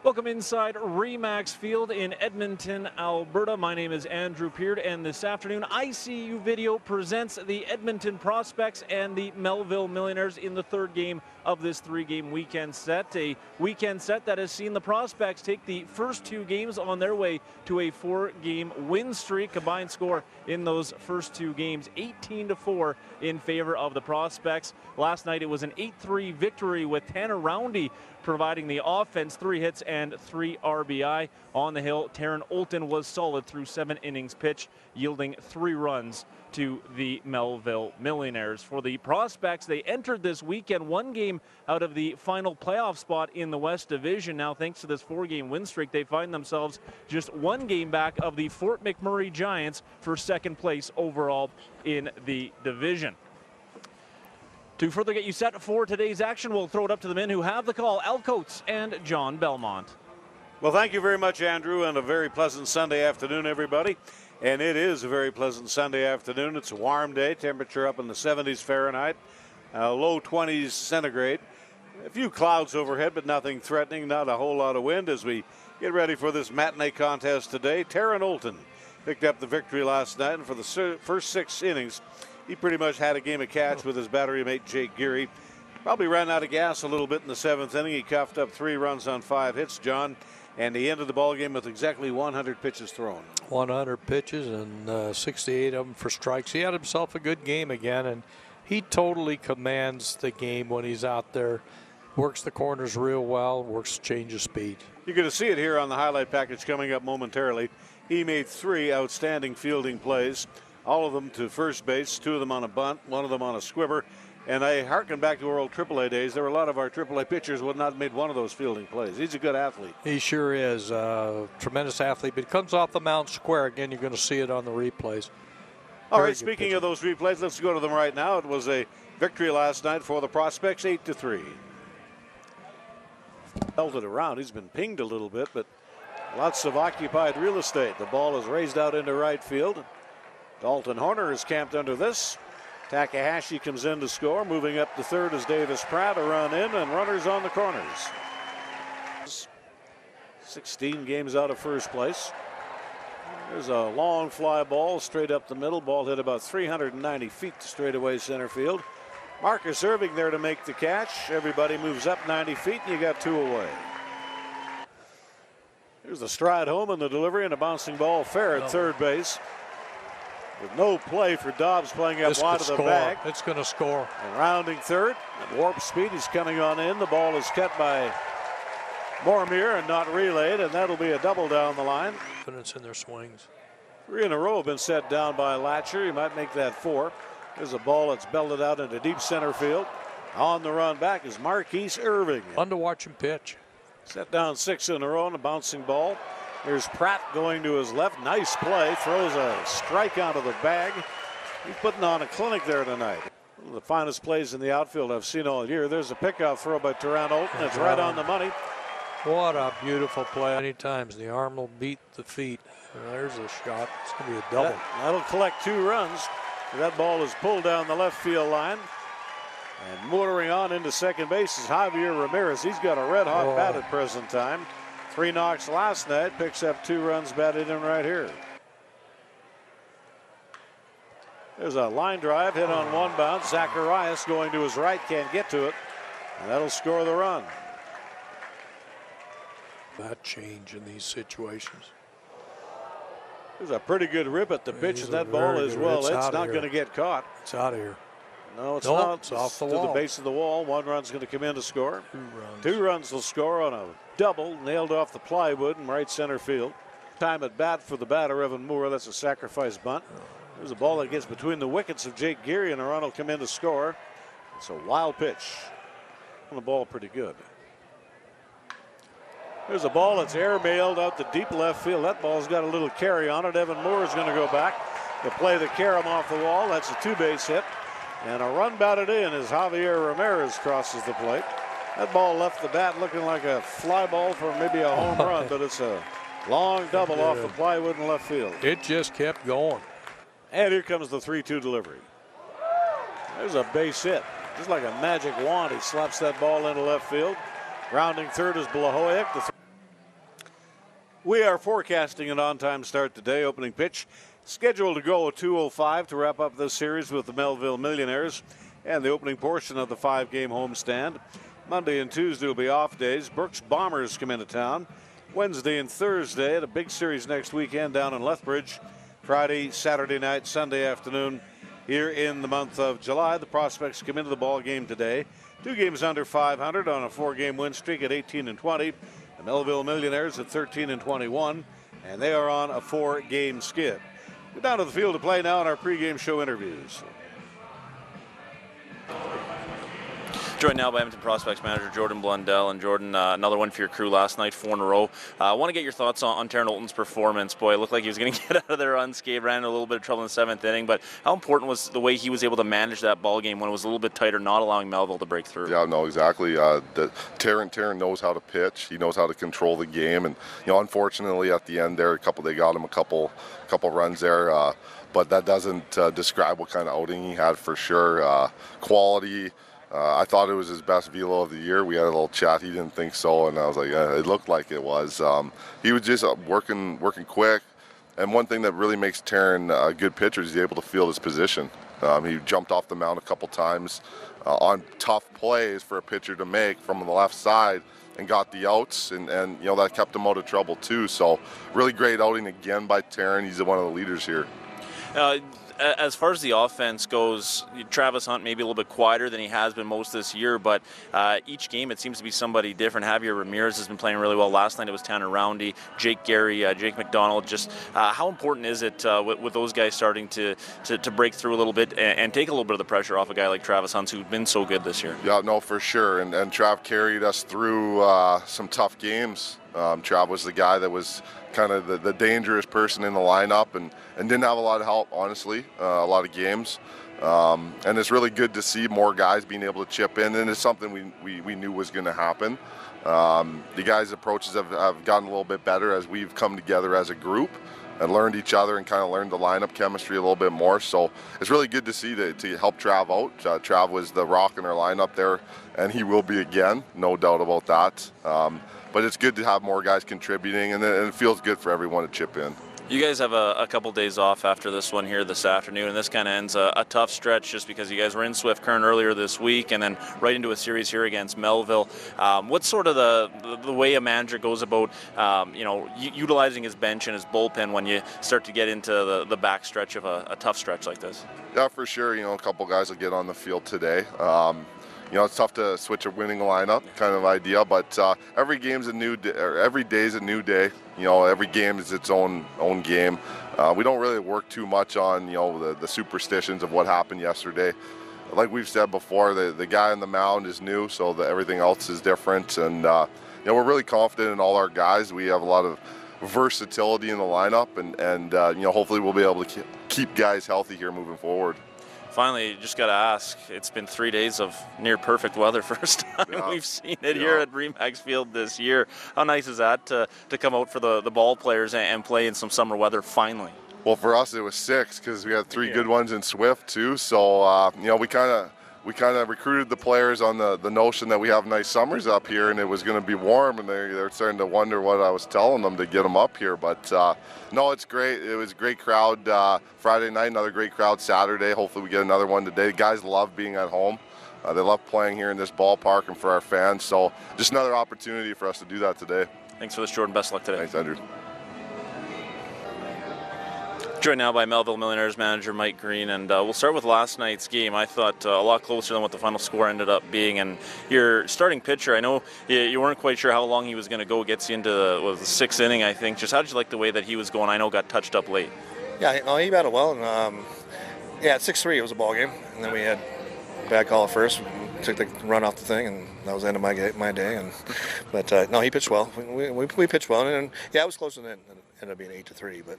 Welcome inside Remax Field in Edmonton, Alberta. My name is Andrew Peard, and this afternoon ICU Video presents the Edmonton Prospects and the Melville Millionaires in the third game of this three-game weekend set. A weekend set that has seen the Prospects take the first two games on their way to a four-game win streak. Combined score in those first two games, 18-4 in favor of the Prospects. Last night it was an 8-3 victory with Tanner Roundy providing the offense, 3 hits and 3 RBI. On the hill, Taryn Olton was solid through 7 innings pitched, yielding 3 runs to the Melville Millionaires. For the Prospects, they entered this weekend one game out of the final playoff spot in the West Division. Now, thanks to this 4-game win streak, they find themselves just one game back of the Fort McMurray Giants for second place overall in the division. To further get you set for today's action, we'll throw it up to the men who have the call, Al Coates and John Belmont. Well, thank you very much, Andrew, and a very pleasant Sunday afternoon, everybody. And it is a very pleasant Sunday afternoon. It's a warm day, temperature up in the 70s Fahrenheit, low 20s centigrade. A few clouds overhead, but nothing threatening, not a whole lot of wind as we get ready for this matinee contest today. Taryn Olton picked up the victory last night, and for the first 6 innings, he pretty much had a game of catch with his battery mate Jake Geary. Probably ran out of gas a little bit in the 7th inning. He coughed up 3 runs on 5 hits, John, and he ended the ball game with exactly 100 pitches thrown. 100 pitches and 68 of them for strikes. He had himself a good game again, and he totally commands the game when he's out there. Works the corners real well, works change of speed. You're going to see it here on the highlight package coming up momentarily. He made 3 outstanding fielding plays. All of them to first base, 2 of them on a bunt, 1 of them on a squibber. And I harken back to our old AAA days. There were a lot of our AAA pitchers would not have made one of those fielding plays. He's a good athlete. He sure is. Tremendous athlete. But he comes off the mound square. Again, you're going to see it on the replays. All right, speaking of those replays, let's go to them right now. It was a victory last night for the Prospects, 8-3. Held it around. He's been pinged a little bit, but lots of occupied real estate. The ball is raised out into right field. Dalton Horner is camped under this. Takahashi comes in to score. Moving up to third is Davis Pratt. A run in and runners on the corners. 16 games out of first place. There's a long fly ball straight up the middle. Ball hit about 390 feet to straightaway center field. Marcus Irving there to make the catch. Everybody moves up 90 feet and you got 2 away. Here's the stride home and the delivery and a bouncing ball fair at third base. With no play for Dobbs playing up wide of the bag. It's going to score. And rounding third. At warp speed, he's coming on in. The ball is cut by Boromir and not relayed, and that'll be a double down the line. Confidence in their swings. 3 in a row have been set down by Latcher. He might make that 4. There's a ball that's belted out into deep center field. On the run back is Marquise Irving. Fun to watch him pitch. Set down 6 in a row and a bouncing ball. There's Pratt going to his left. Nice play. Throws a strike out of the bag. He's putting on a clinic there tonight. One of the finest plays in the outfield I've seen all year. There's a pickoff throw by Taryn Olton. It's right on the money. What a beautiful play. Many times the arm will beat the feet. There's a shot. It's going to be a double. That'll collect 2 runs. That ball is pulled down the left field line. And motoring on into second base is Javier Ramirez. He's got a red-hot bat at present time. 3 knocks last night, picks up 2 runs batted in right here. There's a line drive hit on 1 bounce. Zacharias going to his right, can't get to it, and that'll score the run. That change in these situations. There's a pretty good rip at the pitch, and that ball as well. It's not going to get caught. It's out of here. No, it's not. It's off the wall. To the wall. base of the wall. 1 run's going to come in to score. 2 runs. 2 runs will score on a double, nailed off the plywood in right center field. Time at bat for the batter, Evan Moore. That's a sacrifice bunt. There's a ball that gets between the wickets of Jake Geary, and a run will come in to score. It's a wild pitch. The ball pretty good. There's a ball that's airmailed out the deep left field. That ball's got a little carry on it. Evan Moore is going to go back to play the carom off the wall. That's a 2-base hit. And a run batted in as Javier Ramirez crosses the plate. That ball left the bat looking like a fly ball for maybe a home run, but it's a long double off the plywood in left field. It just kept going. And here comes the 3-2 delivery. There's a base hit. Just like a magic wand, he slaps that ball into left field. Rounding third is Blahoyek. We are forecasting an on-time start today. Opening pitch scheduled to go at 2:05 to wrap up this series with the Melville Millionaires and the opening portion of the 5-game homestand. Monday and Tuesday will be off days. Brooks Bombers come into town Wednesday and Thursday at a big series next weekend down in Lethbridge. Friday, Saturday night, Sunday afternoon here in the month of July. The Prospects come into the ball game today. 2 games under 500 on a 4-game win streak at 18-20. The Melville Millionaires at 13-21, and they are on a 4-game skid. Go down to the field to play now in our pregame show interviews. Joined now by Edmonton Prospects manager Jordan Blundell. And Jordan, another one for your crew last night, 4 in a row. I want to get your thoughts on Taran Olton's performance. Boy, it looked like he was going to get out of there unscathed, ran into a little bit of trouble in the 7th inning. But how important was the way he was able to manage that ball game when it was a little bit tighter, not allowing Melville to break through? Yeah, no, exactly. Taran knows how to pitch. He knows how to control the game. And, unfortunately at the end there, they got him a couple runs there. But that doesn't describe what kind of outing he had for sure. Quality. I thought it was his best velo of the year. We had a little chat. He didn't think so, and I was like, yeah, it looked like it was. He was just working quick. And one thing that really makes Taran a good pitcher is he's able to field his position. He jumped off the mound a couple times on tough plays for a pitcher to make from the left side and got the outs, and that kept him out of trouble too. So really great outing again by Taran. He's one of the leaders here. As far as the offense goes, Travis Hunt maybe a little bit quieter than he has been most this year, but each game it seems to be somebody different. Javier Ramirez has been playing really well. Last night it was Tanner Roundy, Jake Gary, Jake McDonald. Just how important is it with those guys starting to break through a little bit and take a little bit of the pressure off a guy like Travis Hunt, who's been so good this year? Yeah, no, for sure. And Trav carried us through some tough games. Trav was the guy that was kind of the dangerous person in the lineup and didn't have a lot of help, honestly, a lot of games. And it's really good to see more guys being able to chip in, and it's something we knew was going to happen. The guys' approaches have gotten a little bit better as we've come together as a group and learned each other and kind of learned the lineup chemistry a little bit more. So it's really good to see to help Trav out. Trav was the rock in our lineup there, and he will be again, no doubt about that. But it's good to have more guys contributing, and it feels good for everyone to chip in. You guys have a couple days off after this one here this afternoon, and this kind of ends a tough stretch just because you guys were in Swift Current earlier this week and then right into a series here against Melville. What's sort of the way a manager goes about utilizing his bench and his bullpen when you start to get into the back stretch of a tough stretch like this? Yeah, for sure. A couple guys will get on the field today. It's tough to switch a winning lineup kind of idea, but every game's a new day, or every day's a new day. Every game is its own game. We don't really work too much on, the superstitions of what happened yesterday. Like we've said before, the guy on the mound is new, so everything else is different. And, we're really confident in all our guys. We have a lot of versatility in the lineup, and hopefully we'll be able to keep guys healthy here moving forward. Finally, just got to ask, it's been 3 days of near perfect weather. First time we've seen it here at Remax Field this year. How nice is that to come out for the ball players and play in some summer weather finally? Well, for us it was 6 because we had 3 good ones in Swift too. So, we kind of recruited the players on the notion that we have nice summers up here and it was going to be warm, and they're starting to wonder what I was telling them to get them up here. But no, it's great. It was a great crowd Friday night, another great crowd Saturday. Hopefully we get another one today. Guys love being at home. They love playing here in this ballpark and for our fans. So just another opportunity for us to do that today. Thanks for this, Jordan. Best of luck today. Thanks, Andrew. Joined now by Melville Millionaires manager Mike Green, and we'll start with last night's game. I thought a lot closer than what the final score ended up being, and your starting pitcher, I know you weren't quite sure how long he was going to go, gets you into the 6th inning, I think. Just how did you like the way that he was going? I know got touched up late. Yeah, no, he batted well, and at 6-3 it was a ball game, and then we had a bad call at first, took the run off the thing, and that was the end of my day. But no, he pitched well. We pitched well, and yeah, it was closer than it ended up being 8-3, but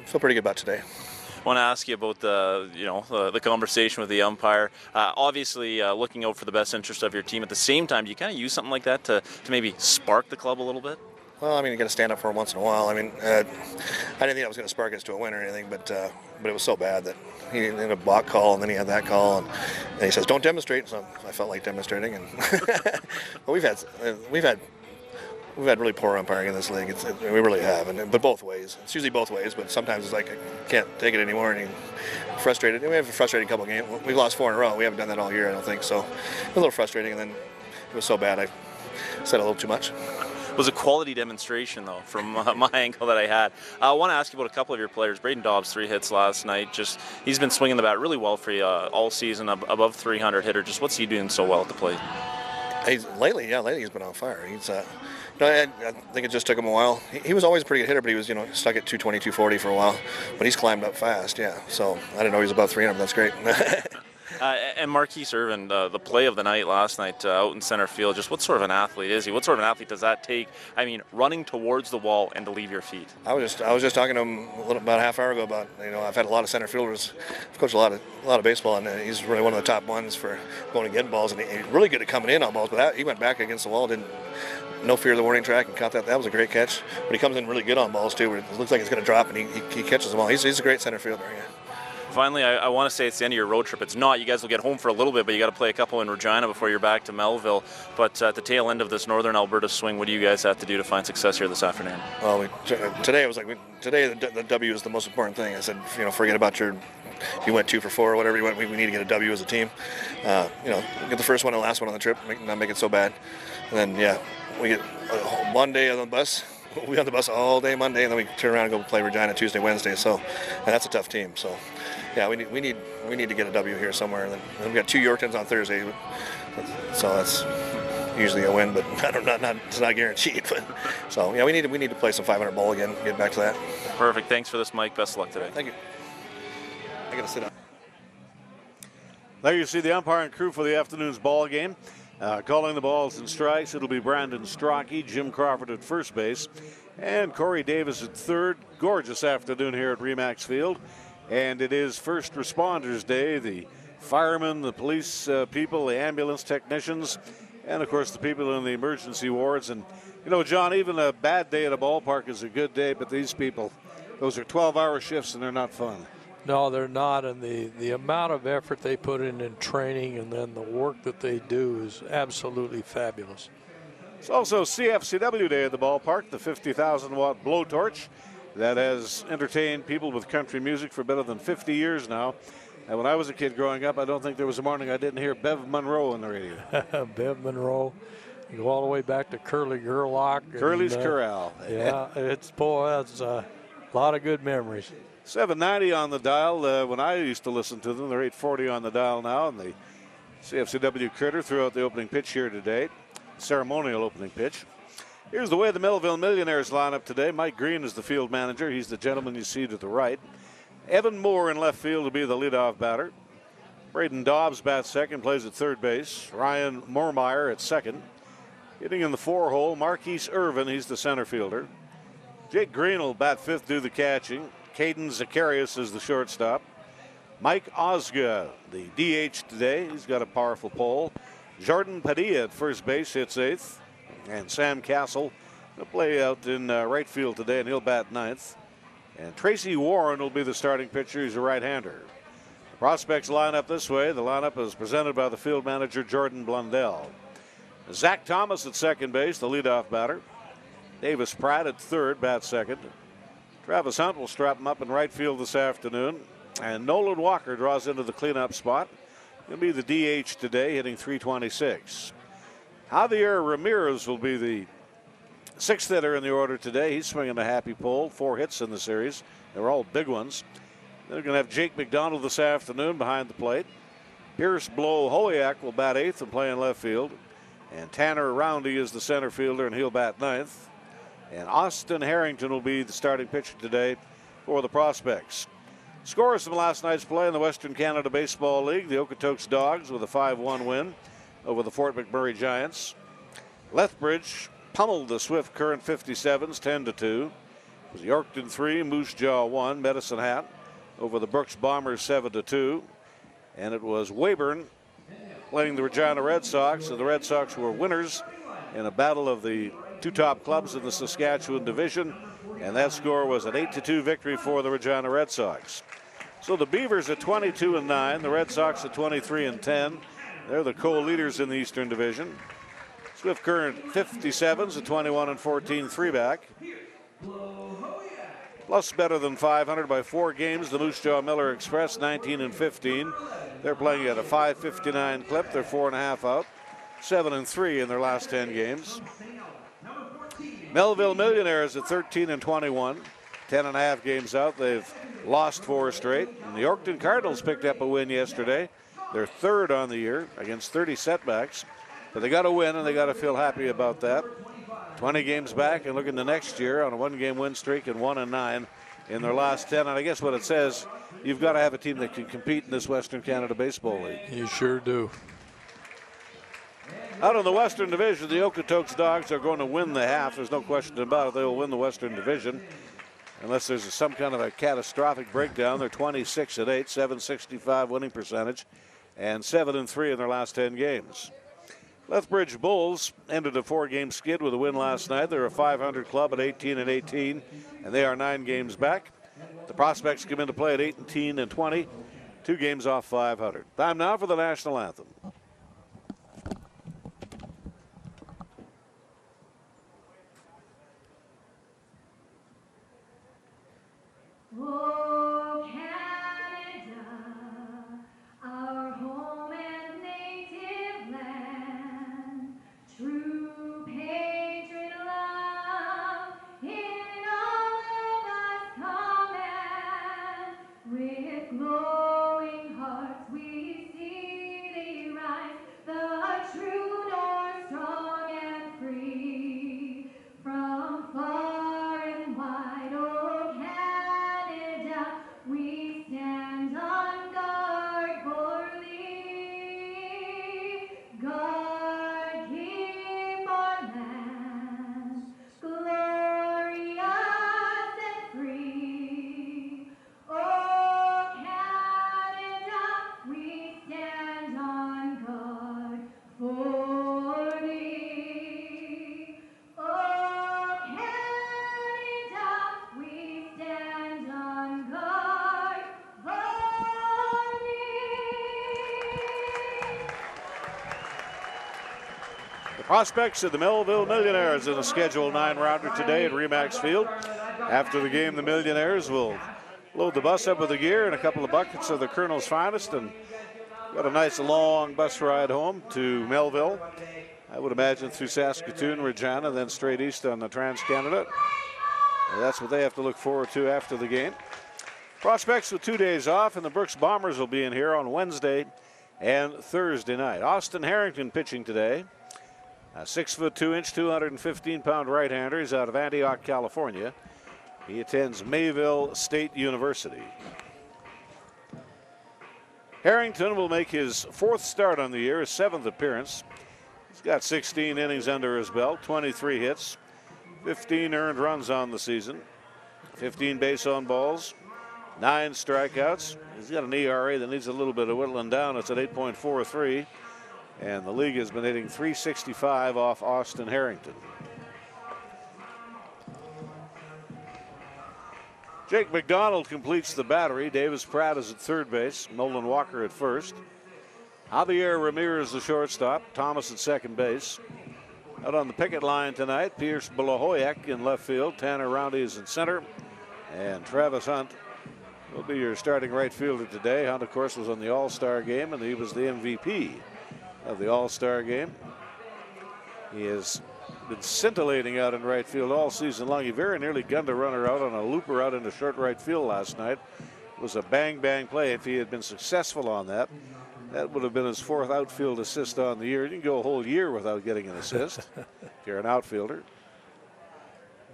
feel pretty good about today. I want to ask you about the conversation with the umpire. Obviously, looking out for the best interest of your team. At the same time, do you kind of use something like that to maybe spark the club a little bit? Well, I mean, you got to stand up for him once in a while. I mean, I didn't think I was going to spark us to a win or anything, but it was so bad that he did a block call, and then he had that call, and he says, "Don't demonstrate." So I felt like demonstrating, and but we've had we've had really poor umpiring in this league. We really have, but both ways. It's usually both ways, but sometimes it's like I can't take it anymore, and frustrated. We have a frustrating couple games. We've lost 4 in a row. We haven't done that all year, I don't think. So a little frustrating, and then it was so bad I said a little too much. It was a quality demonstration, though, from my angle that I had. I want to ask you about a couple of your players. Braden Dobbs, 3 hits last night. He's been swinging the bat really well for you all season, above 300 hitter. Just what's he doing so well at the plate? Lately he's been on fire. I think it just took him a while. He was always a pretty good hitter, but he was stuck at 220, 240 for a while. But he's climbed up fast, yeah. So I didn't know he was above 300. That's great. And Marquise Irvin, the play of the night last night out in center field, just what sort of an athlete is he? What sort of an athlete does that take? I mean, running towards the wall and to leave your feet. I was just talking to him about a half hour ago about, I've had a lot of center fielders. I've coached a lot of baseball, and he's really one of the top ones for going to get balls, and he's really good at coming in on balls. But he went back against the wall, no fear of the warning track, and caught that. That was a great catch. But he comes in really good on balls too, where it looks like it's going to drop, and he catches them all. He's a great center fielder. Yeah. Finally, I want to say it's the end of your road trip. It's not. You guys will get home for a little bit, but you got to play a couple in Regina before you're back to Melville. But at the tail end of this Northern Alberta swing, what do you guys have to do to find success here this afternoon? Well, today the W is the most important thing. I said, forget about if you went 2 for 4 or whatever you went. We need to get a W as a team. Get the first one and the last one on the trip, not make it so bad. And then we get one day on the bus. We'll be on the bus all day Monday, and then we turn around and go play Regina Tuesday, Wednesday. So, and that's a tough team. So, we need to get a W here somewhere. And then we got 2 Yorktons on Thursday, so that's usually a win, but it's not guaranteed. But so we need to play some 500 ball again. Get back to that. Perfect. Thanks for this, Mike. Best of luck today. Thank you. I got to sit down. There you see the umpiring crew for the afternoon's ball game. Calling the balls and strikes, it'll be Brandon Strachey, Jim Crawford at first base, and Corey Davis at third. Gorgeous afternoon here at Remax Field, and it is First Responders Day. The firemen, the police people, the ambulance technicians, and of course the people in the emergency wards. And John, even a bad day at a ballpark is a good day, but these people, those are 12-hour shifts and they're not fun. No, they're not, and the amount of effort they put in training and then the work that they do is absolutely fabulous. It's also CFCW Day at the ballpark, the 50,000-watt blowtorch that has entertained people with country music for better than 50 years now. And when I was a kid growing up, I don't think there was a morning I didn't hear Bev Monroe on the radio. Bev Monroe. You go all the way back to Curly Gerlach. Curly's Corral. Yeah, that's a lot of good memories. 790 on the dial. When I used to listen to them, they're 840 on the dial now. And the CFCW Critter threw out the opening pitch here today. Ceremonial opening pitch. Here's the way the Melville Millionaires line up today. Mike Green is the field manager. He's the gentleman you see to the right. Evan Moore in left field will be the leadoff batter. Braden Dobbs bats second, plays at third base. Ryan Moormeyer at second. Hitting in the 4-hole, Marquise Irvin, he's the center fielder. Jake Green will bat fifth, do the catching. Caden Zacharias is the shortstop. Mike Osga, the DH today. He's got a powerful pull. Jordan Padilla at first base, hits eighth. And Sam Castle will play out in right field today, and he'll bat ninth. And Tracy Warren will be the starting pitcher. He's a right-hander. Prospects line up this way. The lineup is presented by the field manager, Jordan Blundell. Zach Thomas at second base, the leadoff batter. Davis Pratt at third, bats second. Travis Hunt will strap him up in right field this afternoon. And Nolan Walker draws into the cleanup spot. He'll be the DH today, hitting .326. Javier Ramirez will be the sixth hitter in the order today. He's swinging a happy pole, 4 hits in the series. They're all big ones. They're going to have Jake McDonald this afternoon behind the plate. Pierce Blow Hoyak will bat eighth and play in left field. And Tanner Roundy is the center fielder, and he'll bat ninth. And Austin Harrington will be the starting pitcher today for the Prospects. Scores from last night's play in the Western Canada Baseball League. The Okotoks Dogs with a 5-1 win over the Fort McMurray Giants. Lethbridge pummeled the Swift Current 57s 10-2. It was Yorkton 3, Moose Jaw 1, Medicine Hat over the Brooks Bombers 7-2. And it was Weyburn playing the Regina Red Sox, and the Red Sox were winners in a battle of the 2 top clubs in the Saskatchewan division, and that score was an 8-2 victory for the Regina Red Sox. So the Beavers at 22-9, the Red Sox at 23-10. They're the co-leaders in the Eastern Division. Swift Current 57s, a 21-14 three-back. Plus better than 500 by 4 games. The Moose Jaw Miller Express 19-15. They're playing at a 5:59 clip. They're 4.5 out. 7-3 in their last 10 games. Melville Millionaires at 13-21. 10.5 games out. They've lost 4 straight. And the Yorkton Cardinals picked up a win yesterday. They're 3rd on the year against 30 setbacks. But they got to win, and they got to feel happy about that. 20 games back and looking to next year on a 1-game win streak and 1-9 in their last 10. And I guess what it says, you've got to have a team that can compete in this Western Canada Baseball League. You sure do. Out in the Western Division, the Okotoks Dogs are going to win the half. There's no question about it. They will win the Western Division unless there's some kind of a catastrophic breakdown. They're 26-8, 765 winning percentage, and 7-3 in their last 10 games. Lethbridge Bulls ended a 4-game skid with a win last night. They're a 500 club at 18-18, and they are 9 games back. The Prospects come into play at 18-20, 2 games off 500. Time now for the national anthem. Oh, Canada, our home and native land, true patriot love in all of us command. With glowing hearts we see thee rise, the true north, strong and free. From far and wide, oh Canada, we stand on guard for thee. God keep our land glorious and free. Oh Canada, we stand on guard for thee. Oh Canada, we stand on guard for thee. The Prospects of the Melville Millionaires in a scheduled 9-rounder today at Remax Field. After the game, the Millionaires will load the bus up with the gear and a couple of buckets of the Colonel's Finest and got a nice long bus ride home to Melville. I would imagine through Saskatoon, Regina, then straight east on the Trans-Canada. And that's what they have to look forward to after the game. Prospects with 2 days off, and the Brooks Bombers will be in here on Wednesday and Thursday night. Austin Harrington pitching today. A 6'2", 215-pound right-hander. He's out of Antioch, California. He attends Mayville State University. Harrington will make his 4th start on the year, his 7th appearance. He's got 16 innings under his belt, 23 hits, 15 earned runs on the season, 15 base on balls, 9 strikeouts. He's got an ERA that needs a little bit of whittling down. It's at 8.43. And the league has been hitting .365 off Austin Harrington. Jake McDonald completes the battery. Davis Pratt is at third base. Nolan Walker at first. Javier Ramirez the shortstop. Thomas at second base. Out on the picket line tonight, Pierce Blahoyak in left field. Tanner Roundy is in center. And Travis Hunt will be your starting right fielder today. Hunt, of course, was on the All-Star game, and he was the MVP of the All-Star game. He has been scintillating out in right field all season long. He very nearly gunned a runner out on a looper out into short right field last night. It was a bang-bang play. If he had been successful on that, that would have been his 4th outfield assist on the year. You can go a whole year without getting an assist if you're an outfielder.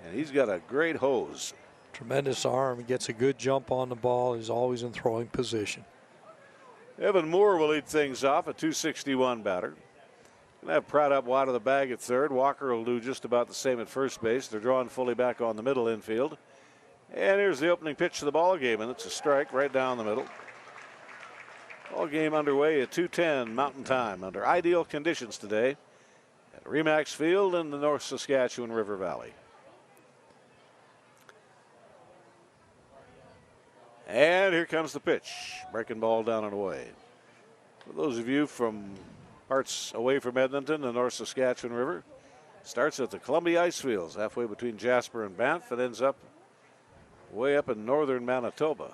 And he's got a great hose. Tremendous arm. He gets a good jump on the ball. He's always in throwing position. Evan Moore will lead things off, a .261 batter. Gonna have Pratt up wide of the bag at third. Walker will do just about the same at first base. They're drawing fully back on the middle infield. And here's the opening pitch to the ball game, and it's a strike right down the middle. Ball game underway at 2:10 Mountain Time under ideal conditions today at Remax Field in the North Saskatchewan River Valley. And here comes the pitch. Breaking ball down and away. For those of you from parts away from Edmonton, the North Saskatchewan River. Starts at the Columbia Icefields, halfway between Jasper and Banff, and ends up way up in northern Manitoba.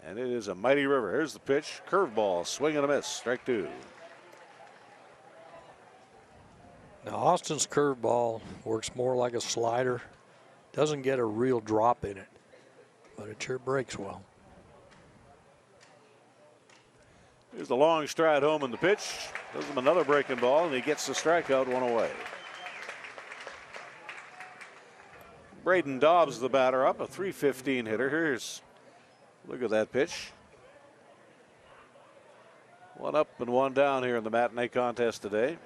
And it is a mighty river. Here's the pitch. Curveball, swing and a miss. Strike two. Now, Austin's curveball works more like a slider. Doesn't get a real drop in it, but it sure breaks well. Here's the long stride home in the pitch. Does him another breaking ball, and he gets the strikeout, one away. Braden Dobbs, the batter, up, a .315 hitter. Look at that pitch. One up and one down here in the matinee contest today.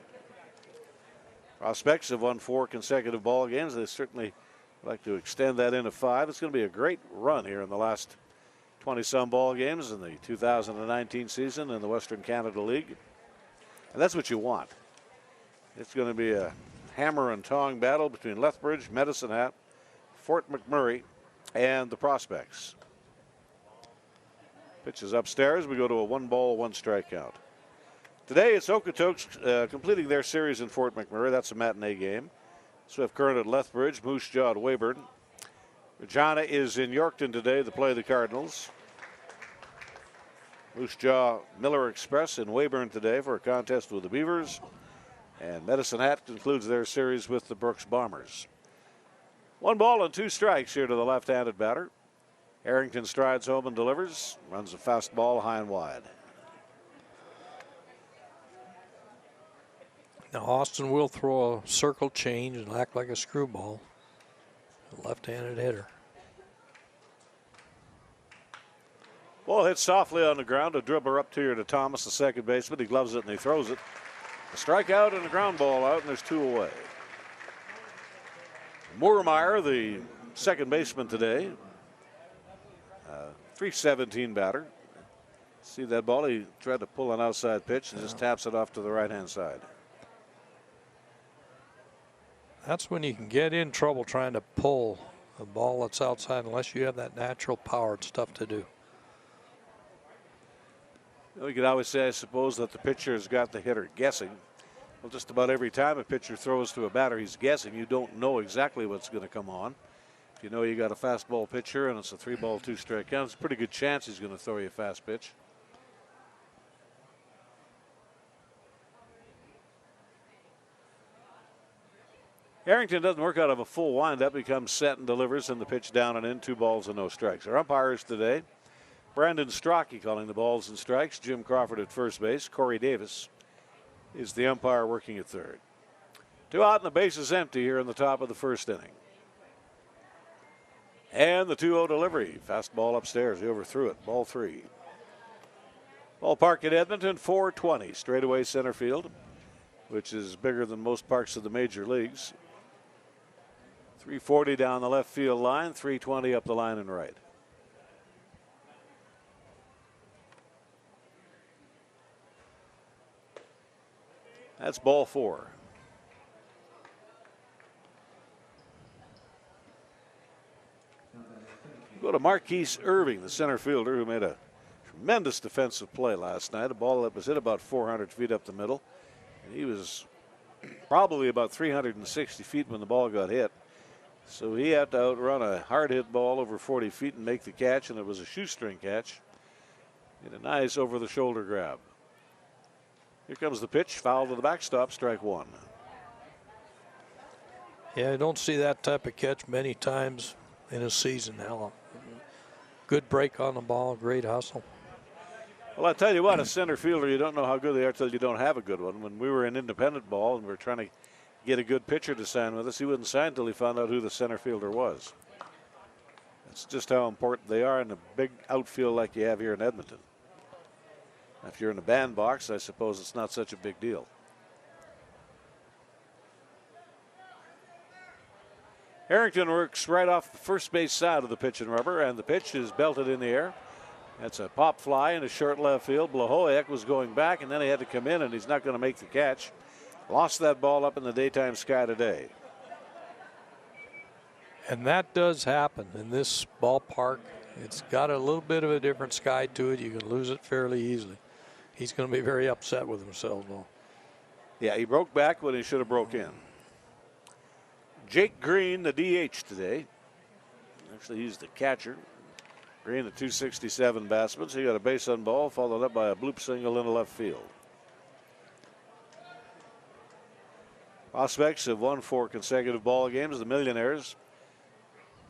Prospects have won 4 consecutive ball games. They certainly like to extend that into 5. It's going to be a great run here in the last 20-some ball games in the 2019 season in the Western Canada League. And that's what you want. It's going to be a hammer and tong battle between Lethbridge, Medicine Hat, Fort McMurray, and the Prospects. Pitch is upstairs. We go to a 1-ball, 1-strike count. Today it's Okotoks completing their series in Fort McMurray. That's a matinee game. Swift Current at Lethbridge, Moose Jaw at Weyburn. Regina is in Yorkton today to play the Cardinals. Moose Jaw Miller Express in Weyburn today for a contest with the Beavers. And Medicine Hat concludes their series with the Brooks Bombers. 1 ball and 2 strikes here to the left-handed batter. Harrington strides home and delivers. Runs a fastball high and wide. Now Austin will throw a circle change and act like a screwball. A left-handed hitter. Ball hits softly on the ground. A dribbler up here to Thomas, the second baseman. He gloves it and he throws it. A strikeout and a ground ball out, and there's 2 away. Moormeyer, the second baseman today. .317 batter. See that ball? He tried to pull an outside pitch and just taps it off to the right-hand side. That's when you can get in trouble trying to pull a ball that's outside unless you have that natural power. It's tough to do. You could always say, I suppose, that the pitcher has got the hitter guessing. Well, just about every time a pitcher throws to a batter, he's guessing. You don't know exactly what's going to come on. If you know you got a fastball pitcher and it's a 3-ball, 2-strike count, it's a pretty good chance he's going to throw you a fast pitch. Harrington doesn't work out of a full windup. He comes set and delivers, and the pitch down and in, 2 balls and no strikes. Our umpires today, Brandon Strachey calling the balls and strikes. Jim Crawford at first base. Corey Davis is the umpire working at third. 2 out and the base is empty here in the top of the first inning. And the 2-0 delivery. Fastball upstairs. He overthrew it. Ball 3. Ballpark at Edmonton, 420. Straightaway center field, which is bigger than most parks of the major leagues. 340 down the left field line, 320 up the line and right. That's ball 4. Go to Marquise Irving, the center fielder, who made a tremendous defensive play last night. A ball that was hit about 400 feet up the middle. And he was probably about 360 feet when the ball got hit. So he had to outrun a hard hit ball over 40 feet and make the catch, and it was a shoestring catch. And a nice over the shoulder grab. Here comes the pitch, foul to the backstop, strike 1. Yeah, I don't see that type of catch many times in a season now. Good break on the ball, great hustle. Well, I tell you what, a center fielder, you don't know how good they are till you don't have a good one. When we were in independent ball and we were trying to get a good pitcher to sign with us, he wouldn't sign until he found out who the center fielder was. That's just how important they are in a big outfield like you have here in Edmonton. If you're in a bandbox, I suppose it's not such a big deal. Harrington works right off the first base side of the pitch and rubber, and the pitch is belted in the air. That's a pop fly in a short left field. Blahoek was going back, and then he had to come in, and he's not going to make the catch. Lost that ball up in the daytime sky today. And that does happen in this ballpark. It's got a little bit of a different sky to it. You can lose it fairly easily. He's going to be very upset with himself, though. Yeah, he broke back when he should have broke in. Jake Green, the DH today. Actually, he's the catcher. Green, the 267 batsman. So he got a base on ball, followed up by a bloop single into left field. Prospects have won 4 consecutive ball games. The Millionaires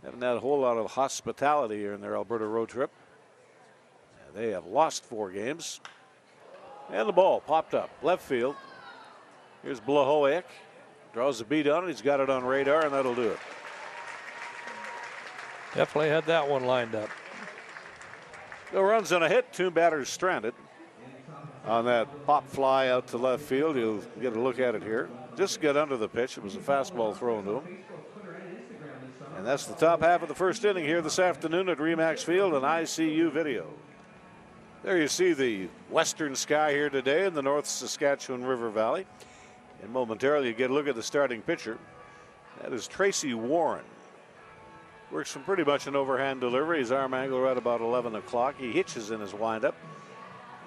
haven't had a whole lot of hospitality here in their Alberta road trip. They have lost 4 games. And the ball popped up left field. Here's Blahowiak. Draws a beat on it. He's got it on radar, and that'll do it. Definitely had that one lined up. No runs on a hit. 2 batters stranded on that pop fly out to left field. You'll get a look at it here. Just get under the pitch. It was a fastball thrown to him. And that's the top half of the first inning here this afternoon at Remax Field on ICU Video. There you see the western sky here today in the North Saskatchewan River Valley. And momentarily you get a look at the starting pitcher. That is Tracy Warren. Works from pretty much an overhand delivery. His arm angle right about 11 o'clock. He hitches in his windup.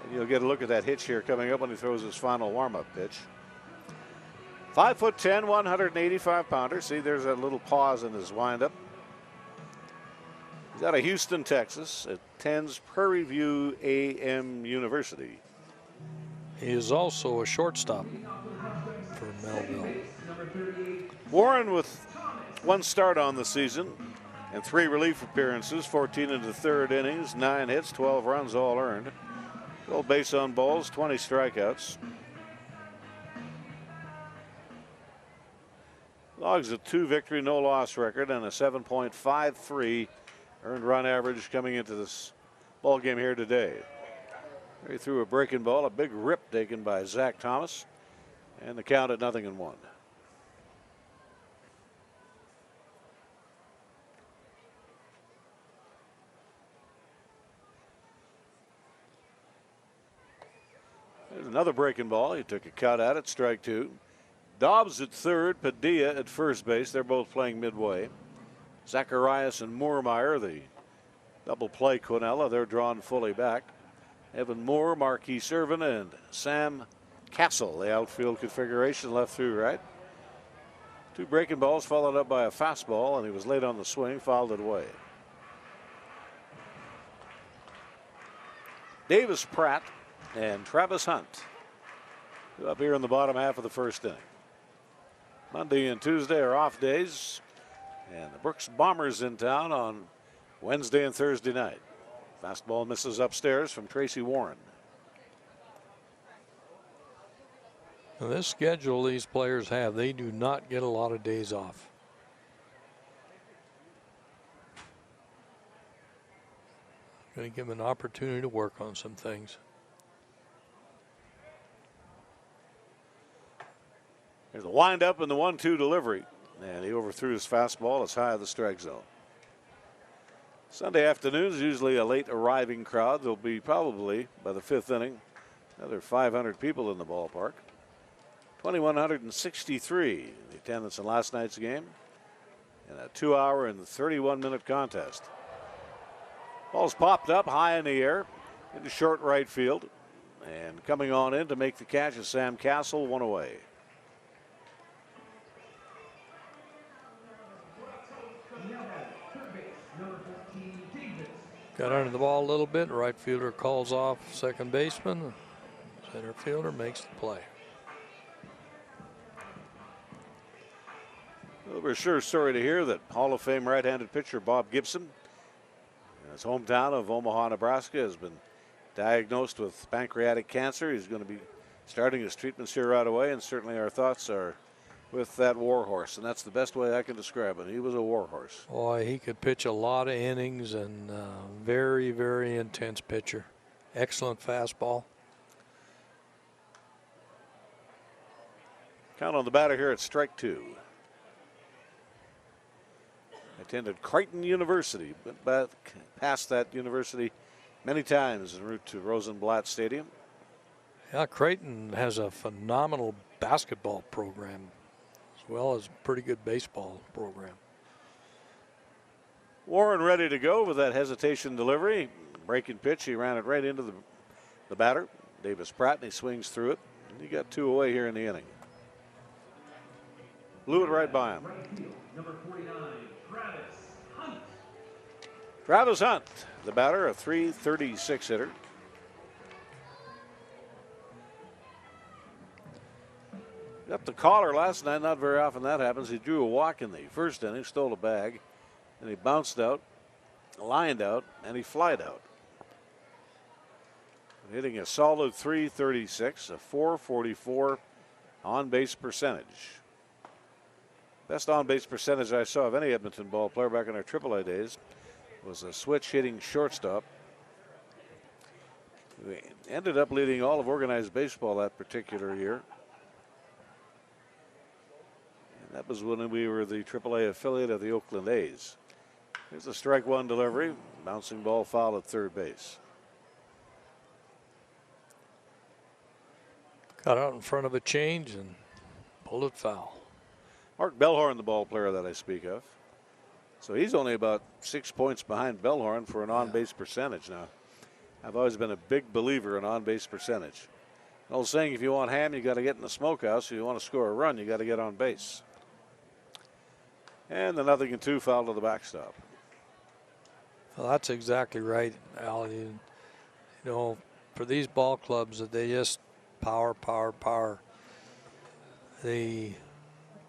And you'll get a look at that hitch here coming up when he throws his final warm-up pitch. 5'10", 185 pounder. See, there's that little pause in his windup. He's out of Houston, Texas. Attends Prairie View A&M University. He is also a shortstop for Melville. Warren with 1 start on the season and 3 relief appearances, 14 in the 3rd innings, 9 hits, 12 runs all earned. 12 base on balls, 20 strikeouts. Logs a 2 victory, no loss record and a 7.53 earned run average coming into this ball game here today. He threw a breaking ball, a big rip taken by Zach Thomas, and the count at 0-1. There's another breaking ball. He took a cut at it, strike 2. Dobbs at 3rd, Padilla at first base. They're both playing midway. Zacharias and Moormeyer, the double play Quinella, they're drawn fully back. Evan Moore, Marquis Servant, and Sam Castle, the outfield configuration, left through right. 2 breaking balls followed up by a fastball, and he was late on the swing, fouled it away. Davis Pratt and Travis Hunt up here in the bottom half of the first inning. Monday and Tuesday are off days, and the Brooks Bombers in town on Wednesday and Thursday night. Fastball misses upstairs from Tracy Warren. Now this schedule these players have, they do not get a lot of days off. Going to give them an opportunity to work on some things. There's a windup in the 1-2 delivery, and he overthrew his fastball as high as the strike zone. Sunday afternoons usually a late arriving crowd. There'll be probably by the 5th inning another 500 people in the ballpark. 2,163 the attendance in last night's game, in a 2-hour and 31-minute contest. Ball's popped up high in the air into short right field, and coming on in to make the catch is Sam Castle, 1 away. Got under the ball a little bit. Right fielder calls off second baseman. Center fielder makes the play. Well, we're sure sorry to hear that Hall of Fame right-handed pitcher Bob Gibson, in his hometown of Omaha, Nebraska, has been diagnosed with pancreatic cancer. He's going to be starting his treatments here right away, and certainly our thoughts are with that warhorse, and that's the best way I can describe it. He was a warhorse. Boy, he could pitch a lot of innings, and very, very intense pitcher. Excellent fastball. Count on the batter here at strike 2. Attended Creighton University, went back past that university many times en route to Rosenblatt Stadium. Yeah, Creighton has a phenomenal basketball program as well as a pretty good baseball program. Warren ready to go with that hesitation delivery. Breaking pitch, he ran it right into the batter. Davis Pratt, and he swings through it. And he got 2 away here in the inning. Blew it right by him. Number 49, Travis Hunt. Travis Hunt, the batter, a .336 hitter. Got the caller last night. Not very often that happens. He drew a walk in the first inning, stole a bag, and he bounced out, lined out, and he flied out. Hitting a solid .336, a .444 on-base percentage. Best on-base percentage I saw of any Edmonton ball player back in our AAA days was a switch hitting shortstop. We ended up leading all of organized baseball that particular year. And that was when we were the AAA affiliate of the Oakland A's. Here's a strike one delivery, bouncing ball foul at third base. Got out in front of a change and pulled it foul. Mark Bellhorn, the ball player that I speak of. So he's only about 6 points behind Bellhorn for an on-base percentage now. I've always been a big believer in on-base percentage. An old saying, if you want ham, you got to get in the smokehouse. If you want to score a run, you got to get on base. And the 0-2 foul to the backstop. Well, that's exactly right, Al. You know, for these ball clubs, that they just power. The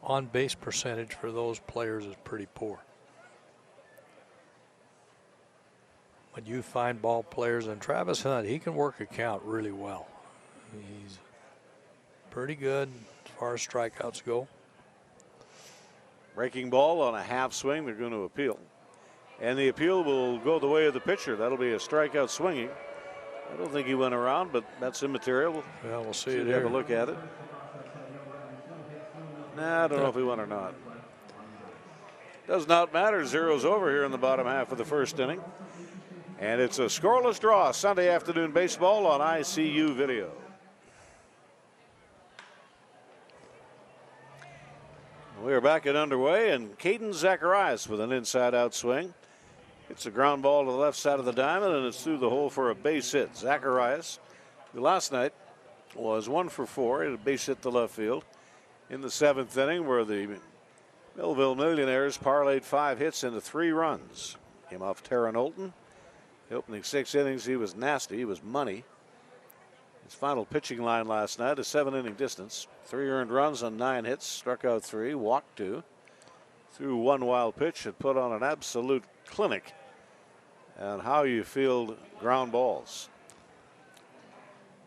on-base percentage for those players is pretty poor. When you find ball players, and Travis Hunt, he can work a count really well. He's pretty good as far as strikeouts go. Breaking ball on a half swing. They're going to appeal. And the appeal will go the way of the pitcher. That'll be a strikeout swinging. I don't think he went around, but that's immaterial. Well, we'll see it. Have a look at it. Nah, I don't know if he won or not. Does not matter. Zero's over here in the bottom half of the first inning. And it's a scoreless draw. Sunday afternoon baseball on ICU video. We are back and underway, and Caden Zacharias with an inside-out swing. It's a ground ball to the left side of the diamond, and it's through the hole for a base hit. Zacharias, who last night was 1 for 4, he had a base hit to left field in the 7th inning, where the Melville Millionaires parlayed 5 hits into 3 runs. Came off Tara Knowlton. The opening 6 innings, he was nasty. He was money. His final pitching line last night, a 7-inning distance. 3 earned runs on 9 hits, struck out 3, walked 2. Threw 1 wild pitch and put on an absolute clinic on how you field ground balls.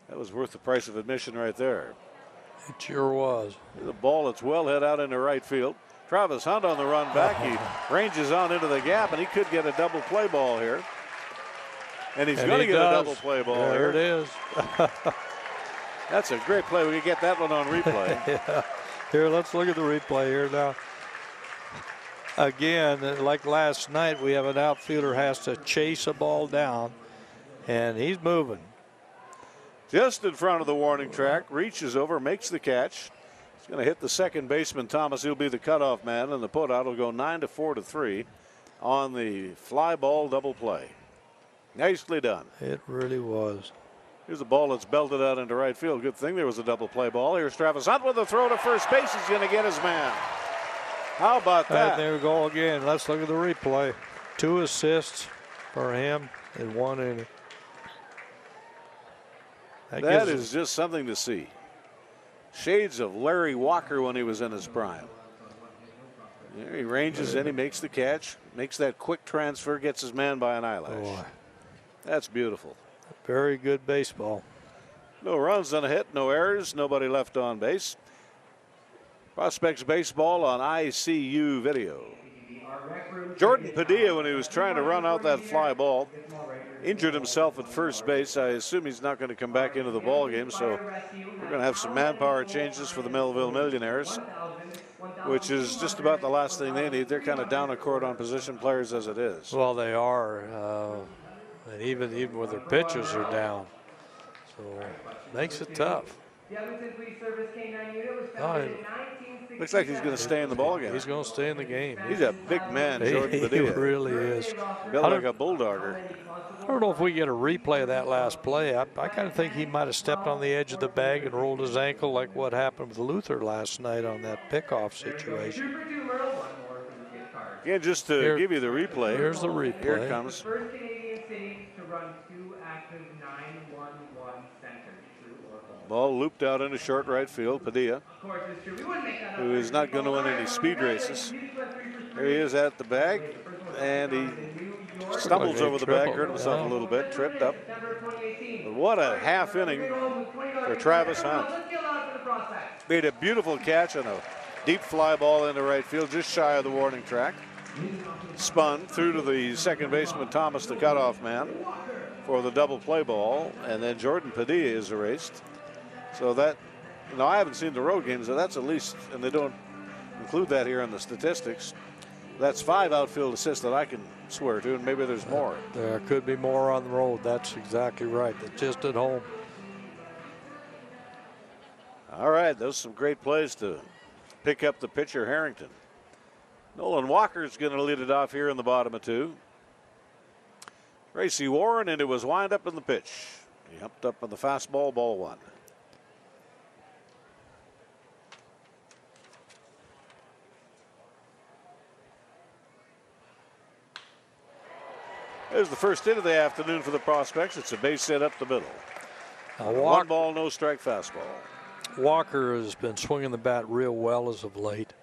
That was worth the price of admission right there. It sure was. The ball that's well hit out into right field. Travis Hunt on the run back. He ranges on into the gap, and he could get a double play ball here. And he's going to get a double play ball here. There it is. That's a great play. We can get that one on replay. Yeah. Here, let's look at the replay here now. Again, like last night, we have an outfielder has to chase a ball down, and he's moving. Just in front of the warning track, reaches over, makes the catch. He's going to hit the second baseman, Thomas. He'll be the cutoff man, and the putout will go 9-4-3 on the fly ball double play. Nicely done. It really was. Here's a ball that's belted out into right field. Good thing there was a double play ball. Here's Travis Hunt with a throw to first base. He's going to get his man. How about that? And there we go again. Let's look at the replay. 2 assists for him in 1 inning. That is just something to see. Shades of Larry Walker when he was in his prime. There he ranges in, he makes the catch, makes that quick transfer, gets his man by an eyelash. Boy. That's beautiful. Very good baseball. No runs on a hit, no errors, nobody left on base. Prospects baseball on ICU video. Jordan Padilla, when he was trying to run out that fly ball, injured himself at first base. I assume he's not going to come back into the ball game, so we're going to have some manpower changes for the Melville Millionaires, which is just about the last thing they need. They're kind of down a court on position players as it is. Well, they are, and even with their pitchers are down, so makes it tough. Looks like he's going to stay in the ball game. He's going to stay in the game. He's a big man, Jordan He Padilla. really is. Built like a bulldogger. I don't know if we get a replay of that last play. I kind of think he might have stepped on the edge of the bag and rolled his ankle like what happened with Luther last night on that pickoff situation. Yeah, just to give you the replay. Here's the replay. Here it comes. First Canadian city to run 2 active 9-1-1 centers. True or false? Ball looped out into short right field. Padilla, who is not going to win any speed races. There he is at the bag, and he stumbles over the bag, hurt himself a little bit, tripped up. But what a half inning for Travis Hunt. Made a beautiful catch on a deep fly ball into right field, just shy of the warning track. Spun through to the second baseman, Thomas, the cutoff man, for the double play ball, and then Jordan Padilla is erased. So that, I haven't seen the road games, so that's at least, and they don't include that here in the statistics. That's 5 outfield assists that I can swear to, and maybe there's more. There could be more on the road. That's exactly right. That's just at home. All right, those are some great plays to pick up the pitcher, Harrington. Nolan Walker's going to lead it off here in the bottom of 2. Tracy Warren, and it was wind up in the pitch. He humped up on the fastball, ball 1. There's the first hit of the afternoon for the Prospects. It's a base hit up the middle. 1 ball, no strike fastball. Walker has been swinging the bat real well as of late.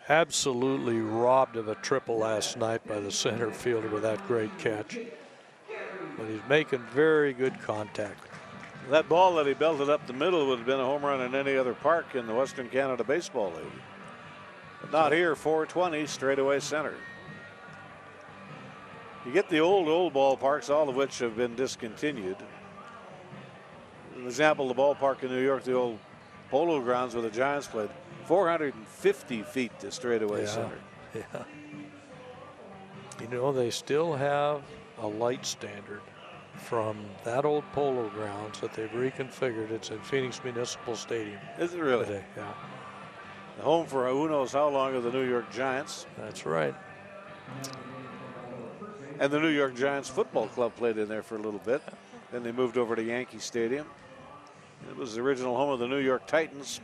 Absolutely robbed of a triple last night by the center fielder with that great catch. But he's making very good contact. That ball that he belted up the middle would have been a home run in any other park in the Western Canada Baseball League. But not here, 420 straightaway center. You get the old ballparks, all of which have been discontinued. An example, the ballpark in New York, the old Polo Grounds where the Giants played, 450 feet to straightaway center. Yeah. They still have a light standard from that old Polo Grounds that they've reconfigured. It's in Phoenix Municipal Stadium. Is it really? Today. Yeah. The home for who knows how long of the New York Giants. That's right. And the New York Giants football club played in there for a little bit. Then they moved over to Yankee Stadium. It was the original home of the New York Titans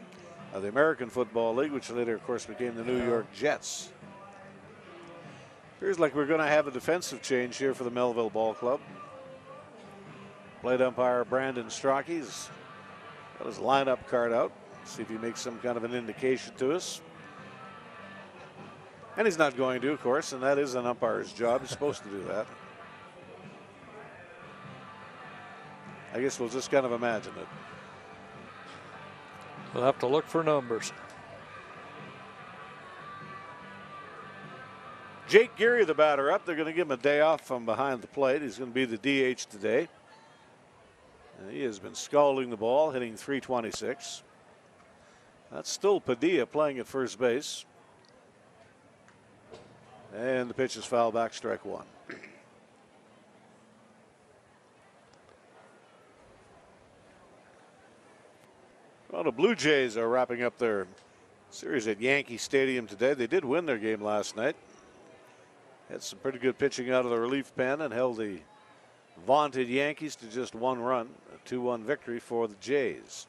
of the American Football League, which later, of course, became the New York Jets. Appears like we're going to have a defensive change here for the Melville Ball Club. Plate umpire Brandon Strachey's got his lineup card out. See if he makes some kind of an indication to us. And he's not going to, of course, and that is an umpire's job. He's supposed to do that. I guess we'll just kind of imagine it. We'll have to look for numbers. Jake Geary, the batter up. They're going to give him a day off from behind the plate. He's going to be the DH today. And he has been scalding the ball, hitting .326. That's still Padilla playing at first base. And the pitch is foul back, strike 1. Well, the Blue Jays are wrapping up their series at Yankee Stadium today. They did win their game last night. Had some pretty good pitching out of the relief pen and held the vaunted Yankees to just 1 run. A 2-1 victory for the Jays.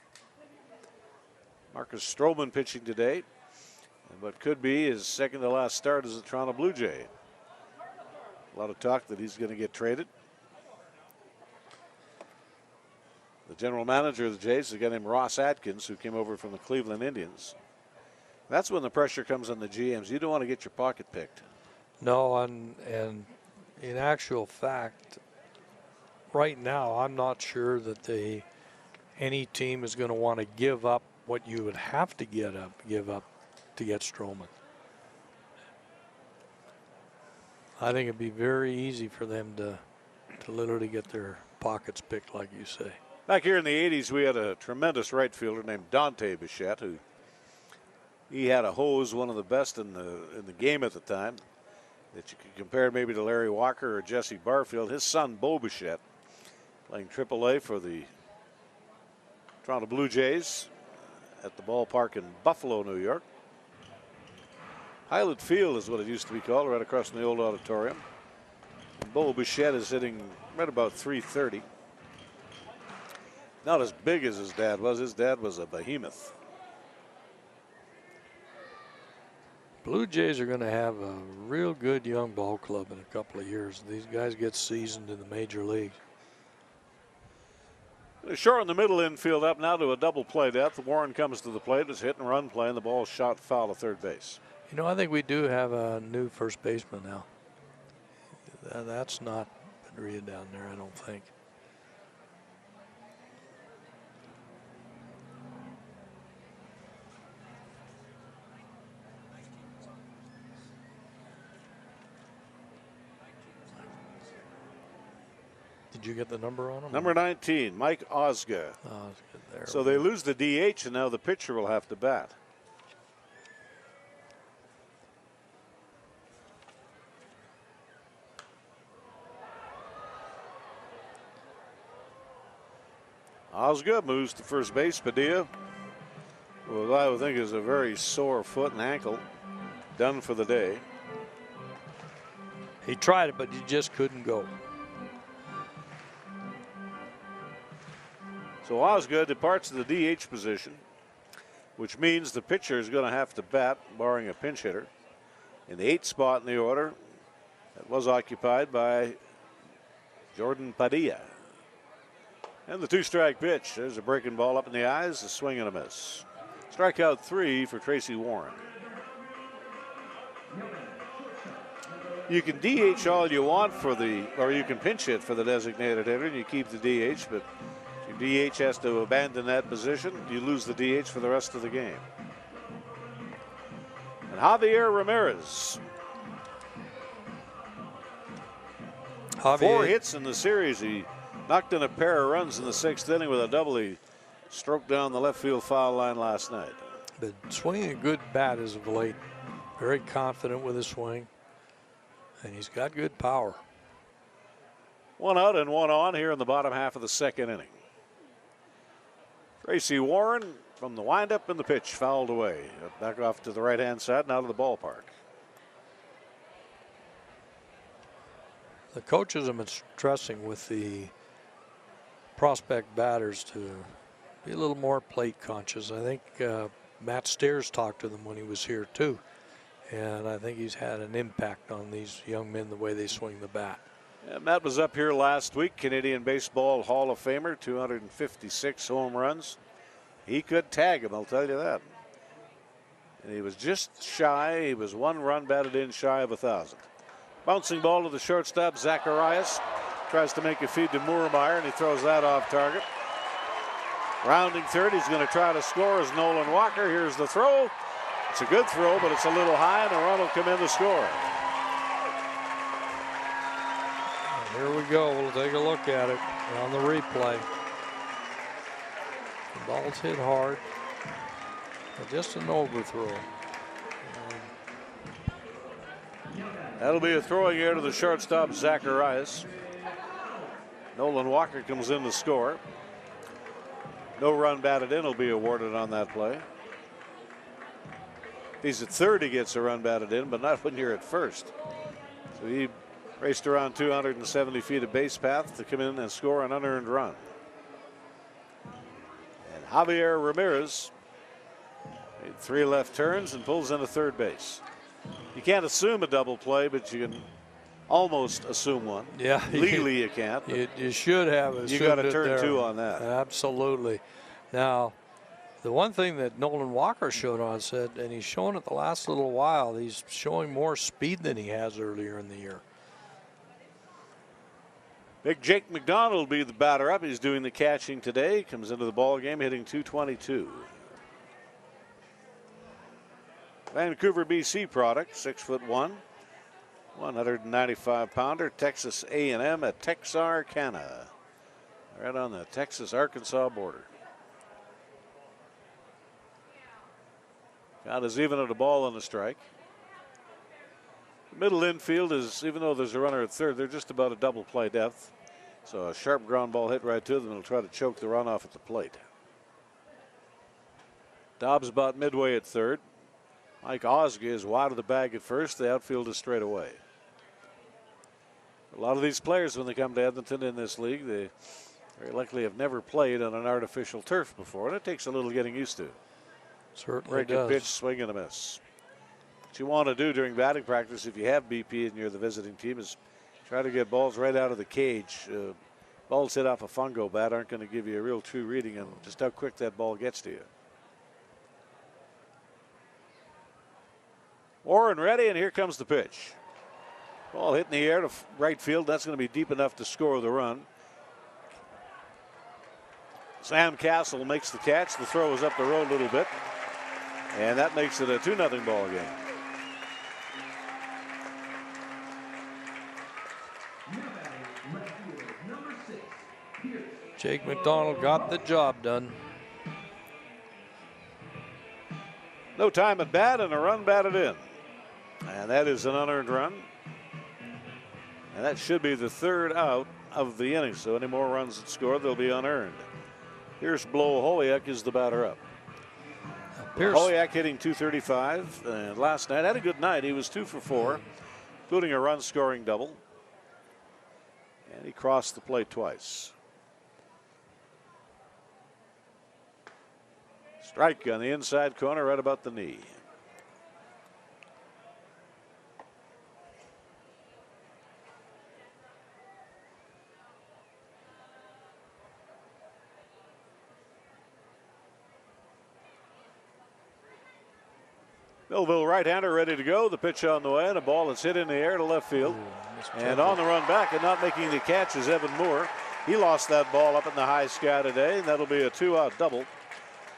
Marcus Stroman pitching today. And what could be his second to last start as a Toronto Blue Jay. A lot of talk that he's going to get traded. The general manager of the Jays is a guy named Ross Atkins, who came over from the Cleveland Indians. That's when the pressure comes on the GMs. You don't want to get your pocket picked. No, and in actual fact, right now, I'm not sure that any team is going to want to give up what you would have to give up to get Stroman. I think it'd be very easy for them to literally get their pockets picked, like you say. Back here in the 80s, we had a tremendous right fielder named Dante Bichette, who he had a hose, one of the best in the game at the time, that you could compare maybe to Larry Walker or Jesse Barfield. His son, Bo Bichette, playing AAA for the Toronto Blue Jays at the ballpark in Buffalo, New York. Highland Field is what it used to be called, right across from the old auditorium. And Bo Bichette is hitting right about .330. Not as big as his dad was. His dad was a behemoth. Blue Jays are going to have a real good young ball club in a couple of years. These guys get seasoned in the major leagues. Short in the middle infield, up now to a double play depth. Warren comes to the plate. It's hit and run play, and the ball shot foul to third base. You know, I think we do have a new first baseman now. That's not Pedria down there, I don't think. Did you get the number on him? Number 19, Mike Osga. There So they lose the DH, and now the pitcher will have to bat. Osga moves to first base. Padilla, well, I would think is a very sore foot and ankle, done for the day. He tried it, but he just couldn't go. So Osgood departs to the DH position, which means the pitcher is going to have to bat, barring a pinch hitter, in the 8th spot in the order. That was occupied by Jordan Padilla. And the 2-strike pitch. There's a breaking ball up in the eyes, a swing and a miss. Strikeout 3 for Tracy Warren. You can DH all you want or you can pinch hit for the designated hitter and you keep the DH, but DH has to abandon that position. You lose the DH for the rest of the game. And Javier Ramirez. 4 hits in the series. He knocked in a pair of runs in the 6th inning with a double. He stroked down the left field foul line last night. Been swinging a good bat as of late. Very confident with his swing. And he's got good power. 1 out and 1 on here in the bottom half of the 2nd inning. Tracy Warren from the windup and the pitch fouled away. Back off to the right-hand side and out of the ballpark. The coaches have been stressing with the prospect batters to be a little more plate conscious. I think Matt Steers talked to them when he was here too. And I think he's had an impact on these young men, the way they swing the bat. Yeah, Matt was up here last week, Canadian Baseball Hall of Famer, 256 home runs. He could tag him, I'll tell you that. And he was just shy. He was 1 run batted in shy of 1,000. Bouncing ball to the shortstop, Zacharias. Tries to make a feed to Moormeyer, and he throws that off target. Rounding third, he's going to try to score as Nolan Walker. Here's the throw. It's a good throw, but it's a little high, and a run will come in to score. Here we go. We'll take a look at it on the replay. The ball's hit hard. But just an overthrow. That'll be a throwing error to the shortstop, Zacharias. Nolan Walker comes in to score. No run batted in will be awarded on that play. If he's at third, he gets a run batted in, but not when you're at first. So he raced around 270 feet of base path to come in and score an unearned run. And Javier Ramirez made 3 left turns and pulls into third base. You can't assume a double play, but you can almost assume one. Yeah. Legally you can't. You should have assumed. You got to turn there. 2 on that. Absolutely. Now, the one thing that Nolan Walker showed on said, and he's shown it the last little while, he's showing more speed than he has earlier in the year. Big Jake McDonald will be the batter up. He's doing the catching today. Comes into the ball game hitting .222. Vancouver, BC product, 6'1", 195-pounder. Texas A&M at Texarkana, right on the Texas-Arkansas border. Count is even at a ball and a strike. Middle infield is, even though there's a runner at third, they're just about a double play depth. So a sharp ground ball hit right to them. It'll try to choke the runoff at the plate. Dobbs about midway at third. Mike Osga is wide of the bag at first. The outfield is straight away. A lot of these players, when they come to Edmonton in this league, they very likely have never played on an artificial turf before, and it takes a little getting used to. Certainly Very good pitch, swing and a miss. What you want to do during batting practice, if you have BP and you're the visiting team, is try to get balls right out of the cage. Balls hit off a fungo bat aren't going to give you a real true reading on just how quick that ball gets to you. Warren ready, and here comes the pitch. Ball hit in the air to right field. That's going to be deep enough to score the run. Sam Castle makes the catch. The throw is up the road a little bit, and that makes it a 2-0 ball game. Jake McDonald got the job done. No time at bat and a run batted in. And that is an unearned run. And that should be the third out of the inning. So any more runs that score, they'll be unearned. Here's Blow Hoyak is the batter up. Hoyak hitting .235. And last night had a good night. He was 2 for 4, including a run scoring double. And he crossed the plate twice. Strike on the inside corner right about the knee. Melville right-hander ready to go. The pitch on the way, and a ball that's hit in the air to left field. And on the run back and not making the catch is Evan Moore. He lost that ball up in the high sky today, and that'll be a 2-out double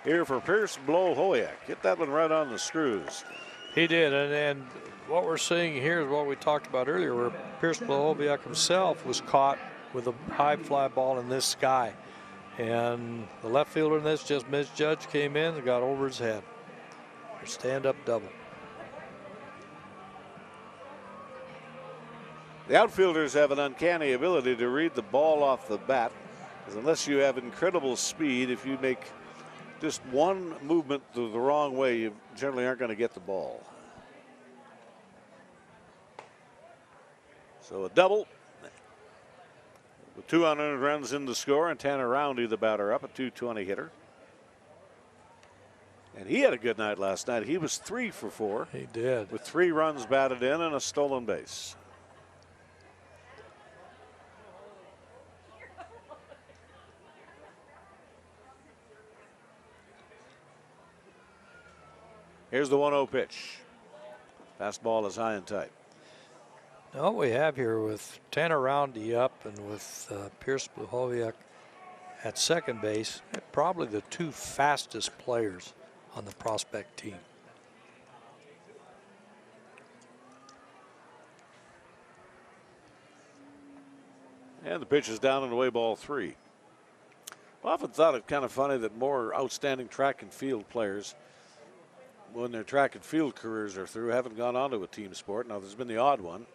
here for Pierce Blow Hoyak. Hit that one right on the screws. He did, and what we're seeing here is what we talked about earlier, where Pierce Blow Hoyak himself was caught with a high fly ball in this sky. And the left fielder in this just misjudged, came in and got over his head. Stand-up double. The outfielders have an uncanny ability to read the ball off the bat, because unless you have incredible speed, if you make just one movement the wrong way, you generally aren't going to get the ball. So a double with 2 unearned runs in the score, and Tanner Roundy the batter up, a .220 hitter. And he had a good night last night. He was 3 for 4. He did. With 3 runs batted in and a stolen base. Here's the 1-0 pitch. Fastball is high and tight. Now what we have here with Tanner Roundy up and with Pierce Blohoviak at second base, probably the 2 fastest players on the prospect team. And the pitch is down and away, ball 3. I often thought it kind of funny that more outstanding track and field players, when their track and field careers are through, haven't gone on to a team sport. Now, there's been the odd one.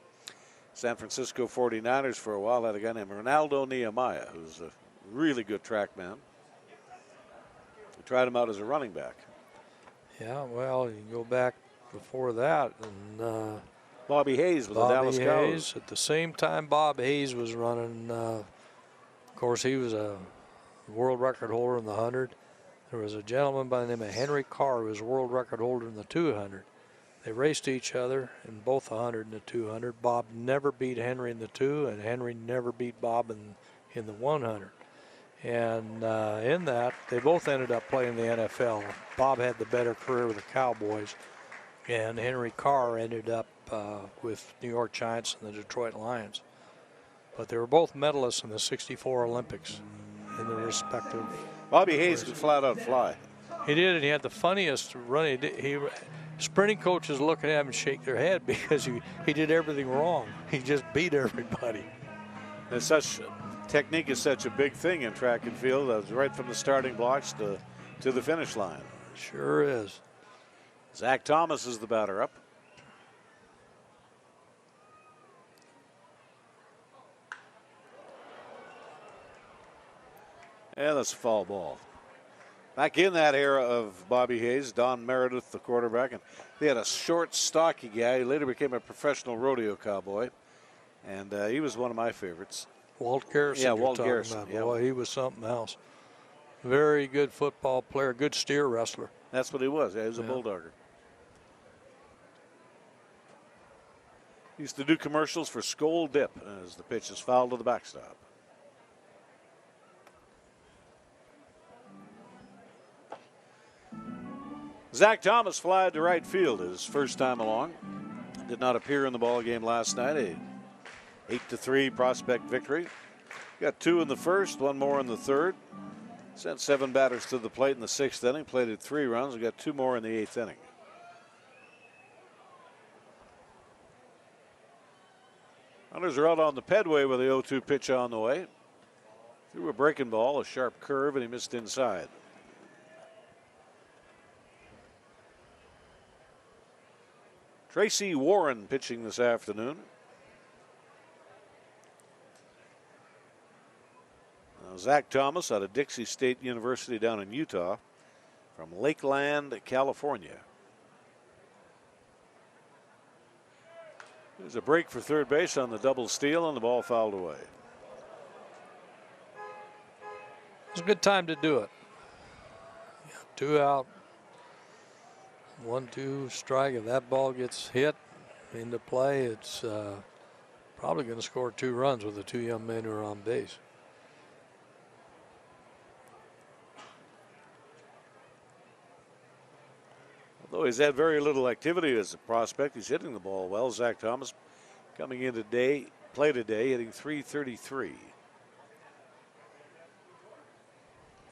San Francisco 49ers for a while had a guy named Ronaldo Nehemiah, who's a really good track man. We tried him out as a running back. Yeah, well, you can go back before that, and Bobby Hayes with the Dallas Cowboys. At the same time Bob Hayes was running, of course, he was a world record holder in the 100. There was a gentleman by the name of Henry Carr who was a world record holder in the 200. They raced each other in both the 100 and the 200. Bob never beat Henry in the 2, and Henry never beat Bob in the 100. And in that, they both ended up playing the NFL. Bob had the better career with the Cowboys, and Henry Carr ended up with New York Giants and the Detroit Lions. But they were both medalists in the '64 Olympics in their respective. Bobby Hayes could flat out fly. He did, and he had the funniest run. Sprinting coaches look at him and shake their head because he did everything wrong. He just beat everybody. And technique is such a big thing in track and field. That was right from the starting blocks to the finish line. Sure is. Zach Thomas is the batter up. And that's a foul ball. Back in that era of Bobby Hayes, Don Meredith, the quarterback, and they had a short, stocky guy. He later became a professional rodeo cowboy, and he was one of my favorites. Walt Garrison. Yeah, Walt Garrison. About. Boy, he was something else. Very good football player, good steer wrestler. That's what he was. Yeah, he was a bulldogger. He used to do commercials for Skoal Dip as the pitch is fouled to the backstop. Zach Thomas flied to right field his first time along. Did not appear in the ball game last night. A 8-3 Prospect victory. Got 2 in the first, 1 more in the third. Sent 7 batters to the plate in the 6th inning. Plated 3 runs. We got 2 more in the 8th inning. Runners are out on the Pedway with the 0-2 pitch on the way. Threw a breaking ball, a sharp curve, and he missed inside. Tracy Warren pitching this afternoon. Now, Zach Thomas out of Dixie State University down in Utah from Lakeland, California. There's a break for third base on the double steal, and the ball fouled away. It's a good time to do it. 2 out. 1-2 strike. If that ball gets hit into play, it's probably going to score 2 runs with the 2 young men who are on base. Although he's had very little activity as a prospect, he's hitting the ball well. Zach Thomas coming in today, play today, hitting .333.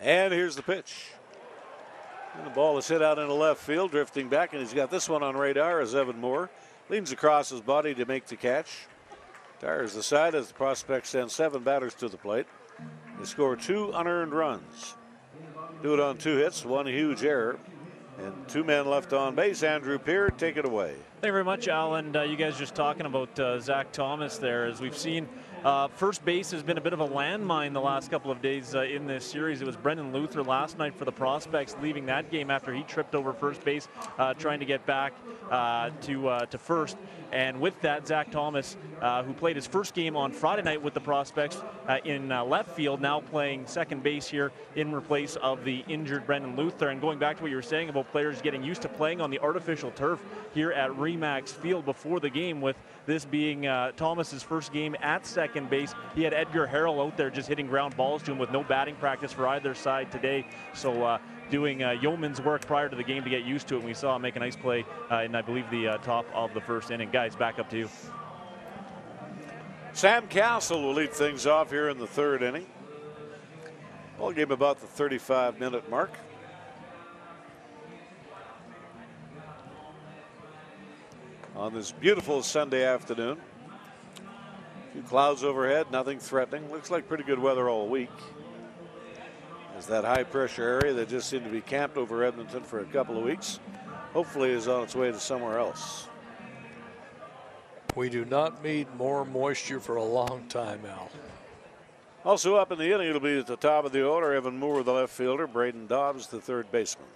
And here's the pitch. And the ball is hit out into left field, drifting back, and he's got this one on radar as Evan Moore leans across his body to make the catch. Tires the side as the Prospect sends 7 batters to the plate. They score 2 unearned runs. Do it on 2 hits, 1 huge error, and 2 men left on base. Andrew Peard, take it away. Thank you very much, Al. And you guys just talking about Zach Thomas there. As we've seen, first base has been a bit of a landmine the last couple of days in this series. It was Brendan Luther last night for the Prospects leaving that game after he tripped over first base trying to get back to first. And with that, Zach Thomas, who played his first game on Friday night with the Prospects in left field, now playing second base here in place of the injured Brendan Luther. And going back to what you were saying about players getting used to playing on the artificial turf here at Remax Field before the game, with this being Thomas's first game at second base. He had Edgar Harrell out there just hitting ground balls to him with no batting practice for either side today. So doing yeoman's work prior to the game to get used to it. And we saw him make a nice play in, I believe, the top of the first inning. Guys, back up to you. Sam Castle will lead things off here in the 3rd inning. Ball game about the 35-minute mark. On this beautiful Sunday afternoon. A few clouds overhead, nothing threatening. Looks like pretty good weather all week. As that high pressure area that just seemed to be camped over Edmonton for a couple of weeks, hopefully is on its way to somewhere else. We do not need more moisture for a long time, Al. Also up in the inning, it'll be at the top of the order, Evan Moore, the left fielder, Braden Dobbs, the third baseman.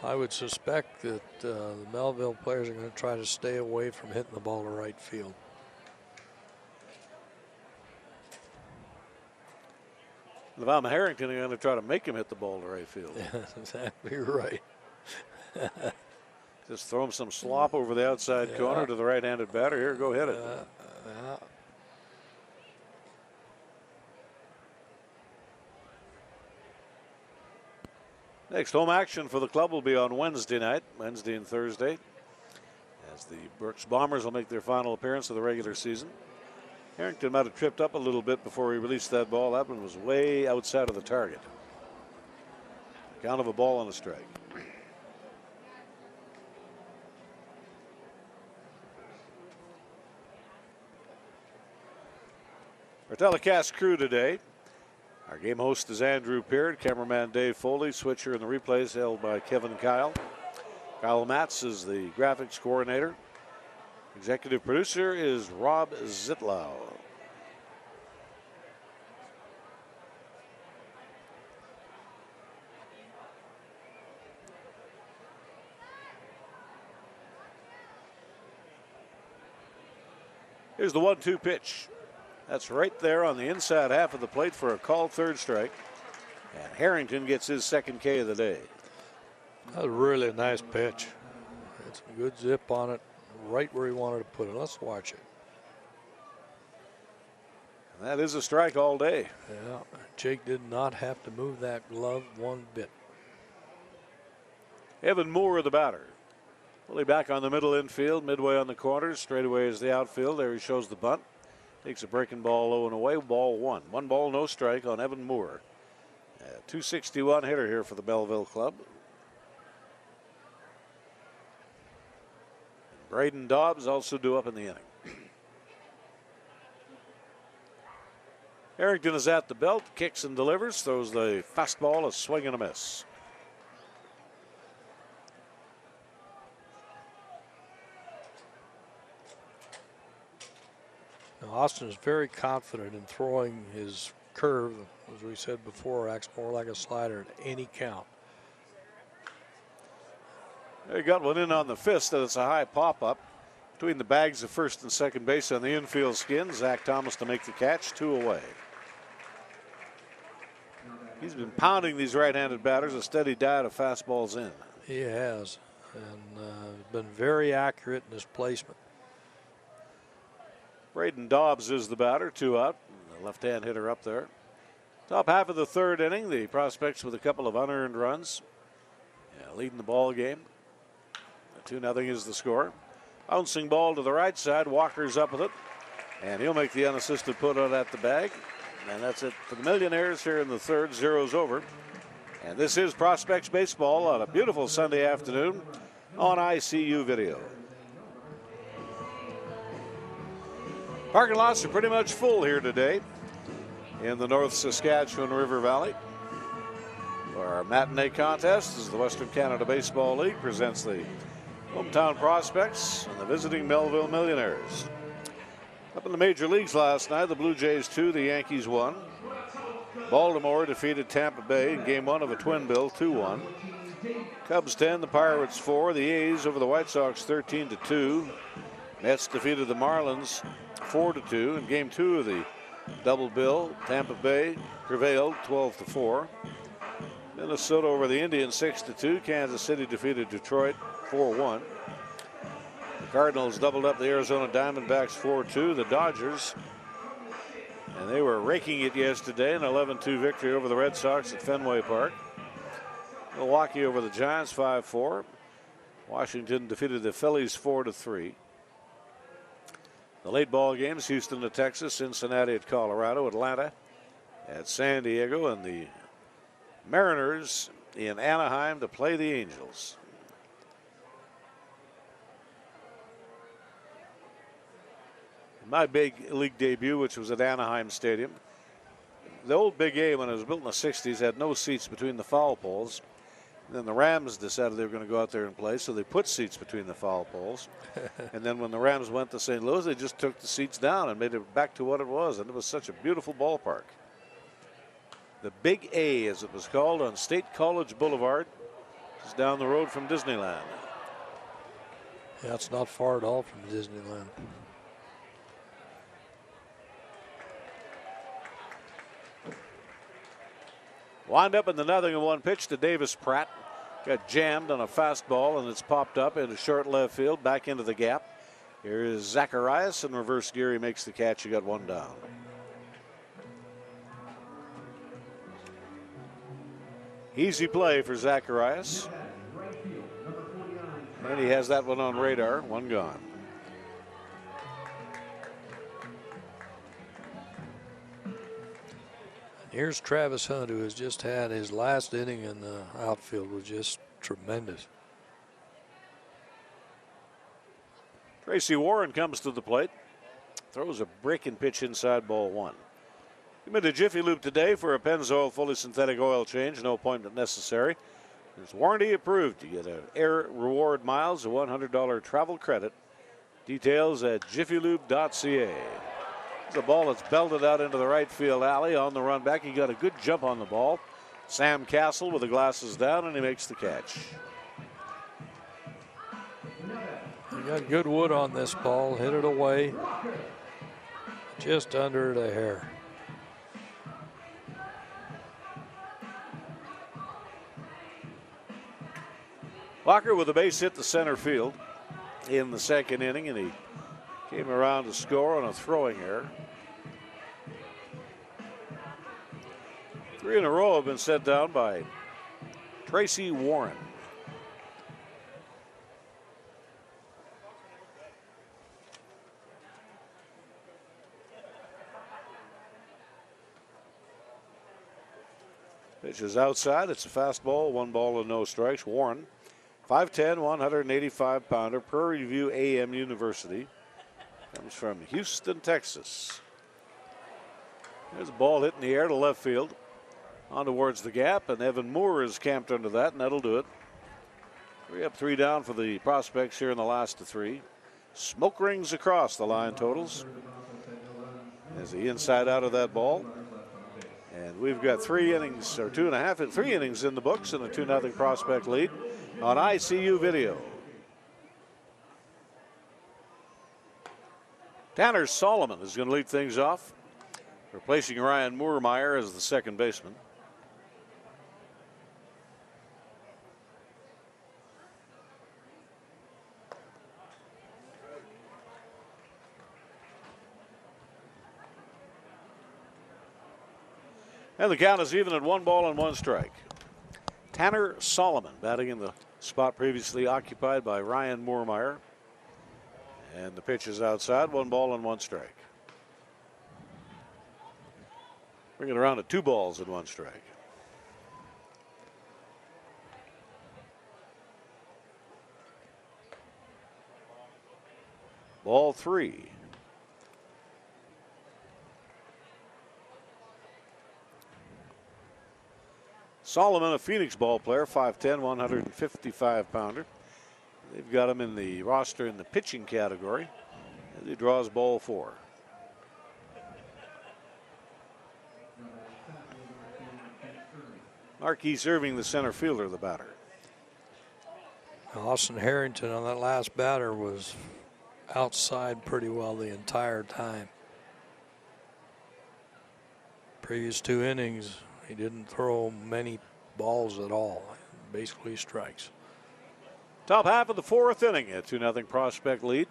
I would suspect that the Melville players are going to try to stay away from hitting the ball to right field. If I'm Harrington, I'm going to try to make him hit the ball to right field. Yeah, exactly right. Just throw him some slop over the outside corner to the right-handed batter. Here, go hit it. Next home action for the club will be on Wednesday night, Wednesday and Thursday, as the Brooks Bombers will make their final appearance of the regular season. Harrington might have tripped up a little bit before he released that ball. That one was way outside of the target. Count of a ball and a strike. Our telecast crew today. Our game host is Andrew Peard, cameraman Dave Foley, switcher in the replays held by Kevin Kyle. Kyle Matz is the graphics coordinator. Executive producer is Rob Zitlau. Here's the 1-2 pitch. That's right there on the inside half of the plate for a called third strike. And Harrington gets his second K of the day. That was a really nice pitch. Had some good zip on it, right where he wanted to put it. Let's watch it. And that is a strike all day. Yeah, Jake did not have to move that glove one bit. Evan Moore, the batter. Fully back on the middle infield, midway on the corners, straightaway is the outfield. There he shows the bunt. Takes a breaking ball low and away, ball one. 1 ball, no strike on Evan Moore. 261 hitter here for the Melville club. Braden Dobbs also due up in the inning. Harrington is at the belt, kicks and delivers, throws the fastball, a swing and a miss. Now Austin is very confident in throwing his curve, as we said before, acts more like a slider at any count. He got one in on the fist, and it's a high pop-up between the bags of first and second base on the infield skin. Zach Thomas to make the catch, 2 away. He's been pounding these right-handed batters, a steady diet of fastballs in. He has, and been very accurate in his placement. Braden Dobbs is the batter, 2 out. The left-hand hitter up there. Top half of the third inning, the prospects with a couple of unearned runs. Leading the ball game. 2-0 is the score. Bouncing ball to the right side. Walker's up with it. And he'll make the unassisted put out at the bag. And that's it for the Millionaires here in the third. 0's over. And this is Prospects Baseball on a beautiful Sunday afternoon on ICU Video. Parking lots are pretty much full here today in the North Saskatchewan River Valley. Our matinee contest is the Western Canada Baseball League presents the hometown Prospects and the visiting Melville Millionaires. Up in the major leagues last night, the Blue Jays 2, the Yankees 1. Baltimore defeated Tampa Bay in game 1 of a twin bill, 2-1. Cubs 10, the Pirates 4. The A's over the White Sox 13-2. Mets defeated the Marlins 4-2 in game 2 of the double bill. Tampa Bay prevailed 12-4. Minnesota over the Indians 6-2. Kansas City defeated Detroit 4-1. The Cardinals doubled up the Arizona Diamondbacks 4-2. The Dodgers, and they were raking it yesterday, an 11-2 victory over the Red Sox at Fenway Park. Milwaukee over the Giants 5-4. Washington defeated the Phillies 4-3. The late ball games: Houston at Texas, Cincinnati at Colorado, Atlanta at San Diego, and the Mariners in Anaheim to play the Angels. My big league debut, which was at Anaheim Stadium. The old Big A, when it was built in the 60s, had no seats between the foul poles. And then the Rams decided they were going to go out there and play, so they put seats between the foul poles. And then when the Rams went to St. Louis, they just took the seats down and made it back to what it was. And it was such a beautiful ballpark. The Big A, as it was called, on State College Boulevard, just down the road from Disneyland. Yeah, it's not far at all from Disneyland. Wind up in the 0-1 pitch to Davis Pratt. Got jammed on a fastball, and it's popped up into short left field, back into the gap. Here is Zacharias in reverse gear. He makes the catch. He got one down. Easy play for Zacharias. And he has that one on radar. One gone. Here's Travis Hunt, who has just had his last inning in the outfield, was just tremendous. Tracy Warren comes to the plate. Throws a breaking pitch inside, ball one. Committed to Jiffy Lube today for a Pennzoil fully synthetic oil change. No appointment necessary. It's warranty approved. You get an Air Reward Miles, a $100 travel credit. Details at jiffylube.ca. The ball that's belted out into the right field alley on the run back. He got a good jump on the ball. Sam Castle with the glasses down, and he makes the catch. He got good wood on this ball, hit it away. Just under the hair. Walker with a base hit to center field in the second inning, and he came around to score on a throwing error. 3 in a row have been set down by Tracy Warren. Pitch is outside. It's a fastball, 1 ball and no strikes. Warren, 5'10", 185-pounder, Prairie View AM University. Comes from Houston, Texas. There's a ball hit in the air to left field. On towards the gap, and Evan Moore is camped under that, and that'll do it. 3 up, 3 down for the prospects here in the last of 3. Smoke rings across the line totals as the inside out of that ball. And we've got 3 innings, or 2.5 and 3 innings in the books, and a 2-0 prospect lead on ICU video. Tanner Solomon is going to lead things off, replacing Ryan Moormeyer as the second baseman. And the count is even at 1 ball and 1 strike. Tanner Solomon batting in the spot previously occupied by Ryan Moormeyer. And the pitch is outside, 1 ball and 1 strike. Bring it around to 2 balls and 1 strike. Ball 3. Solomon, a Phoenix ball player, 5'10", 155-pounder. They've got him in the roster in the pitching category as he draws ball 4. Marquis Irving, the center fielder, the batter. Austin Harrington on that last batter was outside pretty well the entire time. Previous 2 innings, he didn't throw many balls at all, basically strikes. Top half of the 4th inning, a 2-0 prospect lead.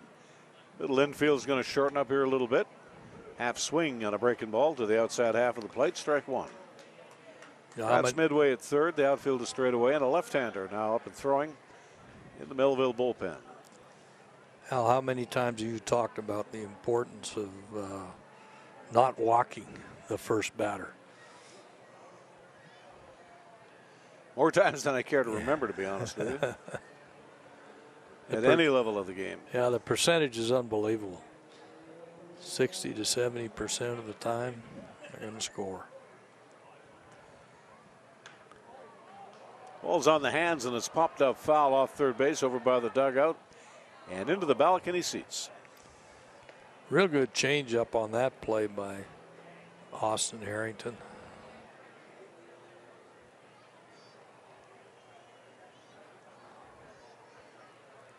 Middle infield's going to shorten up here a little bit. Half swing on a breaking ball to the outside half of the plate, strike 1. That's midway at third. The outfield is straight away, and a left-hander now up and throwing in the Melville bullpen. Al, how many times have you talked about the importance of not walking the first batter? More times than I care to remember, to be honest with you. At any level of the game. Yeah, the percentage is unbelievable. 60 to 70% of the time, they're going to score. Ball's on the hands, and it's popped up foul off third base over by the dugout and into the balcony seats. Real good change up on that play by Austin Harrington.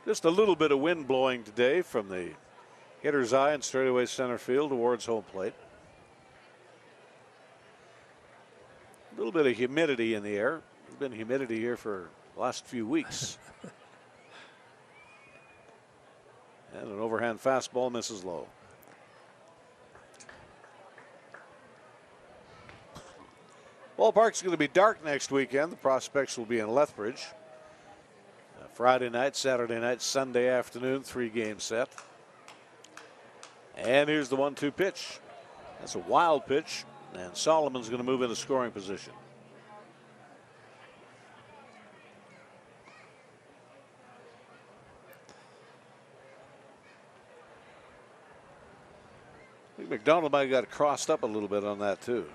Just a little bit of wind blowing today from the hitter's eye and straightaway center field towards home plate. A little bit of humidity in the air. There's been humidity here for the last few weeks. And an overhand fastball misses low. Ballpark's going to be dark next weekend. The prospects will be in Lethbridge. Friday night, Saturday night, Sunday afternoon, 3-game set. And here's the 1-2 pitch. That's a wild pitch, and Solomon's going to move into scoring position. I think McDonald might have got crossed up a little bit on that, too.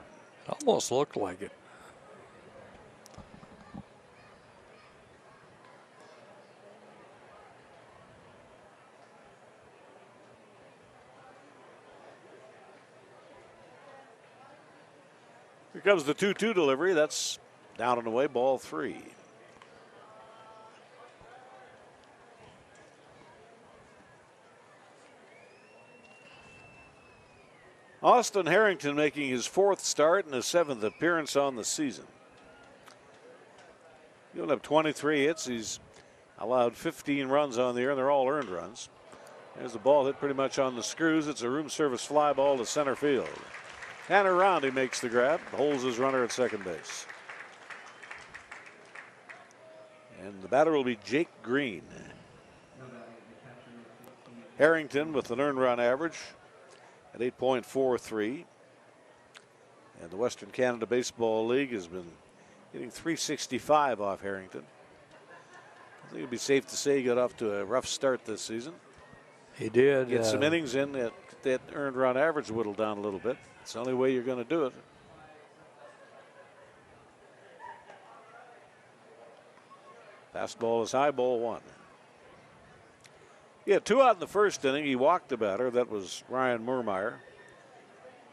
Almost looked like it. Here comes the 2-2 delivery. That's down and away, ball 3. Austin Harrington making his 4th start and his 7th appearance on the season. Giving up 23 hits. He's allowed 15 runs on the year, and they're all earned runs. There's the ball hit pretty much on the screws. It's a room service fly ball to center field. Tanner Roundy makes the grab, holds his runner at second base. And the batter will be Jake Green. Harrington with an earned run average at 8.43. And the Western Canada Baseball League has been hitting .365 off Harrington. I think it'd be safe to say he got off to a rough start this season. He did. Get some innings in, that earned run average whittled down a little bit. It's the only way you're going to do it. Fastball is high, ball 1. He had 2 out in the first inning. He walked the batter. That was Ryan Murmeyer.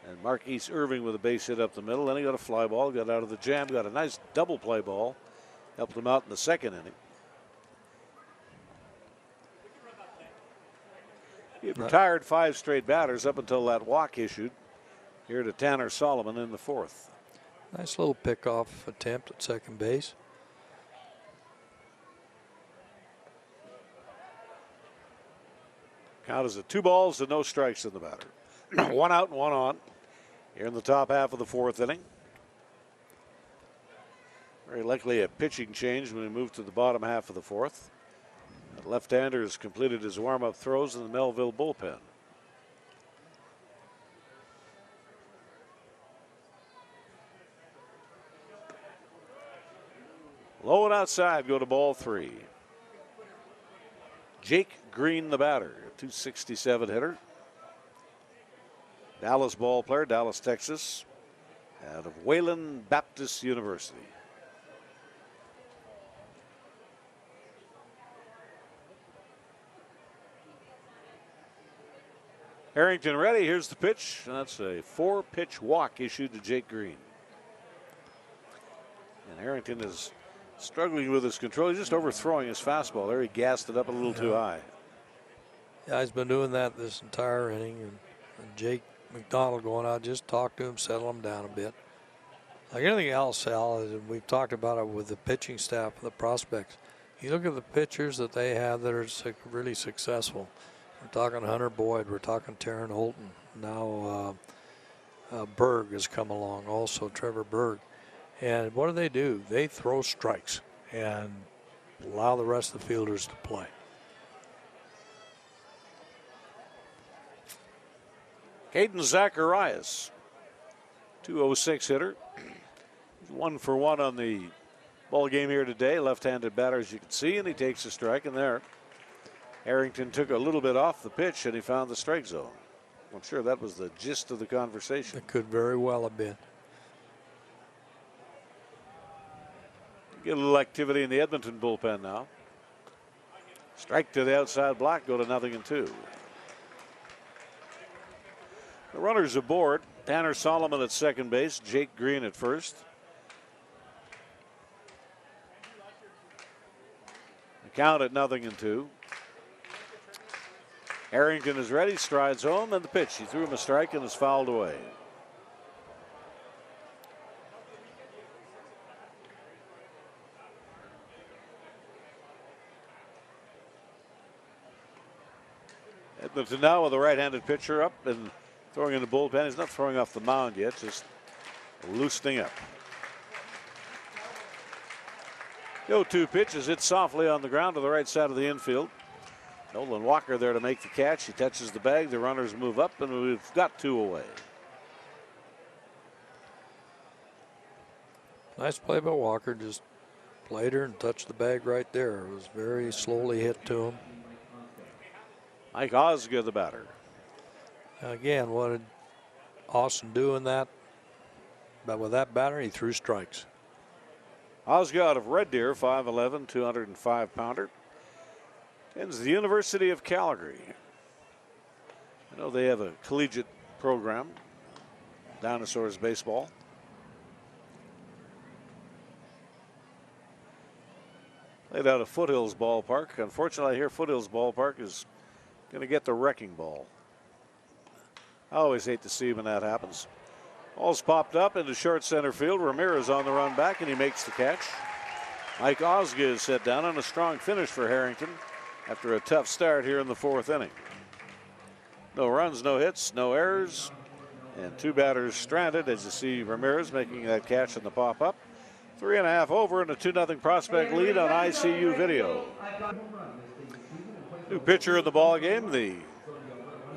And Marquise Irving with a base hit up the middle. Then he got a fly ball, got out of the jam, got a nice double play ball. Helped him out in the second inning. He had retired 5 straight batters up until that walk issued here to Tanner Solomon in the 4th. Nice little pickoff attempt at second base. Count is at 2 balls and no strikes in the batter. 1 out and 1 on here in the top half of the 4th inning. Very likely a pitching change when we move to the bottom half of the 4th. The left-hander has completed his warm-up throws in the Melville bullpen. Low and outside, go to ball 3. Jake Green, the batter, a .267 hitter. Dallas ball player, Dallas, Texas, out of Wayland Baptist University. Harrington ready. Here's the pitch. That's a 4-pitch walk issued to Jake Green. And Harrington is struggling with his control. He's just overthrowing his fastball there. He gassed it up a little too high. Yeah, he's been doing that this entire inning. And Jake McDonald going out, just talk to him, settle him down a bit. Like anything else, Al, we've talked about it with the pitching staff and the prospects. You look at the pitchers that they have that are really successful. We're talking Hunter Boyd. We're talking Taryn Holton. Now Berg has come along also, Trevor Berg. And what do? They throw strikes and allow the rest of the fielders to play. Caden Zacharias, 206 hitter. He's 1 for 1 on the ball game here today. Left-handed batter, as you can see, and he takes a strike in there. Harrington took a little bit off the pitch and he found the strike zone. I'm sure that was the gist of the conversation. It could very well have been. Get a little activity in the Edmonton bullpen now. Strike to the outside block, go to 0-2. The runners aboard. Tanner Solomon at second base, Jake Green at first. The count at 0-2. Harrington is ready, strides home, and the pitch. He threw him a strike and is fouled away. Edmonton now with a right-handed pitcher up and throwing in the bullpen. He's not throwing off the mound yet, just loosening up. The 0-2 pitch is hit softly on the ground to the right side of the infield. Nolan Walker there to make the catch. He touches the bag. The runners move up, and we've got 2 away. Nice play by Walker. Just played her and touched the bag right there. It was very slowly hit to him. Mike Osgood, the batter. Again, what did Austin do in that? But with that batter, he threw strikes. Osgood out of Red Deer, 5'11", 205-pounder. Attends the University of Calgary. I know they have a collegiate program, Dinosaurs baseball. Played out of Foothills Ballpark. Unfortunately, I hear Foothills Ballpark is going to get the wrecking ball. I always hate to see when that happens. Ball's popped up into short center field. Ramirez on the run back, and he makes the catch. Mike Osgood is set down on a strong finish for Harrington after a tough start here in the 4th inning. No runs, no hits, no errors, and 2 batters stranded as you see Ramirez making that catch in the pop-up. 3.5 over and a 2-0 Prospect lead on ICU video. New pitcher in the ball game, the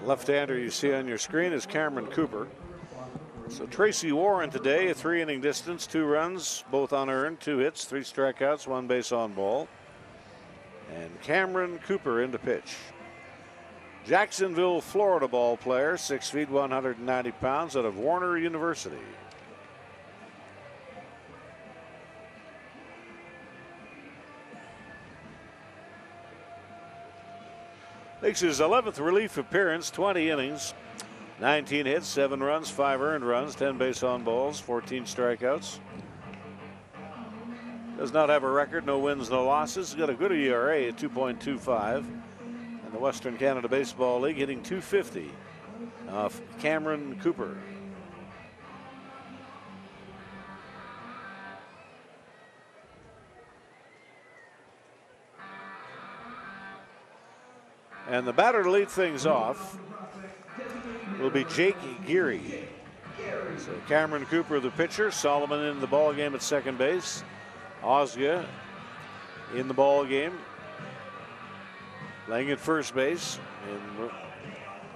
left-hander you see on your screen is Cameron Cooper. So Tracy Warren today, a 3-inning distance, 2 runs, both unearned, 2 hits, 3 strikeouts, 1 base on ball. And Cameron Cooper into pitch. Jacksonville, Florida ball player, 6 feet, 190 pounds, out of Warner University. Makes his 11th relief appearance, 20 innings, 19 hits, 7 runs, 5 earned runs, 10 base on balls, 14 strikeouts. Does not have a record, no wins, no losses. He's got a good ERA at 2.25. In the Western Canada Baseball League, hitting .250 off Cameron Cooper. And the batter to lead things off will be Jake Geary. So Cameron Cooper, the pitcher. Solomon in the ball game at second base. Osga in the ball game, playing at first base in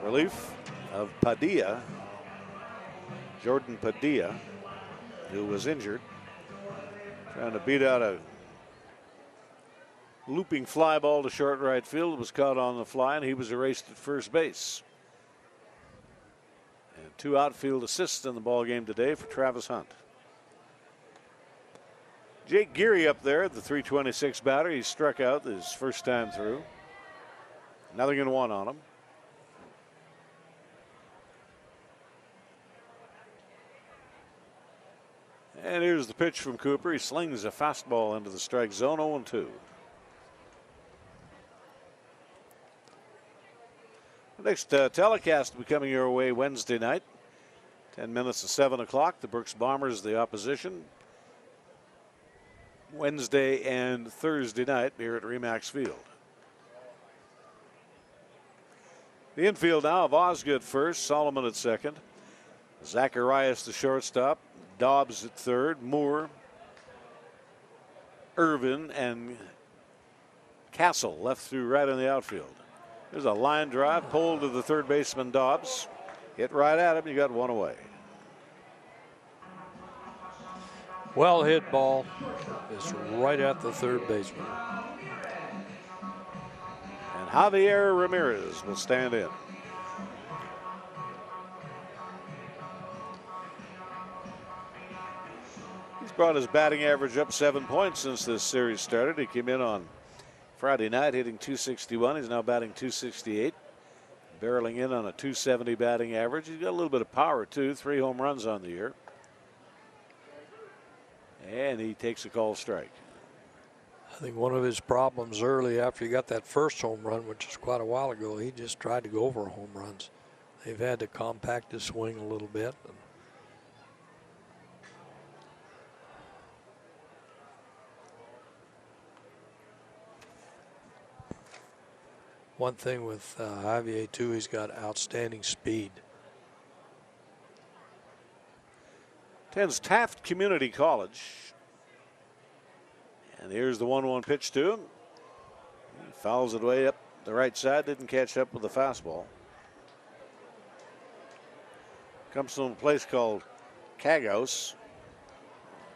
relief of Padilla, Jordan Padilla, who was injured, trying to beat out a looping fly ball to short right field. It was caught on the fly, and he was erased at first base. And 2 outfield assists in the ball game today for Travis Hunt. Jake Geary up there, the .326 batter. He struck out his first time through. 0-1 on him. And here's the pitch from Cooper. He slings a fastball into the strike zone, 0-2. The next telecast will be coming your way Wednesday night. 10 minutes to 7 o'clock. The Brooks Bombers, the opposition. Wednesday and Thursday night here at Remax Field. The infield now of Osgood first, Solomon at second, Zacharias the shortstop, Dobbs at third, Moore, Irvin, and Castle left through right in the outfield. There's a line drive pulled to the third baseman Dobbs. Hit right at him, you got 1 away. Well hit ball. It's right at the third baseman. And Javier Ramirez will stand in. He's brought his batting average up 7 points since this series started. He came in on Friday night hitting .261. He's now batting .268. Barreling in on a .270 batting average. He's got a little bit of power too. 3 home runs on the year. And he takes a called strike. I think one of his problems early after he got that first home run, which was quite a while ago, he just tried to go for home runs. They've had to compact his swing a little bit. One thing with Javier too, he's got outstanding speed. Attends Taft Community College. And here's the 1-1 pitch to him. He fouls it way up the right side, didn't catch up with the fastball. Comes from a place called Cagos.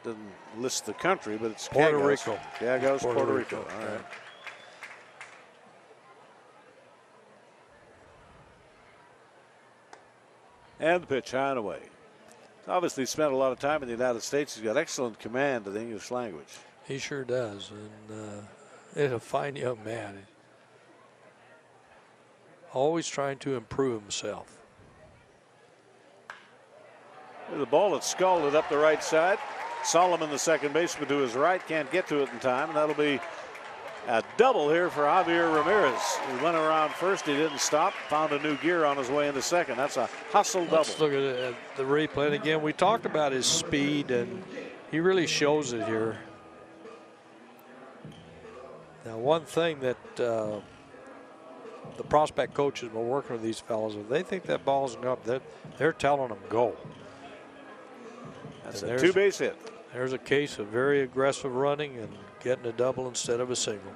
Doesn't list the country, but it's Puerto Cagos. Rico. Cagos, Puerto Rico. All right. And the pitch high and away. Obviously spent a lot of time in the United States. He's got excellent command of the English language. He sure does, and he's a fine young man. Always trying to improve himself. The ball that's scalded up the right side. Solomon, the second baseman, to his right, can't get to it in time, and that'll be A double here for Javier Ramirez. He went around first. He didn't stop. Found a new gear on his way into second. That's a hustle double. Let's look at the replay. And again, we talked about his speed, and he really shows it here. Now, one thing that the prospect coaches been working with these fellas, if they think that ball's up, they're telling them go. That's a two-base hit. There's a case of very aggressive running and getting a double instead of a single.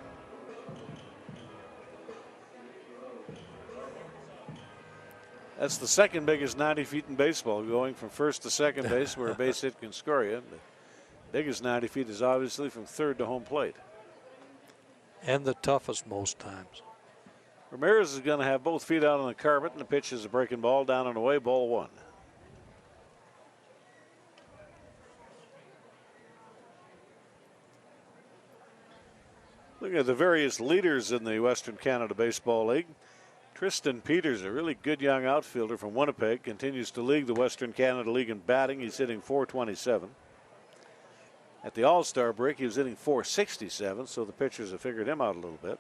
That's the second biggest 90 feet in baseball, going from first to second base where a base hit can score you. The biggest 90 feet is obviously from third to home plate. And the toughest most times. Ramirez is going to have both feet out on the carpet, and the pitch is a breaking ball down and away, ball one. Looking at the various leaders in the Western Canada Baseball League. Tristan Peters, a really good young outfielder from Winnipeg, continues to lead the Western Canada League in batting. He's hitting .427. At the All-Star break, he was hitting .467, so the pitchers have figured him out a little bit.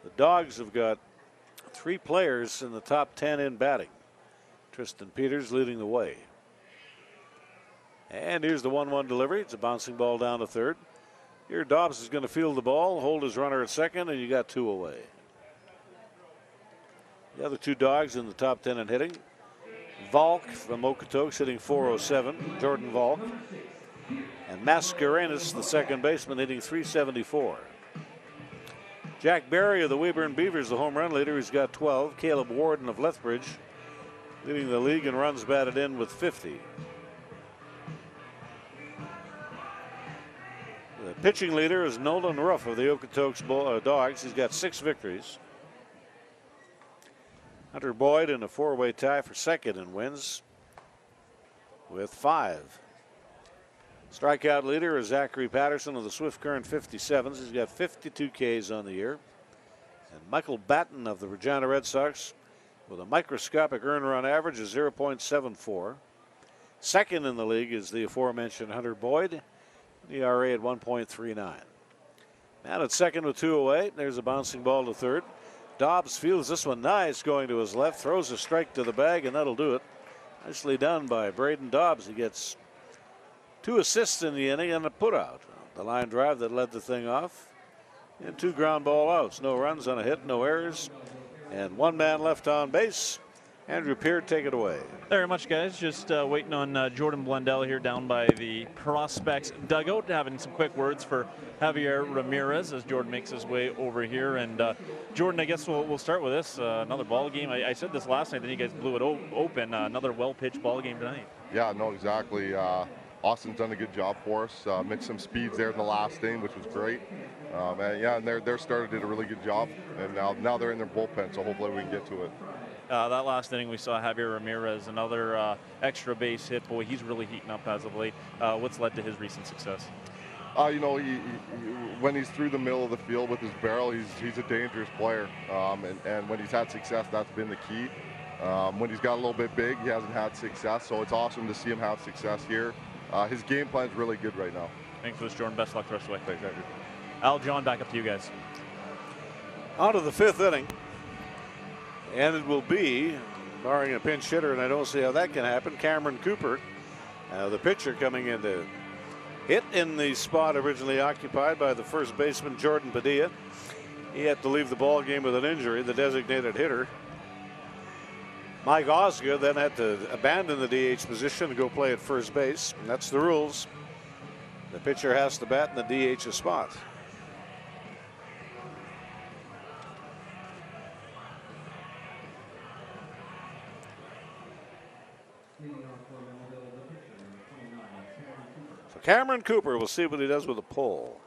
The Dogs have got 3 players in the top 10 in batting. Tristan Peters leading the way. And here's the 1-1 delivery. It's a bouncing ball down to third. Here Dobbs is going to field the ball, hold his runner at second, and you got 2 away. The other 2 Dogs in the top 10 in hitting. Valk from Okotoks hitting .407, Jordan Valk. And Mascarenas, the second baseman, hitting .374. Jack Berry of the Weyburn Beavers, the home run leader. He's got 12. Caleb Warden of Lethbridge leading the league in runs batted in with 50. The pitching leader is Nolan Ruff of the Okotoks Dogs. He's got 6 victories. Hunter Boyd in a 4-way tie for second in wins with 5. Strikeout leader is Zachary Patterson of the Swift Current 57s. He's got 52 Ks on the year. And Michael Batten of the Regina Red Sox with a microscopic earned run average of 0.74. Second in the league is the aforementioned Hunter Boyd, ERA at 1.39. Man at second with 2 away. There's a bouncing ball to third. Dobbs fields this one nice, going to his left, throws a strike to the bag, and that'll do it. Nicely done by Braden Dobbs. He gets 2 assists in the inning and a putout. The line drive that led the thing off. And 2 ground ball outs. No runs on a hit, no errors. And 1 man left on base. Andrew Peart, take it away. Very much, guys. Just waiting on Jordan Blundell here down by the prospects dugout, having some quick words for Javier Ramirez as Jordan makes his way over here. And Jordan, I guess we'll start with this. Another ball game. I said this last night, then you guys blew it open. Another well-pitched ball game tonight. Yeah, no, exactly. Austin's done a good job for us. Mixed some speeds there in the last inning, which was great. And their starter did a really good job. And now they're in their bullpen, so hopefully we can get to it. That last inning we saw Javier Ramirez, another extra base hit. Boy, he's really heating up as of late. What's led to his recent success? When he's through the middle of the field with his barrel, he's a dangerous player. And when he's had success, that's been the key. When he's got a little bit big, he hasn't had success. So it's awesome to see him have success here. His game plan's really good right now. Thanks for this, Jordan. Best luck the rest of the way. Thanks, Andrew. Al, John, back up to you guys. On to the 5th inning. And it will be, barring a pinch hitter, and I don't see how that can happen, Cameron Cooper, the pitcher, coming in to hit in the spot originally occupied by the first baseman, Jordan Padilla. He had to leave the ball game with an injury, the designated hitter. Mike Osgood then had to abandon the DH position and go play at first base. And that's the rules. The pitcher has to bat in the DH spot. So Cameron Cooper, we'll see what he does with a pull.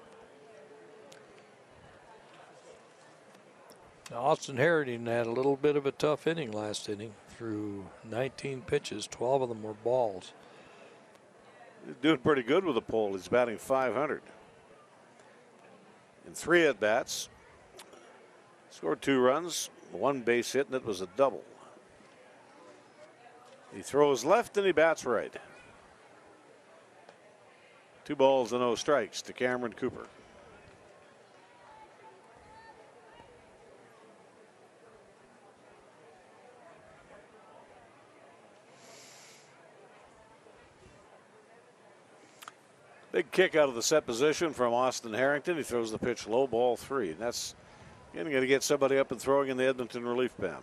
Austin Harrington had a little bit of a tough inning last inning. Through 19 pitches, 12 of them were balls. He's doing pretty good with a pull. He's batting .500. In 3 at-bats. Scored 2 runs, 1 base hit, and it was a double. He throws left and he bats right. 2 balls and no strikes to Cameron Cooper. Big kick out of the set position from Austin Harrington. He throws the pitch low, ball 3. And that's going to get somebody up and throwing in the Edmonton relief pen.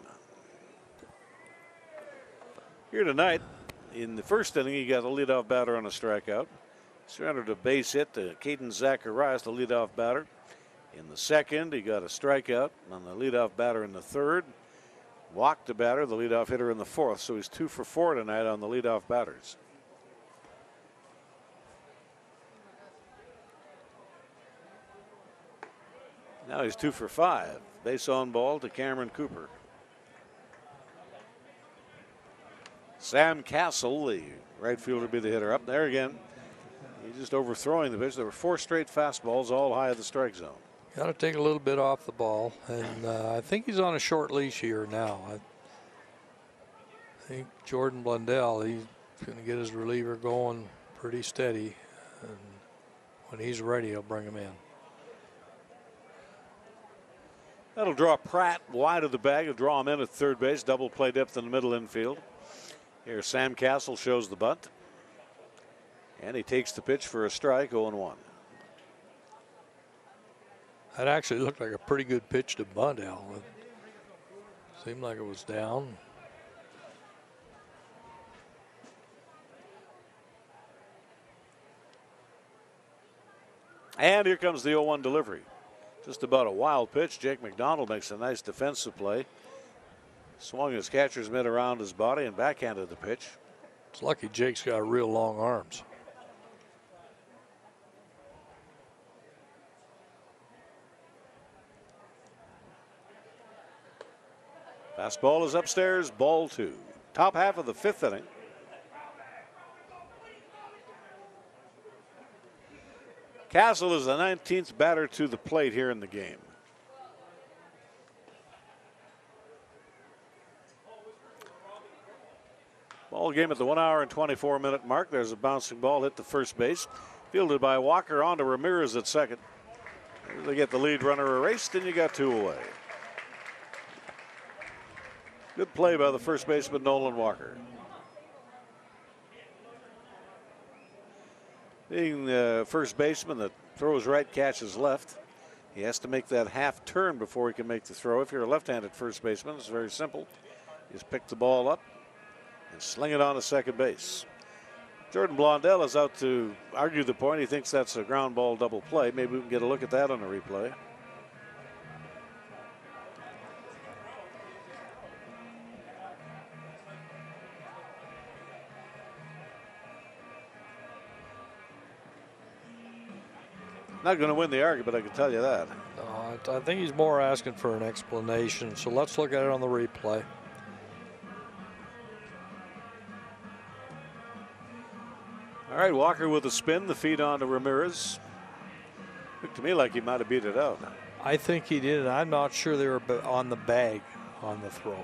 Here tonight, in the first inning, he got a leadoff batter on a strikeout. Surrendered a base hit to Caden Zacharias, the leadoff batter. In the second, he got a strikeout on the leadoff batter in the third. Walked the batter, the leadoff hitter in the fourth. So he's 2 for 4 tonight on the leadoff batters. Now he's 2 for 5. Base on ball to Cameron Cooper. Sam Castle, the right fielder, be the hitter. Up there again. He's just overthrowing the pitch. There were 4 straight fastballs, all high of the strike zone. Got to take a little bit off the ball, and I think he's on a short leash here now. I think Jordan Blundell, he's going to get his reliever going pretty steady, and when he's ready, he'll bring him in. That'll draw Pratt wide of the bag. It'll draw him in at third base. Double play depth in the middle infield. Here Sam Castle shows the bunt. And he takes the pitch for a strike, 0-1. That actually looked like a pretty good pitch to bunt, Al. It seemed like it was down. And here comes the 0-1 delivery. Just about a wild pitch. Jake McDonald makes a nice defensive play. Swung his catcher's mitt around his body and backhanded the pitch. It's lucky Jake's got real long arms. Fastball is upstairs, ball 2. Top half of the 5th inning. Castle is the 19th batter to the plate here in the game. Ball game at the 1 hour and 24 minute mark. There's a bouncing ball hit to first base. Fielded by Walker on to Ramirez at second. They get the lead runner erased, and you got 2 away. Good play by the first baseman, Nolan Walker. Being the first baseman that throws right, catches left, he has to make that half turn before he can make the throw. If you're a left-handed first baseman, it's very simple. You just pick the ball up and sling it on to second base. Jordan Blondell is out to argue the point. He thinks that's a ground ball double play. Maybe we can get a look at that on a replay. Not going to win the argument, I can tell you that. I think he's more asking for an explanation, so let's look at it on the replay. All right, Walker with a spin, the feed on to Ramirez. Looked to me like he might have beat it out. I think he did, and I'm not sure they were on the bag on the throw.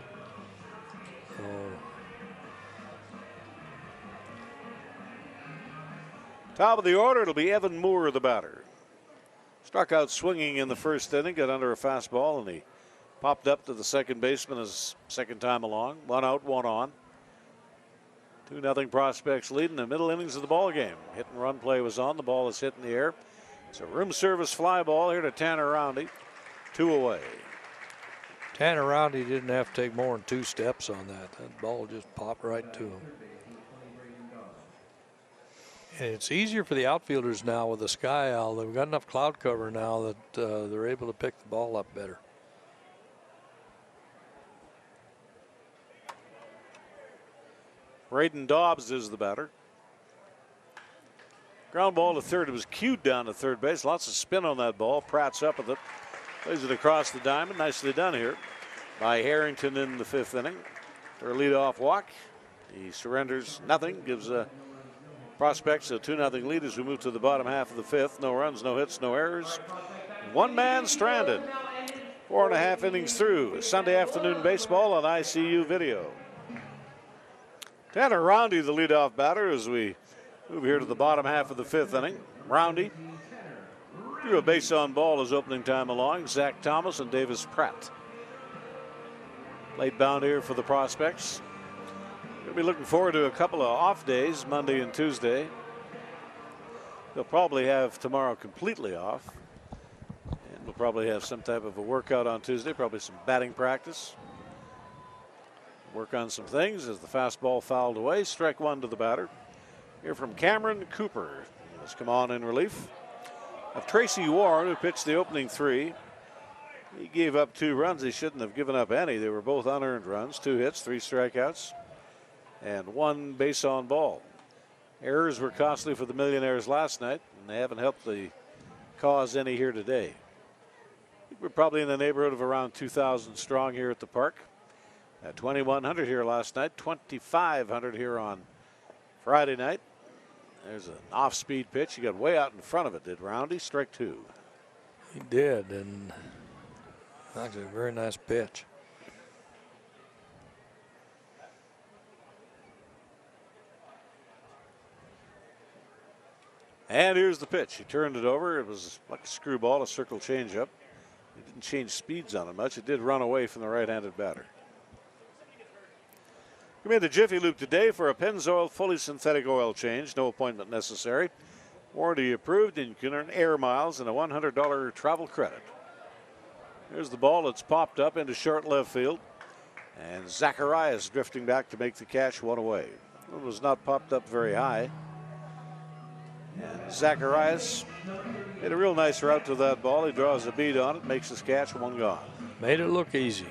Top of the order, it'll be Evan Moore, the batter. Struck out swinging in the first inning, got under a fastball, and he popped up to the second baseman his second time along. 1 out, 1 on. 2-0 Prospects lead in the middle innings of the ball game. Hit and run play was on. The ball is hit in the air. It's a room service fly ball here to Tanner Roundy. 2 away. Tanner Roundy didn't have to take more than 2 steps on that. That ball just popped right to him. And it's easier for the outfielders now with the sky owl. They've got enough cloud cover now that they're able to pick the ball up better. Braden Dobbs is the batter. Ground ball to third. It was cued down to third base. Lots of spin on that ball. Pratt's up with it. Plays it across the diamond. Nicely done here by Harrington in the 5th inning. For a leadoff walk. He surrenders nothing. Gives Prospects a 2-0 lead as we move to the bottom half of the 5th. No runs, no hits, no errors. 1 man stranded. 4.5 innings through. Sunday afternoon baseball on ICU video. Tanner Roundy, the leadoff batter, as we Move here to the bottom half of the 5th inning. Roundy drew a base on ball as opening time along. Zach Thomas and Davis Pratt. Late bound here for the Prospects. We'll be looking forward to a couple of off days, Monday and Tuesday. They'll probably have tomorrow completely off. And we'll probably have some type of a workout on Tuesday, probably some batting practice. Work on some things as the fastball fouled away. Strike one to the batter. Here from Cameron Cooper. Let's come on in relief of Tracy Warren, who pitched the opening 3. He gave up 2 runs. He shouldn't have given up any. They were both unearned runs. 2 hits, 3 strikeouts, and 1 base on ball. Errors were costly for the Millionaires last night, and they haven't helped the cause any here today. I think we're probably in the neighborhood of around 2,000 strong here at the park. 2,100 here last night, 2,500 here on Friday night. There's an off-speed pitch. He got way out in front of it, did Roundy. Strike 2. He did, and actually a very nice pitch. And here's the pitch. He turned it over. It was like a screwball, a circle changeup. He didn't change speeds on it much. It did run away from the right-handed batter. Come into Jiffy Lube today for a Pennzoil fully synthetic oil change. No appointment necessary. Warranty approved, and you can earn air miles and a $100 travel credit. Here's the ball. It's popped up into short left field. And Zacharias drifting back to make the catch, 1 away. It was not popped up very high. And Zacharias made a real nice route to that ball. He draws a bead on it, makes his catch, 1 gone. Made it look easy.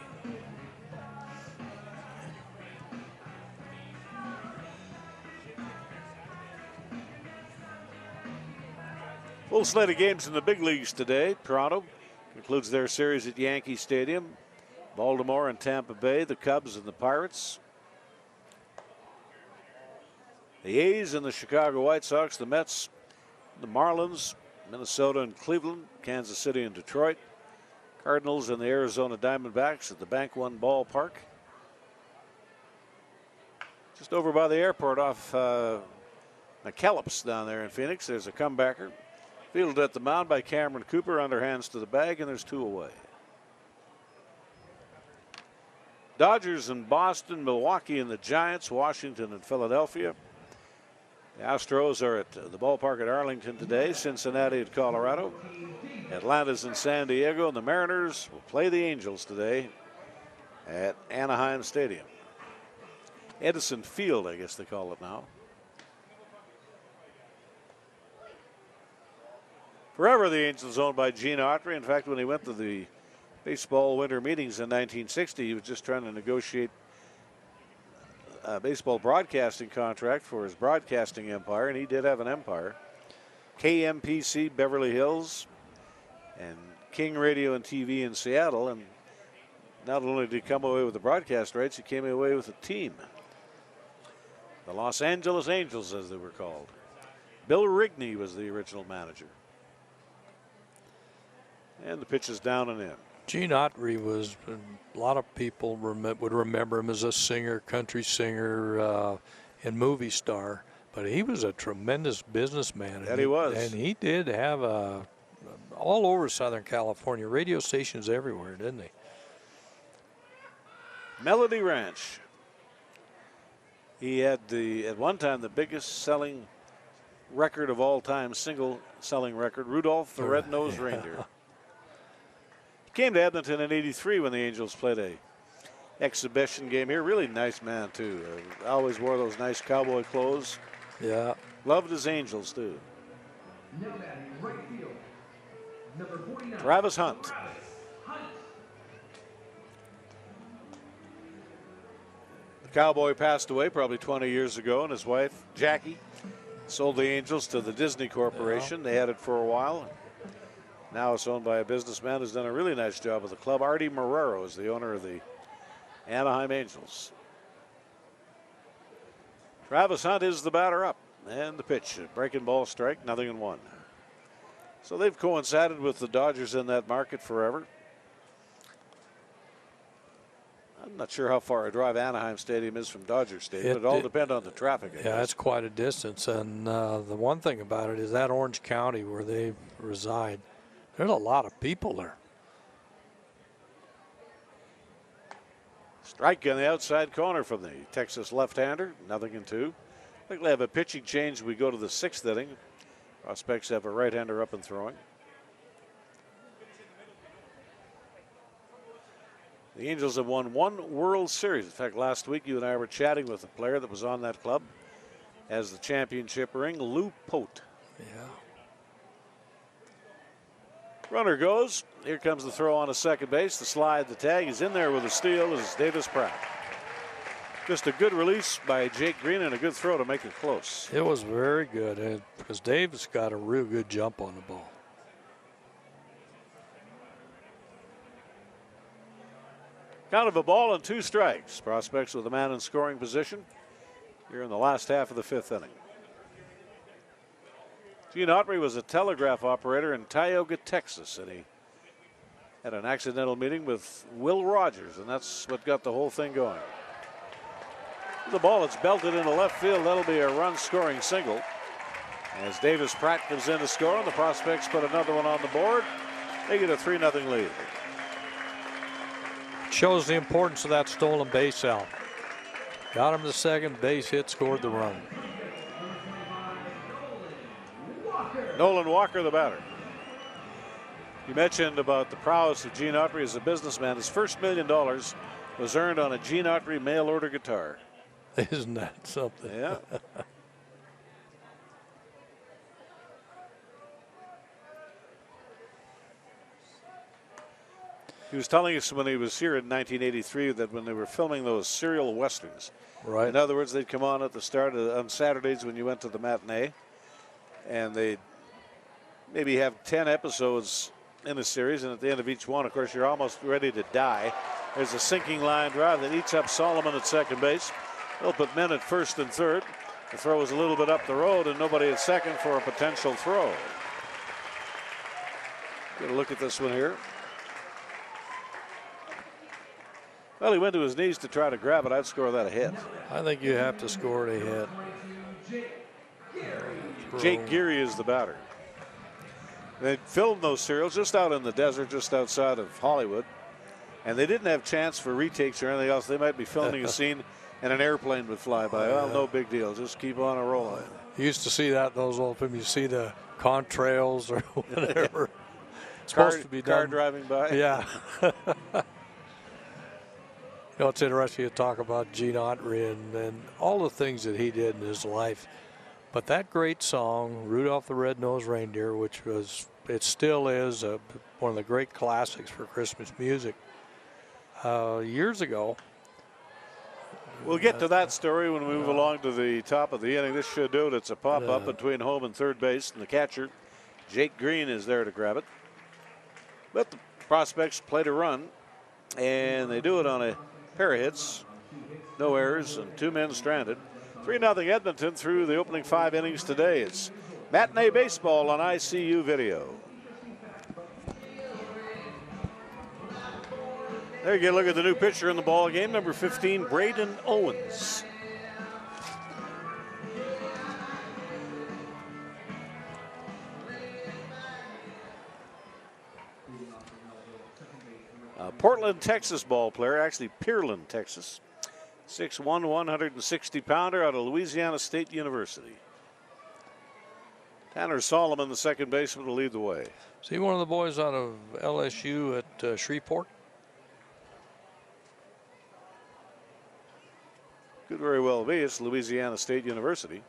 Full slate of games in the big leagues today. Toronto concludes their series at Yankee Stadium. Baltimore and Tampa Bay, the Cubs and the Pirates. The A's and the Chicago White Sox, the Mets, the Marlins, Minnesota and Cleveland, Kansas City and Detroit. Cardinals and the Arizona Diamondbacks at the Bank One Ballpark. Just over by the airport off McKellips down there in Phoenix. There's a comebacker. Fielded at the mound by Cameron Cooper, underhands to the bag, and there's 2 away. Dodgers and Boston, Milwaukee and the Giants, Washington and Philadelphia. The Astros are at the ballpark at Arlington today, Cincinnati at Colorado. Atlanta's in San Diego, and the Mariners will play the Angels today at Anaheim Stadium. Edison Field, I guess they call it now. Forever, the Angels owned by Gene Autry. In fact, when he went to the baseball winter meetings in 1960, he was just trying to negotiate a baseball broadcasting contract for his broadcasting empire, and he did have an empire. KMPC Beverly Hills and King Radio and TV in Seattle. And not only did he come away with the broadcast rights, he came away with a team. The Los Angeles Angels, as they were called. Bill Rigney was the original manager. And the pitch is down and in. Gene Autry was, a lot of people would remember him as a singer, country singer, and movie star. But he was a tremendous businessman. That he was. And he did have all over Southern California, radio stations everywhere, didn't he? Melody Ranch. He had at one time the biggest selling record of all time, single selling record, Rudolph the Red-Nosed Reindeer. Came to Edmonton in '83 when the Angels played a exhibition game here. Really nice man, too. Always wore those nice cowboy clothes. Yeah. Loved his Angels, too. Travis Hunt. The cowboy passed away probably 20 years ago, and his wife, Jackie, sold the Angels to the Disney Corporation. Yeah. They had it for a while. Now it's owned by a businessman who's done a really nice job with the club. Artie Marrero is the owner of the Anaheim Angels. Travis Hunt is the batter up. And the pitch, breaking ball strike, 0-1. So they've coincided with the Dodgers in that market forever. I'm not sure how far a drive Anaheim Stadium is from Dodger Stadium. It all depends on the traffic. Yeah, it's quite a distance. And the one thing about it is that Orange County where they reside, there's a lot of people there. Strike in the outside corner from the Texas left-hander. 0-2. I think they have a pitching change. We go to the 6th inning. Prospects have a right-hander up and throwing. The Angels have won 1 World Series. In fact, last week you and I were chatting with a player that was on that club as the championship ring, Lou Pote. Yeah. Runner goes. Here comes the throw on to second base. The slide, the tag is in there with a steal is Davis Pratt. Just a good release by Jake Green and a good throw to make it close. It was very good because Davis got a real good jump on the ball. Count of a ball and 2 strikes. Prospects with a man in scoring position here in the last half of the 5th inning. Gene Autry was a telegraph operator in Tioga, Texas, and he had an accidental meeting with Will Rogers, and that's what got the whole thing going. The ball that's belted into left field. That'll be a run-scoring single. As Davis Pratt comes in to score, and the Prospects put another one on the board. They get a 3-0 lead. Shows the importance of that stolen base out. Got him the second base hit, scored the run. Nolan Walker, the batter. You mentioned about the prowess of Gene Autry as a businessman. His first $1 million was earned on a Gene Autry mail-order guitar. Isn't that something? Yeah. He was telling us when he was here in 1983 that when they were filming those serial westerns, right? In other words, they'd come on at the start on Saturdays when you went to the matinee, and they'd maybe have 10 episodes in a series, and at the end of each one, of course, you're almost ready to die. There's a sinking line drive that eats up Solomon at second base. They'll put men at first and third. The throw is a little bit up the road, and nobody at second for a potential throw. Get a look at this one here. Well, he went to his knees to try to grab it. I'd score that a hit. I think you have to score it a hit. Jake Geary is the batter. They filmed those serials just out in the desert, just outside of Hollywood. And they didn't have chance for retakes or anything else. They might be filming a scene and an airplane would fly by. Well, no big deal. Just keep on a rolling. You used to see that in those old films. You see the contrails or whatever. It's supposed to be done. Car driving by. Yeah. You know, it's interesting to talk about Gene Autry and all the things that he did in his life. But that great song, Rudolph the Red-Nosed Reindeer, which was, it still is one of the great classics for Christmas music. Years ago. We'll get to that story when we move along to the top of the inning. This should do it. It's a pop-up between home and third base, and the catcher, Jake Green, is there to grab it. But the Prospects played a run, and they do it on a pair of hits, no errors, and 2 men stranded. 3-0 Edmonton through the opening 5 innings today. It's matinee baseball on ICU video. There you get a look at the new pitcher in the ball game, number 15, Braden Owens. Portland, Texas ball player, actually Pearland, Texas. 6'1", 160-pounder out of Louisiana State University. Tanner Solomon, the second baseman, will lead the way. Is he one of the boys out of LSU at Shreveport? Could very well be. It's Louisiana State University.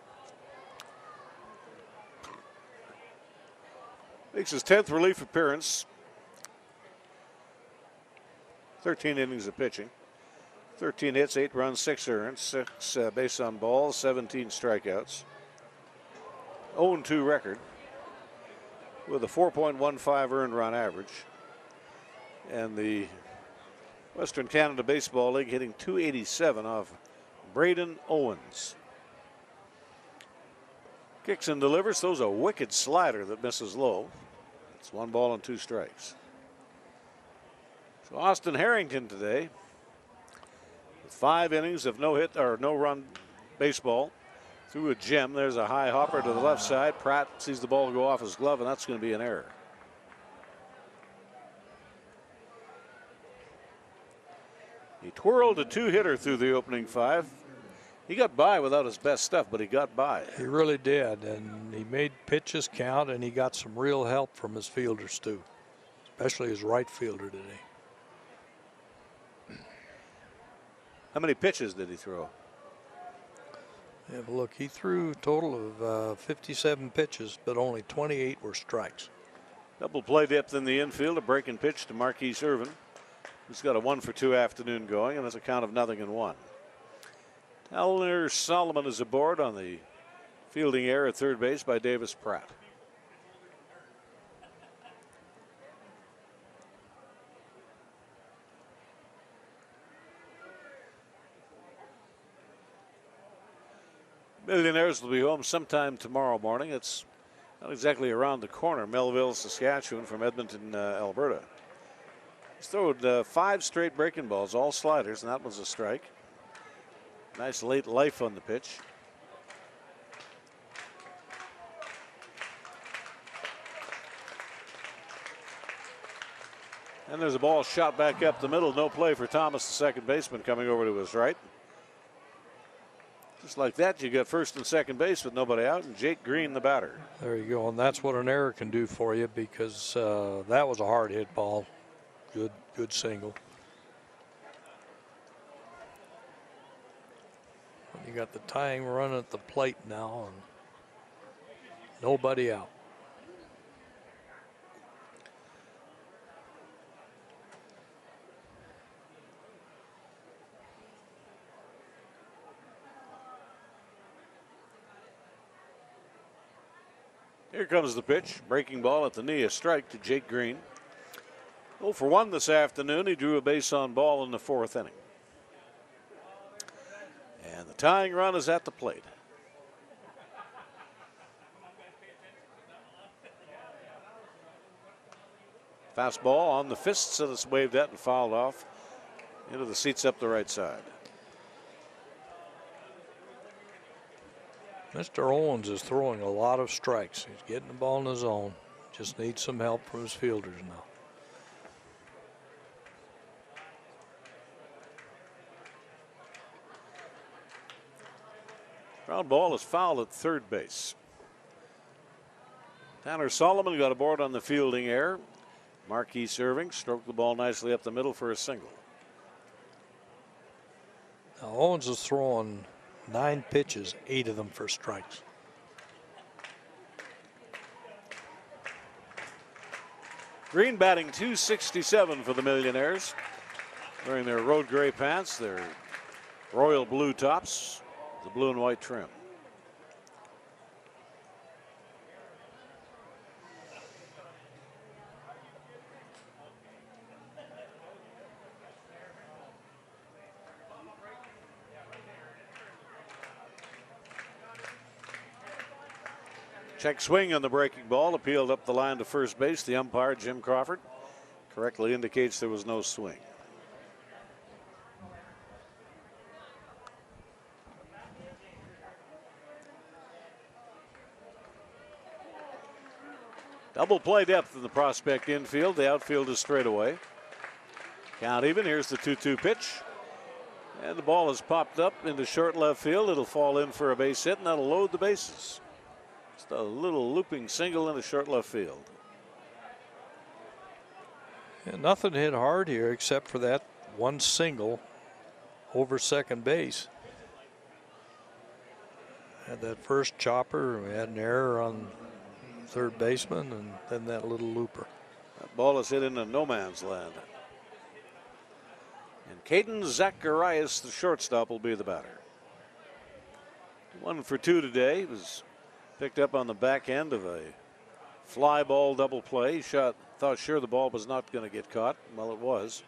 Makes his 10th relief appearance. 13 innings of pitching. 13 hits, 8 runs, 6 earned, 6 base on balls, 17 strikeouts. 0-2 record with a 4.15 earned run average. And the Western Canada Baseball League hitting .287 off Braden Owens. Kicks and delivers. Throws a wicked slider that misses low. It's 1 ball and 2 strikes. So Austin Harrington today With 5 innings of no hit or no run baseball through a gem. There's a high hopper to the left side. Pratt sees the ball go off his glove, and that's going to be an error. He twirled a 2-hitter through the opening 5. He got by without his best stuff, but he got by. He really did, and he made pitches count, and he got some real help from his fielders too, especially his right fielder today. How many pitches did he throw? Have a look. He threw a total of 57 pitches, but only 28 were strikes. Double play depth in the infield. A breaking pitch to Marquise Irvin, who's got a 1-for-2 afternoon going, and it's a count of 0-1. Elner Solomon is aboard on the fielding error at third base by Davis Pratt. Millionaires will be home sometime tomorrow morning. It's not exactly around the corner. Melville, Saskatchewan from Edmonton, Alberta. He's thrown 5 straight breaking balls, all sliders, and that was a strike. Nice late life on the pitch. And there's a ball shot back up the middle. No play for Thomas, the second baseman, coming over to his right. Just like that, you got first and second base with nobody out, and Jake Green, the batter. There you go, and that's what an error can do for you, because that was a hard hit ball. Good single. You got the tying run at the plate now, and nobody out. Here comes the pitch. Breaking ball at the knee, a strike to Jake Green. 0-for-1 this afternoon. He drew a base on ball in the 4th inning. And the tying run is at the plate. Fastball on the fists, and it's waved at and fouled off into the seats up the right side. Mr. Owens is throwing a lot of strikes. He's getting the ball in his zone. Just needs some help from his fielders now. Ground ball is fouled at third base. Tanner Solomon got aboard on the fielding error. Marquise Irving stroked the ball nicely up the middle for a single. Now Owens is throwing 9 pitches, 8 of them for strikes. Green batting .267 for the Millionaires. Wearing their road gray pants, their royal blue tops, the blue and white trim. Check swing on the breaking ball, appealed up the line to first base. The umpire, Jim Crawford, correctly indicates there was no swing. Double play depth in the prospect infield. The outfield is straight away. Count even. Here's the 2-2 pitch. And the ball is popped up into short left field. It'll fall in for a base hit, and that'll load the bases. Just a little looping single into short left field. Yeah, nothing hit hard here except for that one single over second base. Had that first chopper, we had an error on third baseman, and then that little looper. That ball is hit into no man's land. And Caden Zacharias, the shortstop, will be the batter. 1 for 2 today. He was picked up on the back end of a fly ball double play. Thought sure the ball was not going to get caught. Well, it was.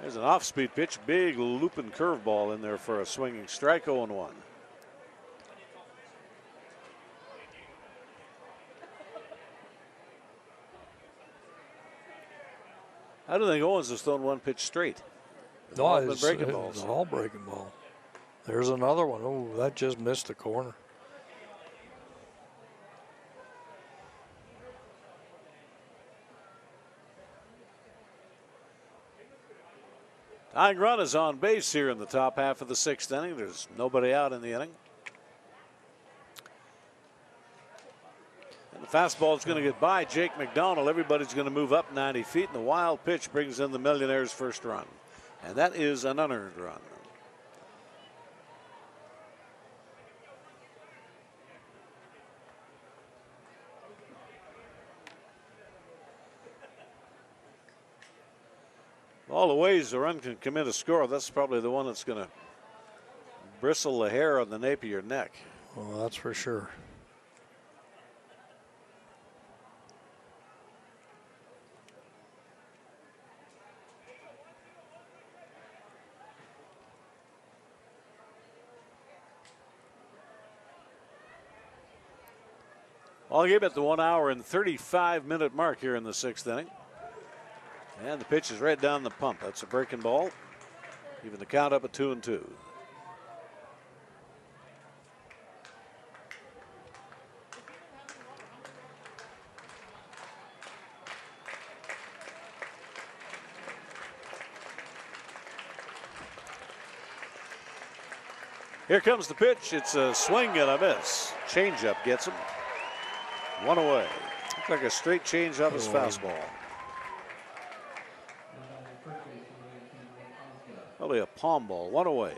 There's an off-speed pitch, big looping curveball in there for a swinging strike. 0-1. I don't think Owens has thrown one pitch straight. No, All been it's breaking balls. It's all breaking ball. There's another one. Oh, that just missed the corner. Tying run is on base here in the top half of the 6th inning. There's nobody out in the inning. And the fastball is going to get by Jake McDonald. Everybody's going to move up 90 feet, and the wild pitch brings in the Millionaires' first run. And that is an unearned run. All the ways the run can commit a score, that's probably the one that's going to bristle the hair on the nape of your neck. Well, that's for sure. Ball game at the 1 hour and 35-minute mark here in the 6th inning. And the pitch is right down the pump. That's a breaking ball. Even the count up at 2-2. Here comes the pitch. It's a swing and a miss. Changeup gets him. One away. Looked like a straight change off his fastball. Probably a palm ball. One away.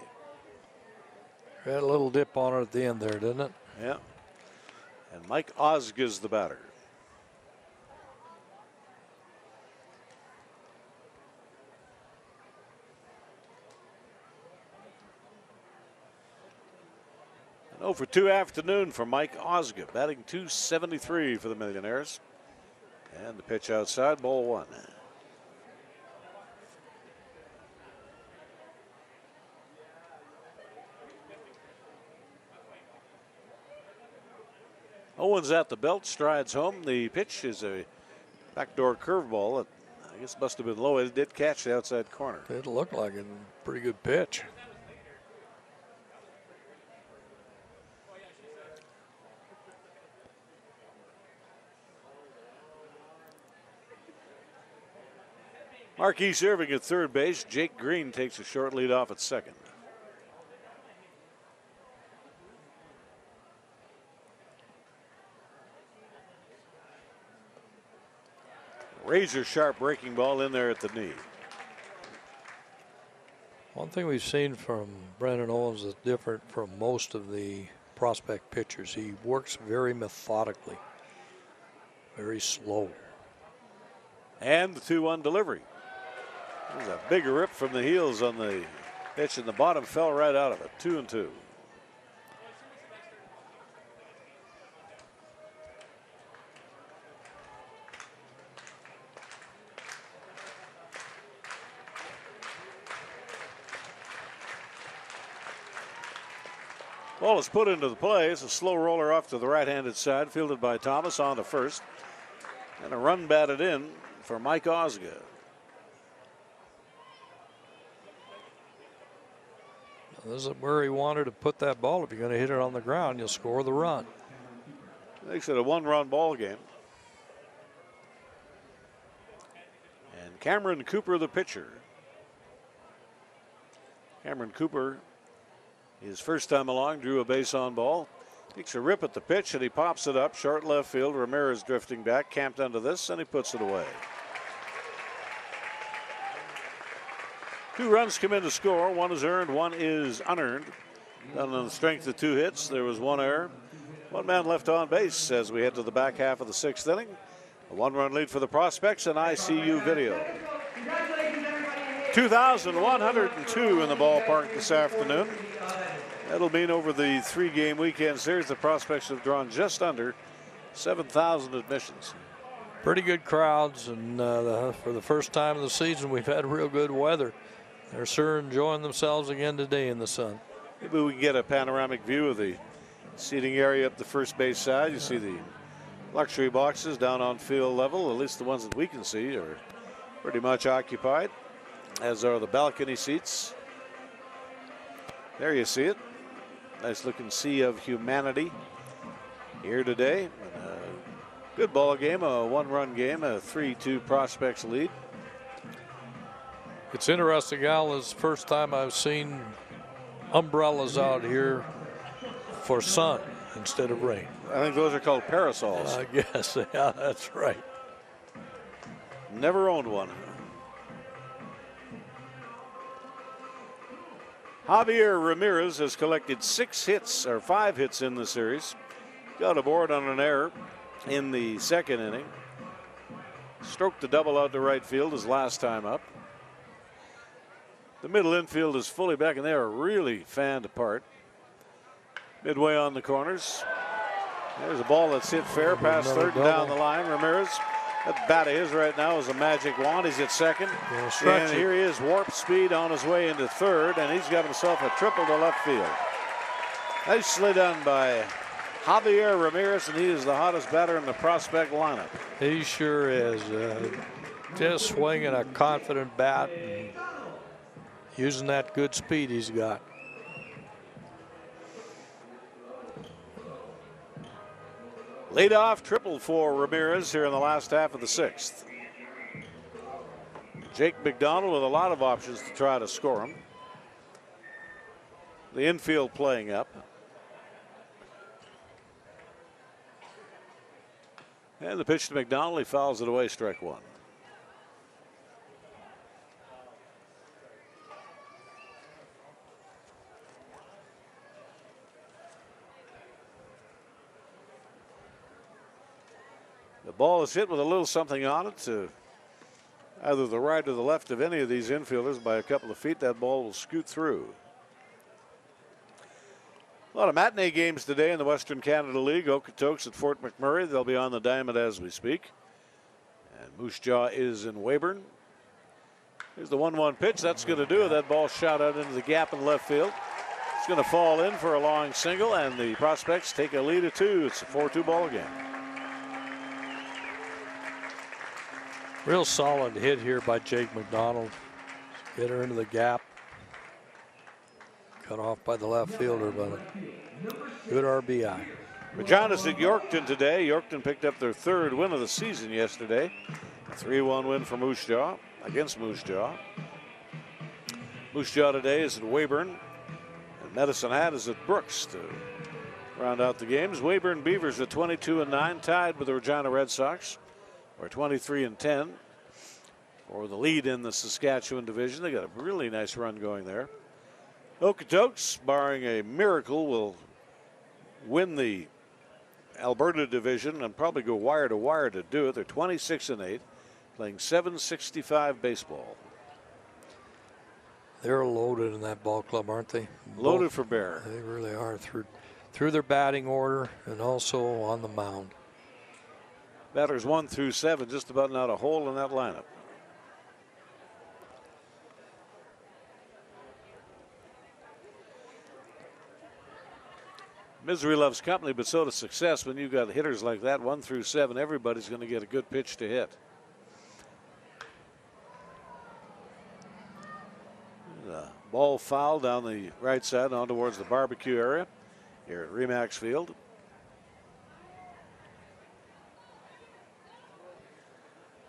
Had a little dip on it at the end there, didn't it? Yeah. And Mike Osga's the batter. An 0 for 2 afternoon for Mike Osga, batting .273 for the Millionaires. And the pitch outside, ball 1. Owens at the belt, strides home. The pitch is a backdoor curveball that I guess must have been low. It did catch the outside corner. It looked like a pretty good pitch. Marquis serving at third base. Jake Green takes a short lead off at second. Razor sharp breaking ball in there at the knee. One thing we've seen from Brandon Owens is different from most of the prospect pitchers. He works very methodically, very slow. And the 2-1 delivery. There's a big rip from the heels on the pitch, and the bottom fell right out of it. 2-2. Ball is put into the play. It's a slow roller off to the right-handed side, fielded by Thomas on to first. And a run batted in for Mike Osga. This is where he wanted to put that ball. If you're going to hit it on the ground, you'll score the run. Makes it a 1-run ball game. And Cameron Cooper, the pitcher. Cameron Cooper, his first time along, drew a base on ball. Takes a rip at the pitch and he pops it up. Short left field. Ramirez drifting back, camped under this, and he puts it away. 2 runs come in to score. 1 is earned, 1 is unearned. Done on the strength of 2 hits. There was 1 error. 1 man left on base as we head to the back half of the 6th inning. A 1-run lead for the Prospects, and ICU video. 2,102 in the ballpark this afternoon. That'll mean over the 3-game weekend series, the Prospects have drawn just under 7,000 admissions. Pretty good crowds, and for the first time of the season, we've had real good weather. They're sure enjoying themselves again today in the sun. Maybe we can get a panoramic view of the seating area up the first base side. You see the luxury boxes down on field level, at least the ones that we can see are pretty much occupied. as are the balcony seats. There you see it. Nice looking sea of humanity here today. Good ball game, a 1-run game, a 3-2 Prospects lead. It's interesting, Al, it's the first time I've seen umbrellas out here for sun instead of rain. I think those are called parasols. I guess, yeah, that's right. Never owned one. Javier Ramirez has collected 6 hits, or 5 hits in the series. Got aboard on an error in the second inning. Stroked the double out to right field his last time up. The middle infield is fully back, and they are really fanned apart. Midway on the corners. There's a ball that's hit fair past third and down the line. Ramirez, that bat of his right now is a magic wand. He's at second. And here he is, warp speed on his way into third, and he's got himself a triple to left field. Nicely done by Javier Ramirez, and he is the hottest batter in the Prospect lineup. He sure is. Just swinging a confident bat and using that good speed he's got. Lead off triple for Ramirez here in the last half of the 6th. Jake McDonald with a lot of options to try to score him. The infield playing up. And the pitch to McDonald, he fouls it away, strike 1. The ball is hit with a little something on it to either the right or the left of any of these infielders by a couple of feet. That ball will scoot through. A lot of matinee games today in the Western Canada League. Okotoks at Fort McMurray. They'll be on the diamond as we speak. And Moose Jaw is in Weyburn. Here's the 1-1 pitch. That's going to do it. That ball shot out into the gap in left field. It's going to fall in for a long single, and the Prospects take a lead of 2. It's a 4-2 ball game. Real solid hit here by Jake McDonald. Get her into the gap. Cut off by the left fielder, but a good RBI. Regina's at Yorkton today. Yorkton picked up their 3rd win of the season yesterday. A 3-1 win for Moose Jaw against Moose Jaw. Moose Jaw today is at Weyburn. And Medicine Hat is at Brooks to round out the games. Weyburn Beavers at 22-9, tied with the Regina Red Sox. Or 23-10 for the lead in the Saskatchewan division. They got a really nice run going there. Okotoks, barring a miracle, will win the Alberta division and probably go wire to wire to do it. They're 26-8, playing .765 baseball. They're loaded in that ball club, aren't they? Loaded for bear. They really are through their batting order and also on the mound. Batters 1 through 7, just about not a hole in that lineup. Misery loves company, but so does success. When you've got hitters like that, 1 through 7, everybody's going to get a good pitch to hit. The ball foul down the right side on towards the barbecue area here at Remax Field.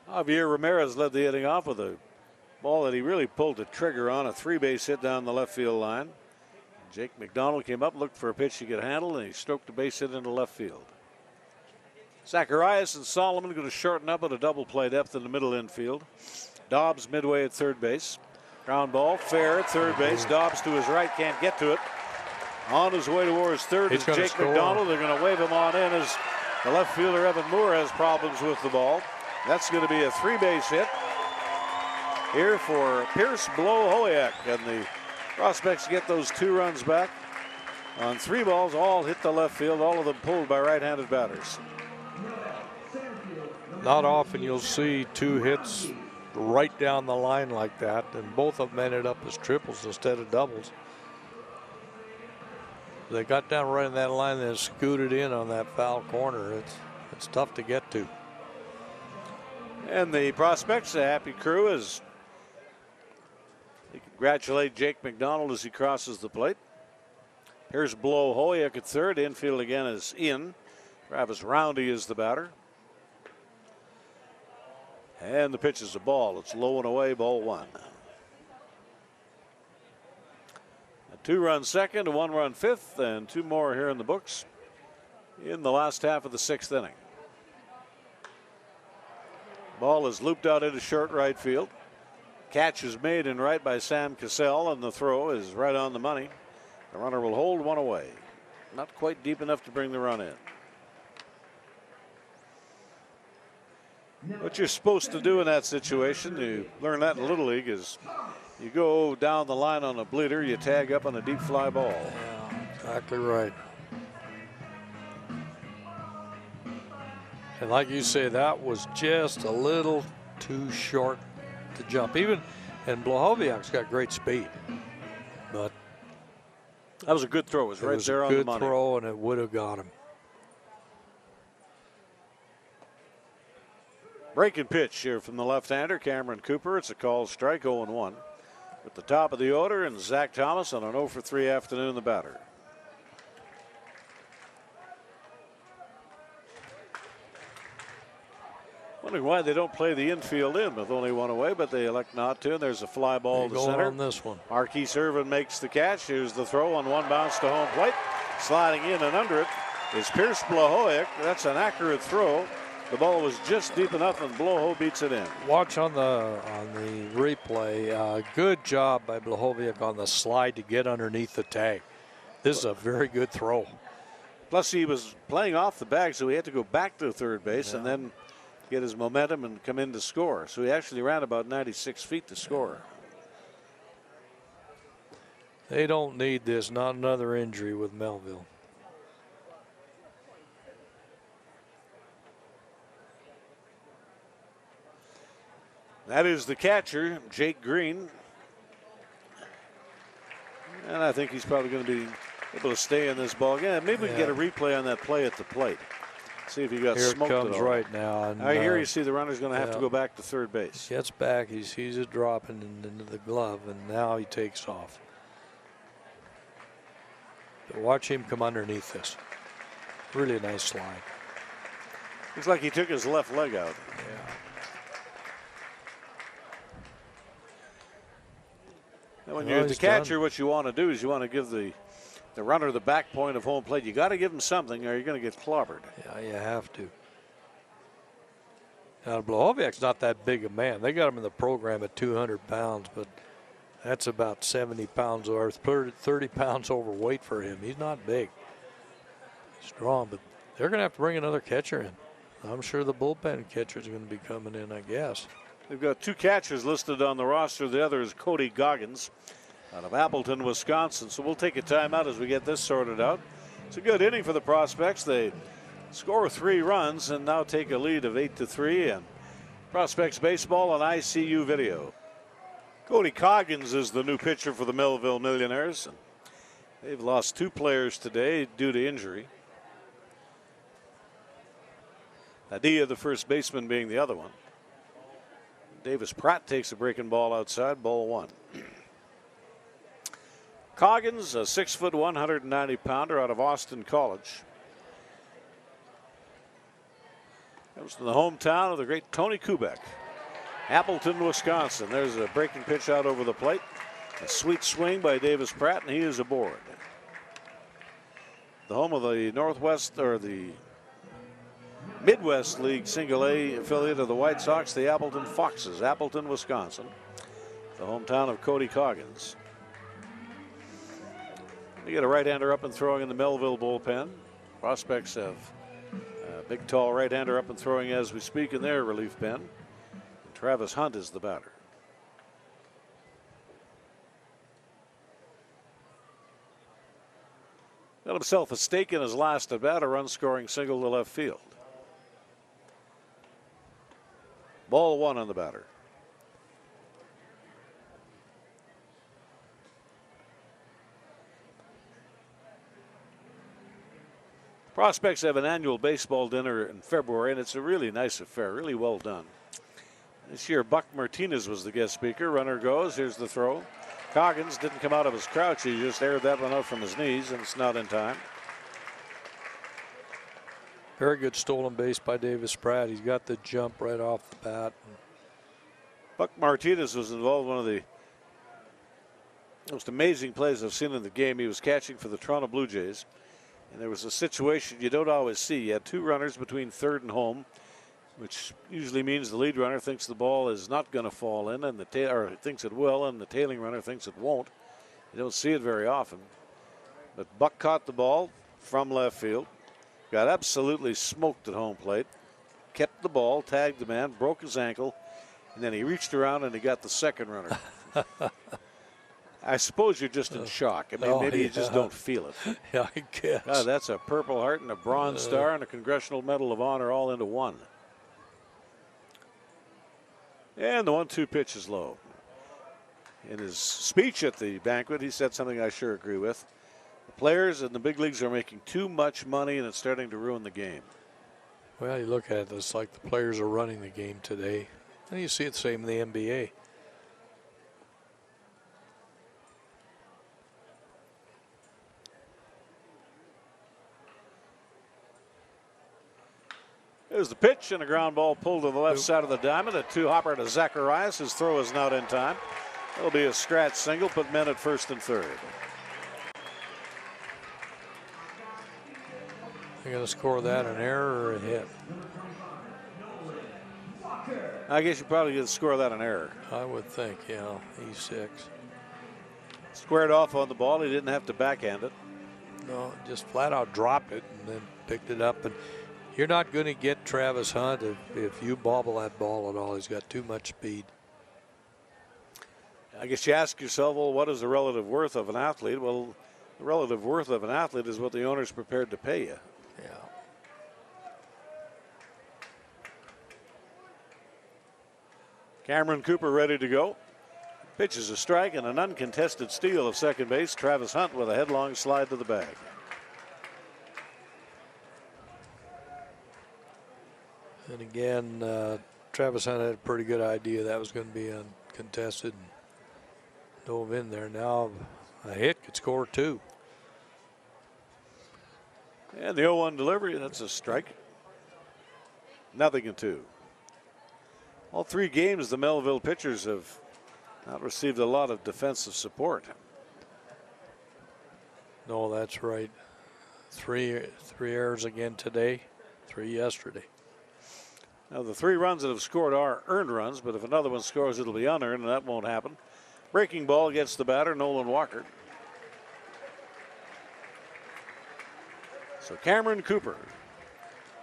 Javier Ramirez led the hitting off with a ball that he really pulled the trigger on, a 3-base hit down the left field line. Jake McDonald came up, looked for a pitch he could handle, and he stroked the base hit into left field. Zacharias and Solomon going to shorten up at a double play depth in the middle infield. Dobbs midway at third base. Ground ball, fair at third base. Dobbs to his right, can't get to it. On his way towards third is Jake McDonald. They're going to wave him on in as the left fielder Evan Moore has problems with the ball. That's going to be a 3-base hit here for Pierce Blow-Hoyak, and the Prospects get those 2 runs back on 3 balls, all hit the left field, all of them pulled by right-handed batters. Not often you'll see 2 hits right down the line like that, and both of them ended up as triples instead of doubles. They got down right in that line and scooted in on that foul corner. It's tough to get to. And the Prospects, a happy crew, as They congratulate Jake McDonald as he crosses the plate. Here's Blahovic at third. Infield again is in. Travis Roundy is the batter. And the pitch is a ball. It's low and away, ball one. A 2-run second, a 1-run fifth, and 2 more here in the books in the last half of the 6th inning. Ball is looped out into short right field. Catch is made in right by Sam Cassell, and the throw is right on the money. The runner will hold one away. Not quite deep enough to bring the run in. What you're supposed to do in that situation, you learn that in Little League, is you go down the line on a bleeder, you tag up on a deep fly ball. Yeah, exactly right. And like you say, that was just a little too short to jump. And Blahoviak's got great speed, but that was a good throw. It was right there on the money. Good throw, and it would have got him. Breaking pitch here from the left-hander, Cameron Cooper. It's a called strike, 0-1. At the top of the order, and Zach Thomas on an 0-for-3 afternoon, the batter. Wondering why they don't play the infield in with only one away, but they elect not to. And there's a fly ball to center. On this one. Marquise Irvin makes the catch. Here's the throw on one bounce to home plate. Sliding in and under it is Pierce Blahovic. That's an accurate throw. The ball was just deep enough, and Blaho beats it in. Watch on the replay. Good job by Blahovic on the slide to get underneath the tag. This is a very good throw. Plus, he was playing off the bag, so he had to go back to third base and then get his momentum and come in to score. So he actually ran about 96 feet to score. They don't need this. Not another injury with Melville. That is the catcher, Jake Green. And I think he's probably going to be able to stay in this ball game. Maybe we can get a replay on that play at the plate. See if he got smoked. Here it comes right now. And, I hear you see the runner's going to have to go back to third base. Gets back. He sees it dropping into the glove, and now he takes off. But watch him come underneath this. Really nice slide. Looks like he took his left leg out. Yeah. And when you're the catcher, what you want to do is you want to give the runner the back point of home plate. You got to give him something, or you're going to get clobbered. Yeah, you have to. Now, Blahoviac's not that big a man. They got him in the program at 200 pounds, but that's about 70 pounds or 30 pounds overweight for him. He's not big. He's strong, but they're going to have to bring another catcher in. I'm sure the bullpen catcher's going to be coming in, I guess. They've got 2 catchers listed on the roster. The other is Cody Goggins out of Appleton, Wisconsin. So we'll take a timeout as we get this sorted out. It's a good inning for the Prospects. They score 3 runs and now take a lead of 8-3. And Prospects baseball on ICU video. Cody Goggins is the new pitcher for the Melville Millionaires. They've lost 2 players today due to injury. Adia, the first baseman, being the other one. Davis Pratt takes a breaking ball outside, ball 1. Coggins, a 6-foot, 190-pounder out of Austin College. Comes from the hometown of the great Tony Kubek. Appleton, Wisconsin. There's a breaking pitch out over the plate. A sweet swing by Davis Pratt, and he is aboard. The home of the Northwest, or the Midwest League Single A affiliate of the White Sox, the Appleton Foxes, Appleton, Wisconsin, the hometown of Cody Coggins. You get a right-hander up and throwing in the Melville bullpen. Prospects have a big, tall right-hander up and throwing as we speak in their relief pen. And Travis Hunt is the batter. Got himself a stake in his last at-bat, a run-scoring single to left field. Ball 1 on the batter. Prospects have an annual baseball dinner in February, and it's a really nice affair, really well done. This year, Buck Martinez was the guest speaker. Runner goes. Here's the throw. Coggins didn't come out of his crouch. He just aired that one out from his knees, and it's not in time. Very good stolen base by Davis Pratt. He's got the jump right off the bat. Buck Martinez was involved in one of the most amazing plays I've seen in the game. He was catching for the Toronto Blue Jays, and there was a situation you don't always see. You had 2 runners between third and home, which usually means the lead runner thinks the ball is not going to fall in, and or thinks it will, and the tailing runner thinks it won't. You don't see it very often. But Buck caught the ball from left field, got absolutely smoked at home plate, kept the ball, tagged the man, broke his ankle, and then he reached around and he got the second runner. I suppose you're just in shock. I mean, maybe you just don't feel it. Yeah, I guess. God, that's a Purple Heart and a Bronze Star and a Congressional Medal of Honor all into one. And the 1-2 pitch is low. In his speech at the banquet, he said something I sure agree with. The players in the big leagues are making too much money, and it's starting to ruin the game. Well, you look at it, it's like the players are running the game today. And you see it the same in the NBA. There's the pitch and a ground ball pulled to the left side of the diamond. A 2-hopper to Zacharias. His throw is not in time. It'll be a scratch single, put men at first and third. You're going to score that an error or a hit? I guess you probably get to score that an error. I would think, yeah. E6. Squared off on the ball. He didn't have to backhand it. No, just flat out dropped it and then picked it up. And you're not going to get Travis Hunt if you bobble that ball at all. He's got too much speed. I guess you ask yourself, well, what is the relative worth of an athlete? Well, the relative worth of an athlete is what the owner's prepared to pay you. Yeah. Cameron Cooper ready to go. Pitches a strike and an uncontested steal of second base. Travis Hunt with a headlong slide to the bag. And again, Travis Hunt had a pretty good idea that was going to be uncontested and dove in there. Now a hit could score 2. And the 0-1 delivery, that's a strike. Nothing in 2. All 3 games, the Melville pitchers have not received a lot of defensive support. No, that's right. 3 errors again today, 3 yesterday. Now, the 3 runs that have scored are earned runs, but if another one scores, it'll be unearned, and that won't happen. Breaking ball gets the batter, Nolan Walker. So Cameron Cooper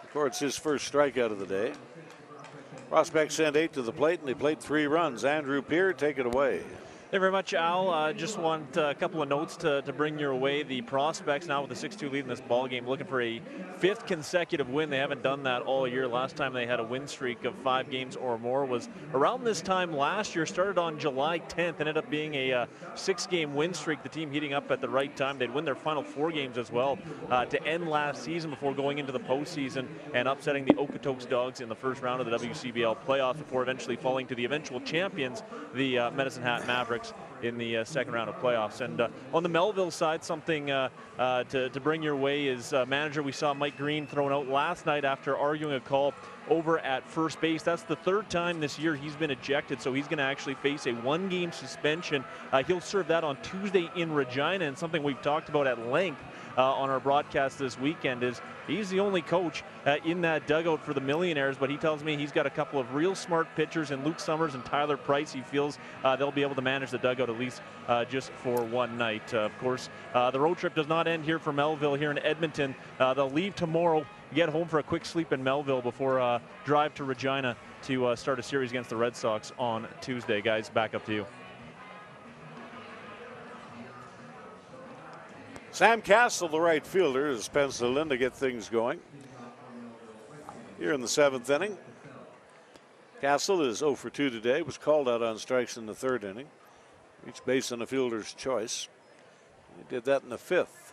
records his first strikeout of the day. Prospects send 8 to the plate, and they played 3 runs. Andrew Peer, take it away. Thank you very much, Al. Just want a couple of notes to bring your way. The Prospects now with a 6-2 lead in this ball game, looking for a 5th consecutive win. They haven't done that all year. Last time they had a win streak of 5 games or more was around this time last year. Started on July 10th, ended up being a 6-game win streak. The team heating up at the right time. They'd win their final 4 games as well to end last season before going into the postseason and upsetting the Okotoks Dogs in the first round of the WCBL playoffs before eventually falling to the eventual champions, the Medicine Hat Mavericks, in the second round of playoffs. And on the Melville side, something to bring your way is manager. We saw Mike Green thrown out last night after arguing a call over at first base. That's the 3rd time this year he's been ejected, so he's going to actually face a 1-game suspension. He'll serve that on Tuesday in Regina, and something we've talked about at length on our broadcast this weekend is he's the only coach in that dugout for the Millionaires, but he tells me he's got a couple of real smart pitchers in Luke Summers and Tyler Price. He feels they'll be able to manage the dugout at least just for one night. Of course, the road trip does not end here for Melville here in Edmonton. They'll leave tomorrow, get home for a quick sleep in Melville before drive to Regina to start a series against the Red Sox on Tuesday. Guys, back up to you. Sam Castle, the right fielder, is penciled in to get things going. Here in the 7th inning. Castle is 0 for 2 today, was called out on strikes in the 3rd inning. Reached base on a fielder's choice. He did that in the 5th.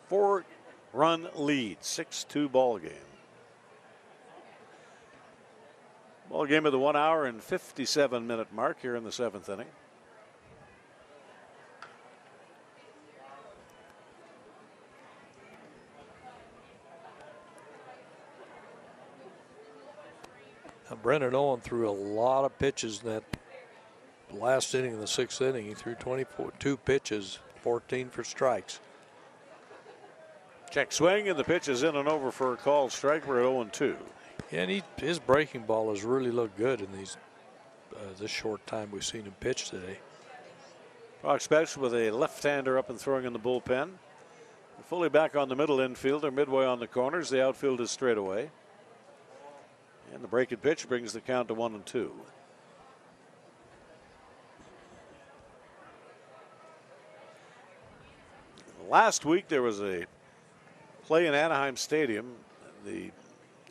4-run lead, 6-2 ball game. Ball game at the 1 hour and 57-minute mark here in the 7th inning. Brendan Owen threw a lot of pitches in that last inning of the 6th inning. He threw 22 pitches, 14 for strikes. Check swing, and the pitch is in and over for a called strike. We're at 0-2. Yeah, and his breaking ball has really looked good in these this short time we've seen him pitch today. Prospects with a left-hander up and throwing in the bullpen. Fully back on the middle infielder, midway on the corners. The outfield is straight away. And the breaking pitch brings the count to 1-2. Last week there was a play in Anaheim Stadium. The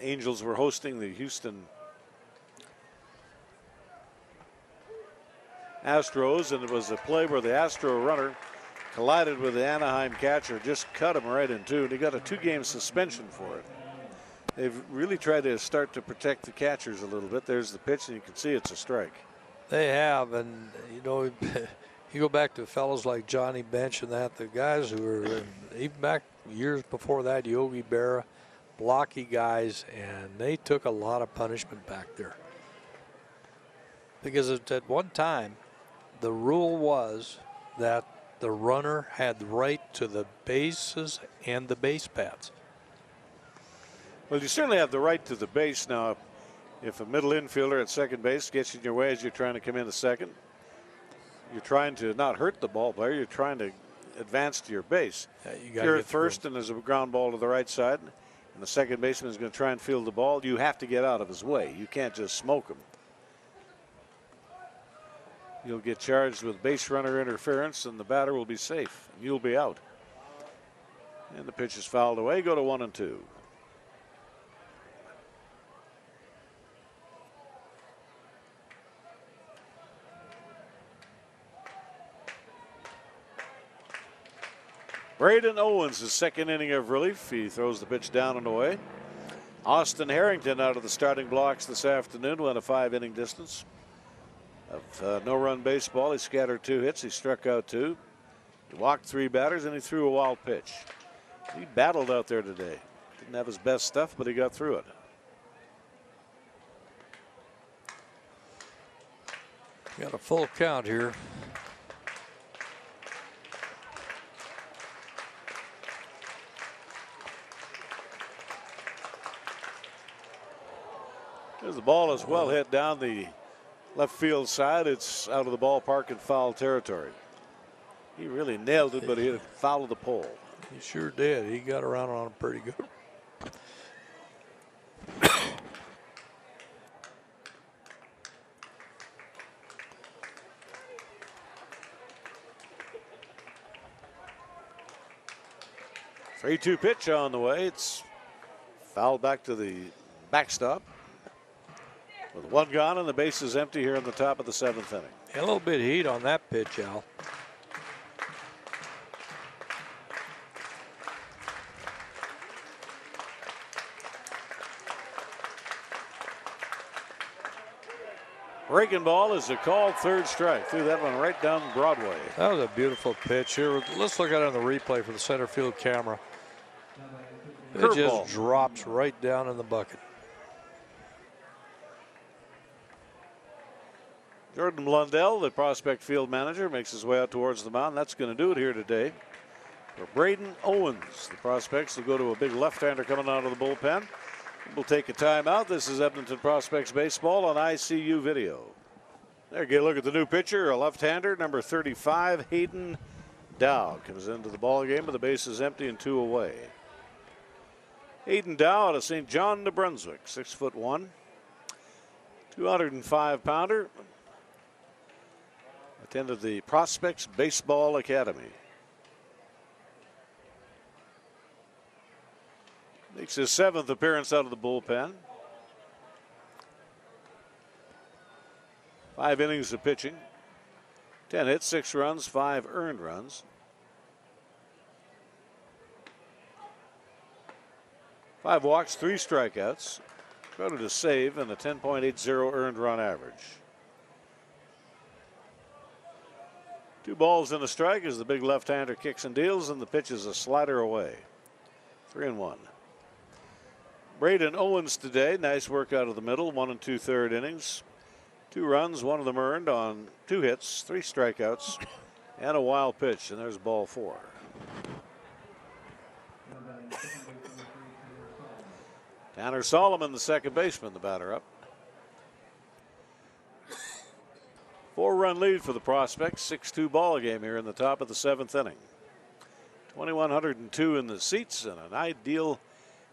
Angels were hosting the Houston Astros, and it was a play where the Astro runner collided with the Anaheim catcher, just cut him right in two, and he got a 2-game suspension for it. They've really tried to start to protect the catchers a little bit. There's the pitch, and you can see it's a strike. They have, and you know, you go back to fellows like Johnny Bench and that, the guys who were, even back years before that, Yogi Berra, blocky guys, and they took a lot of punishment back there. Because at one time, the rule was that the runner had the right to the bases and the base paths. Well, you certainly have the right to the base. Now, if a middle infielder at second base gets in your way as you're trying to come into second, you're trying to not hurt the ball player, you're trying to advance to your base. Yeah, you if gotta you're get at first and there's a ground ball to the right side, and the second baseman is going to try and field the ball, you have to get out of his way. You can't just smoke him. You'll get charged with base runner interference, and the batter will be safe, and you'll be out. And the pitch is fouled away. Go to 1-2. Braden Owens, his second inning of relief. He throws the pitch down and away. Austin Harrington out of the starting blocks this afternoon, went a 5-inning distance of no-run baseball. He scattered 2 hits. He struck out 2. He walked 3 batters, and he threw a wild pitch. He battled out there today. Didn't have his best stuff, but he got through it. Got a full count here. As the ball is well hit down the left field side, it's out of the ballpark in foul territory. He really nailed it, but he hit it foul of the pole. He sure did. He got around on it pretty good. Three-two pitch on the way. It's fouled back to the backstop. With 1 gone and the base is empty here in the top of the 7th inning. A little bit of heat on that pitch, Al. Breaking ball is a called 3rd strike. Threw that one right down Broadway. That was a beautiful pitch. Here, let's look at it on the replay for the center field camera. It Curveball. just drops right down in the bucket. Jordan Blundell, the prospect field manager, makes his way out towards the mound. That's going to do it here today for Braden Owens. The prospects will go to a big left-hander coming out of the bullpen. We'll take a timeout. This is Edmonton Prospects Baseball on ICU Video. There, get a look at the new pitcher, a left-hander, number 35, Hayden Dow. Comes into the ball game, but the base is empty and 2 away. Hayden Dow out of St. John, New Brunswick, 6'1", 205-pounder. Attended the Prospects Baseball Academy. Makes his 7th appearance out of the bullpen. 5 innings of pitching. 10 hits, 6 runs, 5 earned runs. 5 walks, 3 strikeouts. Quoted a save and a 10.80 earned run average. 2 balls and a strike as the big left-hander kicks and deals, and the pitch is a slider away. 3-1. Braden Owens today. Nice work out of the middle. 1 2/3 innings. 2 runs, 1 of them earned on 2 hits, 3 strikeouts, and a wild pitch. And there's ball 4. Tanner Solomon, the second baseman, the batter up. 4-run lead for the Prospects. 6-2 ball game here in the top of the 7th inning. 2,102 in the seats and an ideal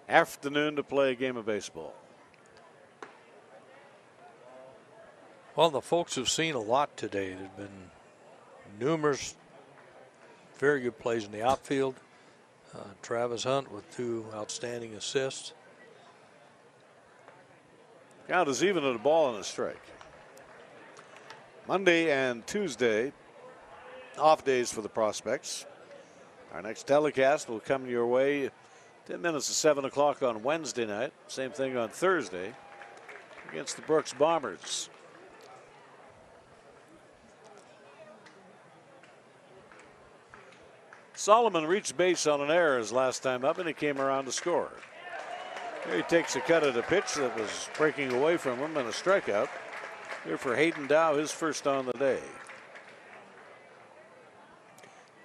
afternoon to play a game of baseball. Well, the folks have seen a lot today. There's been numerous very good plays in the outfield. Travis Hunt with 2 outstanding assists. Count is even at a ball and a strike. Monday and Tuesday, off days for the Prospects. Our next telecast will come your way 10 minutes to 7 o'clock on Wednesday night. Same thing on Thursday against the Brooks Bombers. Solomon reached base on an error his last time up, and he came around to score. Here he takes a cut at a pitch that was breaking away from him, and a strikeout. Here for Hayden Dow, his first on the day.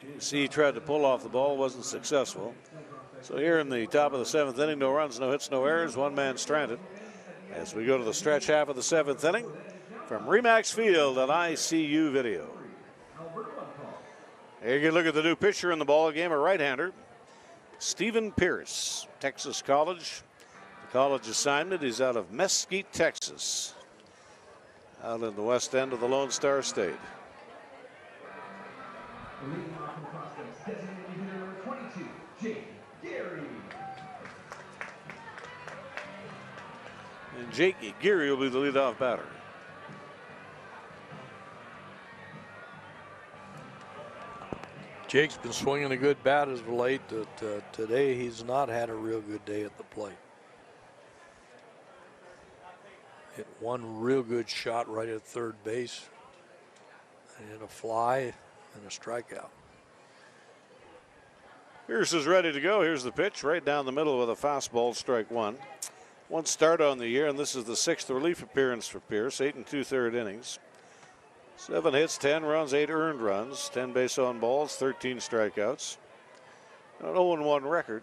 You see, he tried to pull off the ball, wasn't successful. So here in the top of the 7th inning, no runs, no hits, no errors, 1 man stranded. As we go to the stretch half of the 7th inning, from Remax Field on ICU Video. Here you can look at the new pitcher in the ball game, a right-hander, Stephen Pierce, Texas College. The college assignment, he's out of Mesquite, Texas, out in the west end of the Lone Star State. And Jake Geary will be the leadoff batter. Jake's been swinging a good bat as of late. Today he's not had a real good day at the plate. Hit 1 real good shot right at third base. And hit a fly and a strikeout. Pierce is ready to go. Here's the pitch right down the middle with a fastball, strike 1. 1 start on the year, and this is the 6th relief appearance for Pierce. 8 2/3 innings. 7 hits, 10 runs, 8 earned runs, 10 base on balls, 13 strikeouts. An 0-1 record.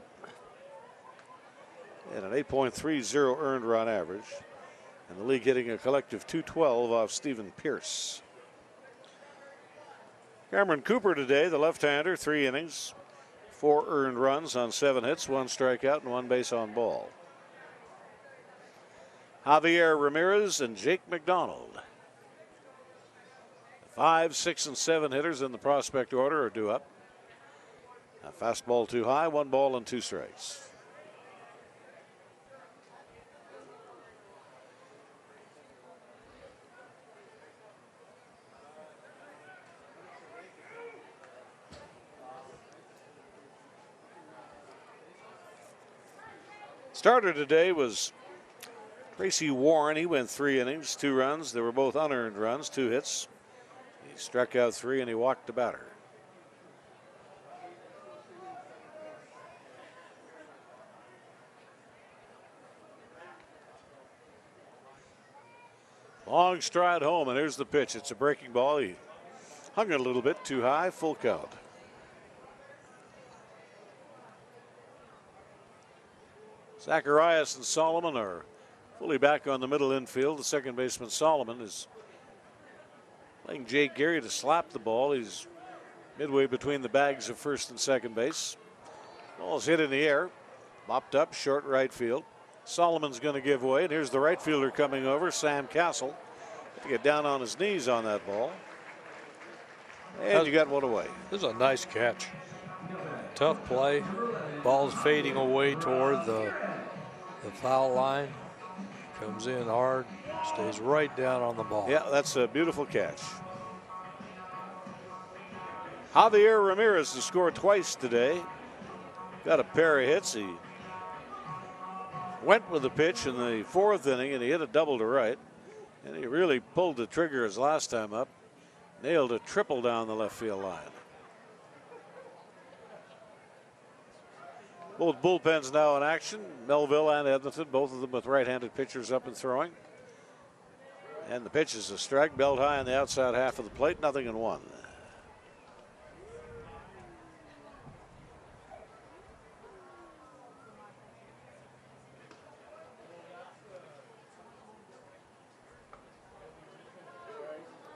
And an 8.30 earned run average. And the league hitting a collective 212 off Stephen Pierce. Cameron Cooper today, the left-hander, 3 innings, 4 earned runs on 7 hits, 1 strikeout, and 1 base on ball. Javier Ramirez and Jake McDonald. 5, 6, and 7 hitters in the prospect order are due up. A fastball too high, 1 ball and 2 strikes. Starter today was Tracy Warren. He went 3 innings, 2 runs. They were both unearned runs, 2 hits. He struck out 3 and he walked the batter. Long stride home, and here's the pitch. It's a breaking ball. He hung it a little bit too high, full count. Zacharias and Solomon are fully back on the middle infield. The second baseman, Solomon, is playing Jake Geary to slap the ball. He's midway between the bags of first and second base. Ball's hit in the air, mopped up, short right field. Solomon's going to give way, and here's the right fielder coming over, Sam Castle. To get down on his knees on that ball. And you got one away. This is a nice catch. Tough play. Ball's fading away toward the foul line. Comes in hard, stays right down on the ball. Yeah, that's a beautiful catch. Javier Ramirez has scored twice today. Got a pair of hits. He went with the pitch in the 4th inning, and he hit a double to right. And he really pulled the trigger his last time up. Nailed a triple down the left field line. Both bullpens now in action. Melville and Edmonton, both of them with right-handed pitchers up and throwing. And the pitch is a strike, belt high on the outside half of the plate, 0-1.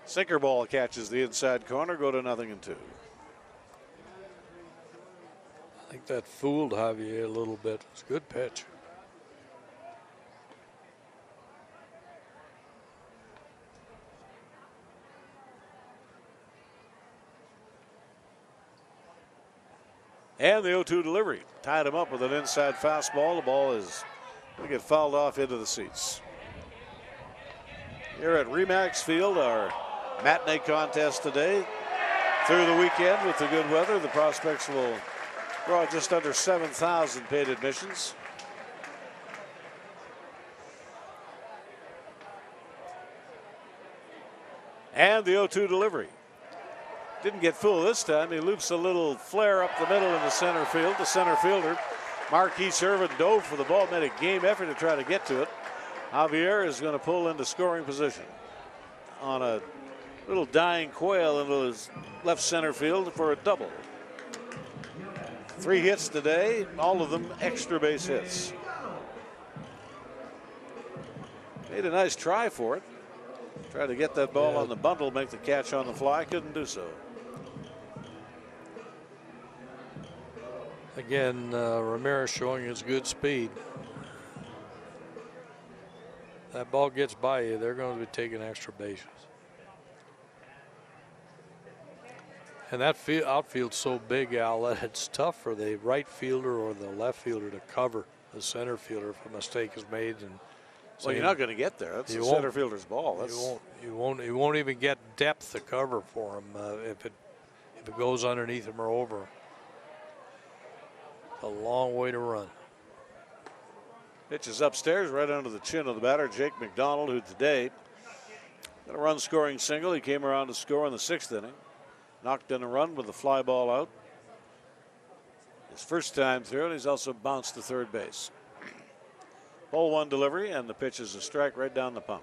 Sinker ball catches the inside corner, go to 0-2. I think that fooled Javier a little bit. It's a good pitch. And the 0-2 delivery tied him up with an inside fastball. The ball is going to get fouled off into the seats. Here at Remax Field, our matinee contest today. Through the weekend with the good weather, the prospects will draw just under 7,000 paid admissions. And the 0-2 delivery. Didn't get full this time. He loops a little flare up the middle in the center field. The center fielder, Marquis Servant, dove for the ball, made a game effort to try to get to it. Javier is going to pull into scoring position on a little dying quail into his left center field for a double. 3 hits today, all of them extra base hits. Made a nice try for it. Tried to get that ball on the bundle, make the catch on the fly, couldn't do so. Again, Ramirez showing his good speed. That ball gets by you, they're going to be taking extra bases. And that outfield's so big, Al, that it's tough for the right fielder or the left fielder to cover the center fielder if a mistake is made. And well, you're not going to get there. That's the center fielder's ball. You won't even get depth to cover for him if it goes underneath him or over him. A long way to run. Pitch is upstairs, right under the chin of the batter, Jake McDonald, who today got a run-scoring single. He came around to score in the 6th inning. Knocked in a run with the fly ball out. His first time through, and he's also bounced to third base. Ball 1 delivery, and the pitch is a strike right down the pump.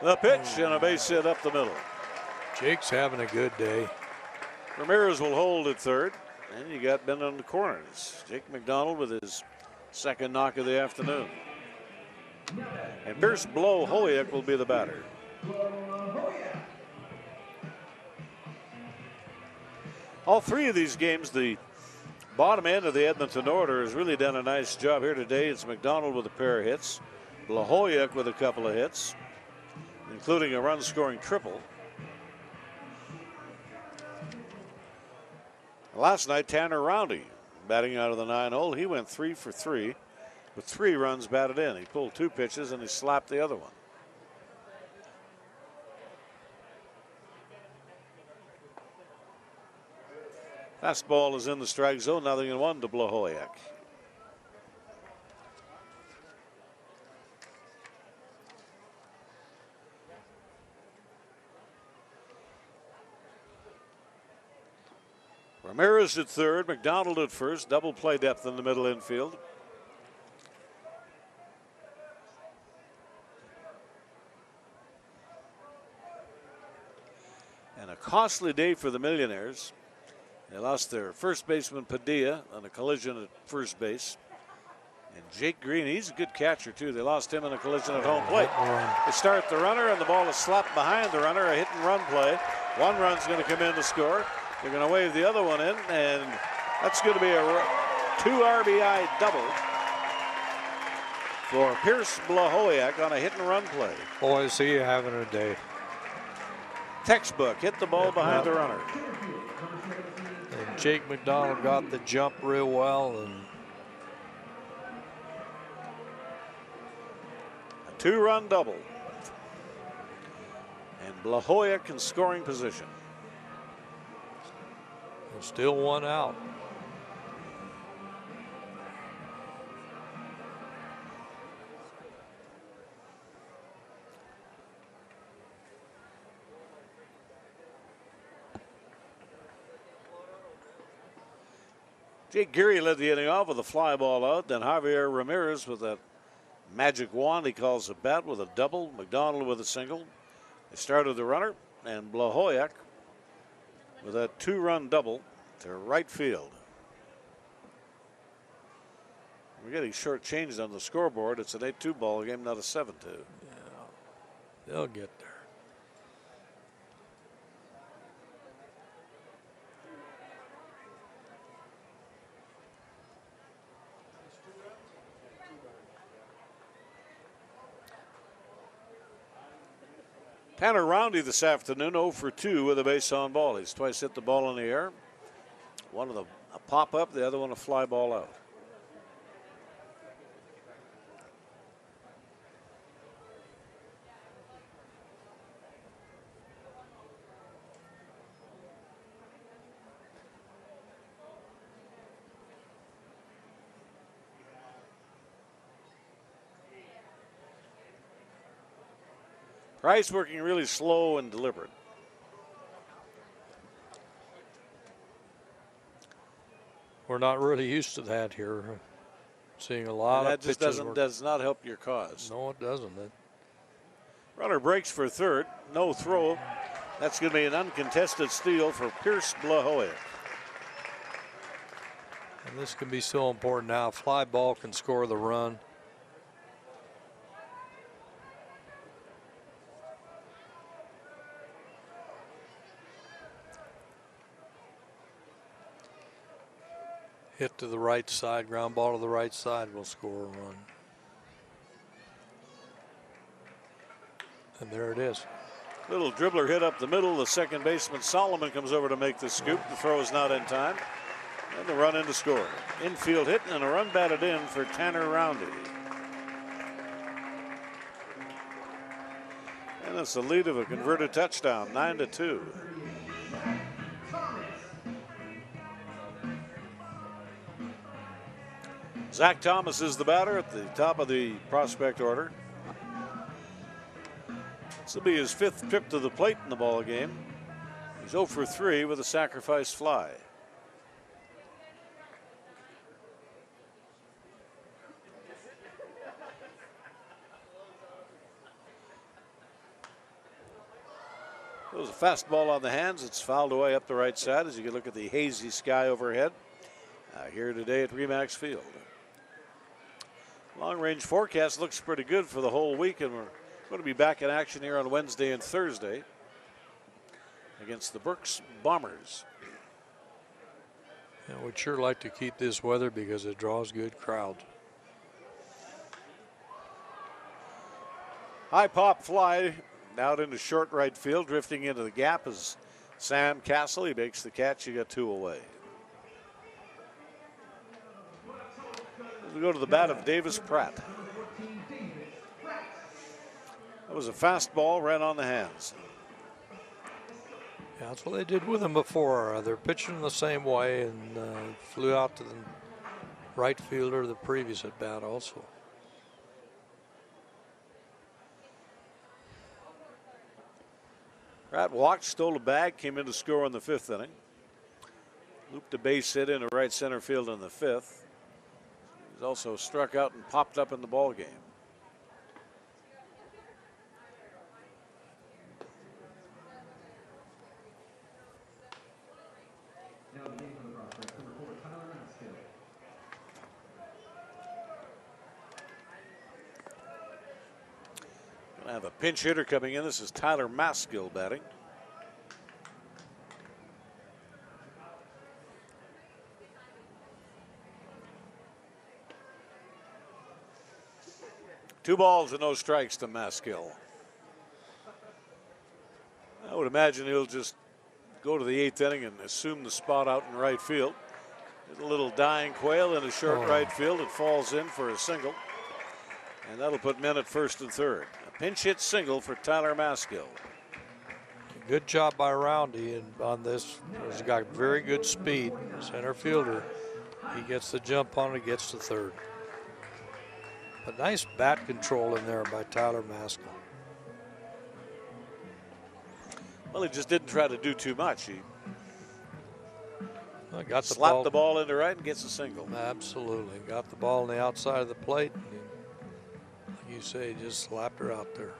The pitch and a base hit up the middle. Jake's having a good day. Ramirez will hold at third, and you got Ben on the corners. Jake McDonald with his second knock of the afternoon. And Pierce Blohoyak will be the batter. All 3 of these games, the bottom end of the Edmonton order has really done a nice job here today. It's McDonald with a pair of hits, Blohoyak with a couple of hits, including a run-scoring triple. Last night, Tanner Roundy batting out of the 9-hole. He went 3 for 3 with 3 runs batted in. He pulled 2 pitches and he slapped the other one. Fastball is in the strike zone, 0-1 to Blohoyak. Ramirez at third, McDonald at first, double play depth in the middle infield. And a costly day for the Millionaires. They lost their first baseman Padilla on a collision at first base. And Jake Green, he's a good catcher too. They lost him in a collision at home plate. They start the runner and the ball is slapped behind the runner, a hit and run play. 1 run's going to come in to score. They're going to wave the other one in, and that's going to be a 2 RBI double for Pierce Blohoyak on a hit and run play. Boy, is he having a day. Textbook, hit the ball behind the runner. And Jake McDonald got the jump real well. And a 2-run double. And Blohoyak in scoring position. Still 1 out. Jake Geary led the inning off with a fly ball out. Then Javier Ramirez with that magic wand he calls a bat with a double. McDonald with a single. They started the runner, and Blahoyak with a 2-run double to right field. We're getting shortchanged on the scoreboard. It's an 8-2 ball game, not a 7-2. Yeah, they'll get there. Tanner Roundy this afternoon 0 for 2 with a base on ball. He's twice hit the ball in the air. One of them a pop up, the other one a fly ball out. Price working really slow and deliberate. We're not really used to that here. Seeing a lot And of that just pitches. does not help your cause. No, it doesn't. Runner breaks for third. No throw. That's going to be an uncontested steal for Pierce Blahoyak. And this can be so important now. Fly ball can score the run. Hit to the right side, ground ball to the right side will score a run. And there it is. Little dribbler hit up the middle. The second baseman Solomon comes over to make the scoop. The throw is not in time. And the run in to score. Infield hit and a run batted in for Tanner Roundy. And that's the lead of a converted touchdown, 9-2. Zach Thomas is the batter at the top of the prospect order. This will be his 5th trip to the plate in the ball game. He's 0 for 3 with a sacrifice fly. It was a fastball on the hands. It's fouled away up the right side as you can look at the hazy sky overhead here today at Remax Field. Long-range forecast looks pretty good for the whole week, and we're going to be back in action here on Wednesday and Thursday against the Berks Bombers. Yeah, we'd sure like to keep this weather because it draws good crowds. High pop fly out into short right field, drifting into the gap is Sam Castle. He makes the catch. You got 2 away. We go to the bat of Davis Pratt. That was a fastball right on the hands. Yeah, that's what they did with him before. They're pitching the same way and flew out to the right fielder the previous at bat also. Pratt walked, stole a bag, came in to score in the 5th inning. Looped a base hit into right center field in the 5th. He's also struck out and popped up in the ball game. Gonna have a pinch hitter coming in. This is Tyler Maskill batting. Two balls and no strikes to Maskill. I would imagine he'll just go to the 8th inning and assume the spot out in right field. There's a little dying quail in a short right field. It falls in for a single. And that'll put men at 1st and 3rd. A pinch hit single for Tyler Maskill. Good job by Roundy on this. He's got very good speed. Center fielder. He gets the jump on it, gets to 3rd. But nice bat control in there by Tyler Maskill. Well, he just didn't try to do too much. He Well, got the Slapped ball. the ball into right and gets a single. Absolutely. Got the ball on the outside of the plate. And like you say, just slapped her out there.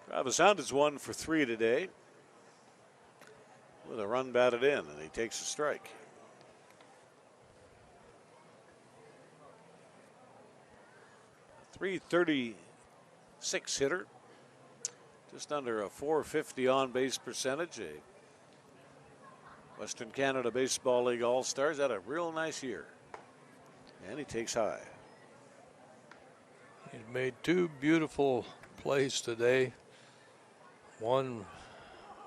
Travis Hunt is 1 for 3 today with a run batted in, and he takes a strike. .336 hitter, just under a .450 on-base percentage. A Western Canada Baseball League All-Stars had a real nice year, and he takes high. He's made 2 beautiful plays today. One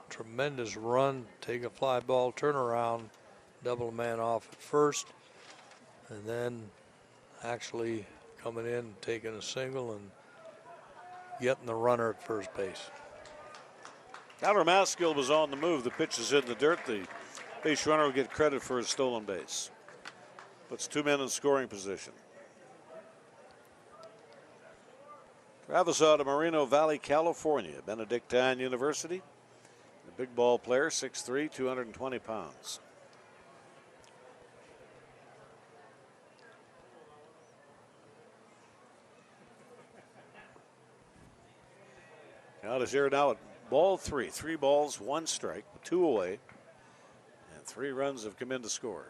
tremendous run, take a fly ball, turn around, double a man off at first, and then actually coming in, taking a single, and getting the runner at first base. Tyler Maskill was on the move. The pitch is in the dirt. The base runner will get credit for his stolen base. Puts 2 men in scoring position. Travis out of Moreno Valley, California, Benedictine University. A big ball player, 6'3", 220 pounds. Out is here now at ball 3. 3 balls, 1 strike, 2 away, and 3 runs have come in to score.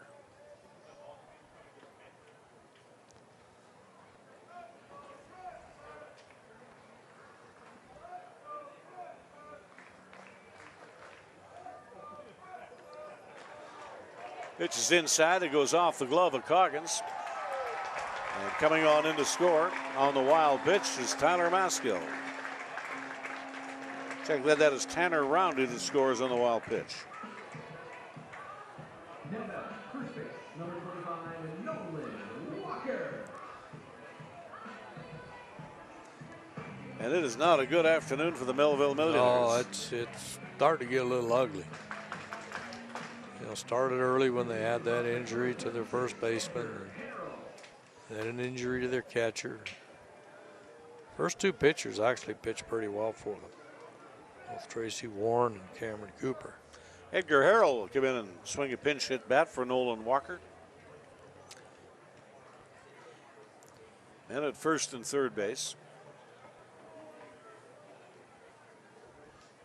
Pitch is inside. It goes off the glove of Coggins. And coming on in to score on the wild pitch is Tyler Maskill. Check that is Tanner Roundy that scores on the wild pitch. First base, number 25, Nolan Walker. And it is not a good afternoon for the Melville Millionaires. Oh, it's starting to get a little ugly. You know, started early when they had that injury to their first baseman, and then an injury to their catcher. First 2 pitchers actually pitched pretty well for them. Both Tracy Warren and Cameron Cooper. Edgar Harrell will come in and swing a pinch hit bat for Nolan Walker. And at first and third base.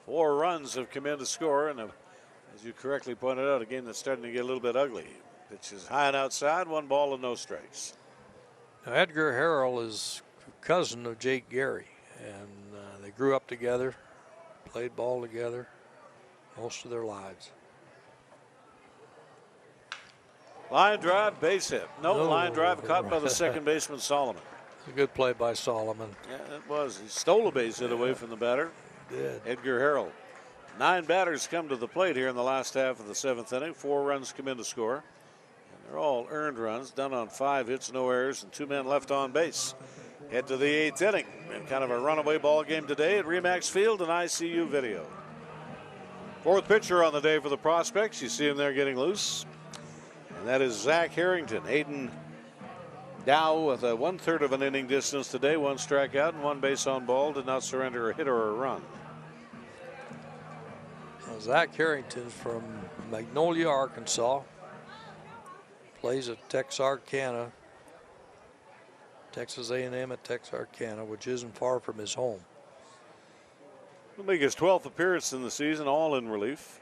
4 runs have come in to score, and as you correctly pointed out, a game that's starting to get a little bit ugly. Pitch is high and outside, 1 ball and no strikes. Now, Edgar Harrell is a cousin of Jake Gary, and they grew up together, played ball together most of their lives. Line drive, base hit. No, line drive caught by the second baseman, Solomon. A good play by Solomon. Yeah, it was. He stole a base hit away from the batter. Did. Edgar Harrell. 9 batters come to the plate here in the last half of the 7th inning. 4 runs come in to score. And they're all earned runs, done on 5 hits, no errors, and 2 men left on base. Head to the 8th inning. And kind of a runaway ball game today at Remax Field and ICU Video. 4th pitcher on the day for the Prospects. You see him there getting loose. And that is Zach Harrington. Hayden Dow with a 1/3 of an inning distance today. 1 strikeout and 1 base on ball. Did not surrender a hit or a run. Now, Zach Harrington from Magnolia, Arkansas. Plays at Texarkana. Texas A&M at Texarkana, which isn't far from his home. He'll make his 12th appearance in the season, all in relief.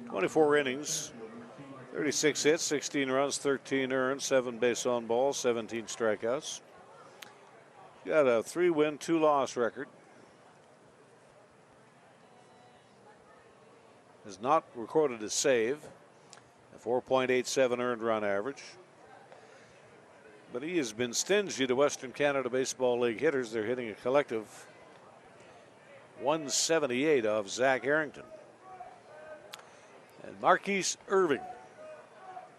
24 innings, 36 hits, 16 runs, 13 earned, 7 base on balls, 17 strikeouts. Got a 3-win, 2-loss record. Has not recorded a save, a 4.87 earned run average. But he has been stingy to Western Canada Baseball League hitters. They're hitting a collective 178 of Zach Harrington. And Marquise Irving,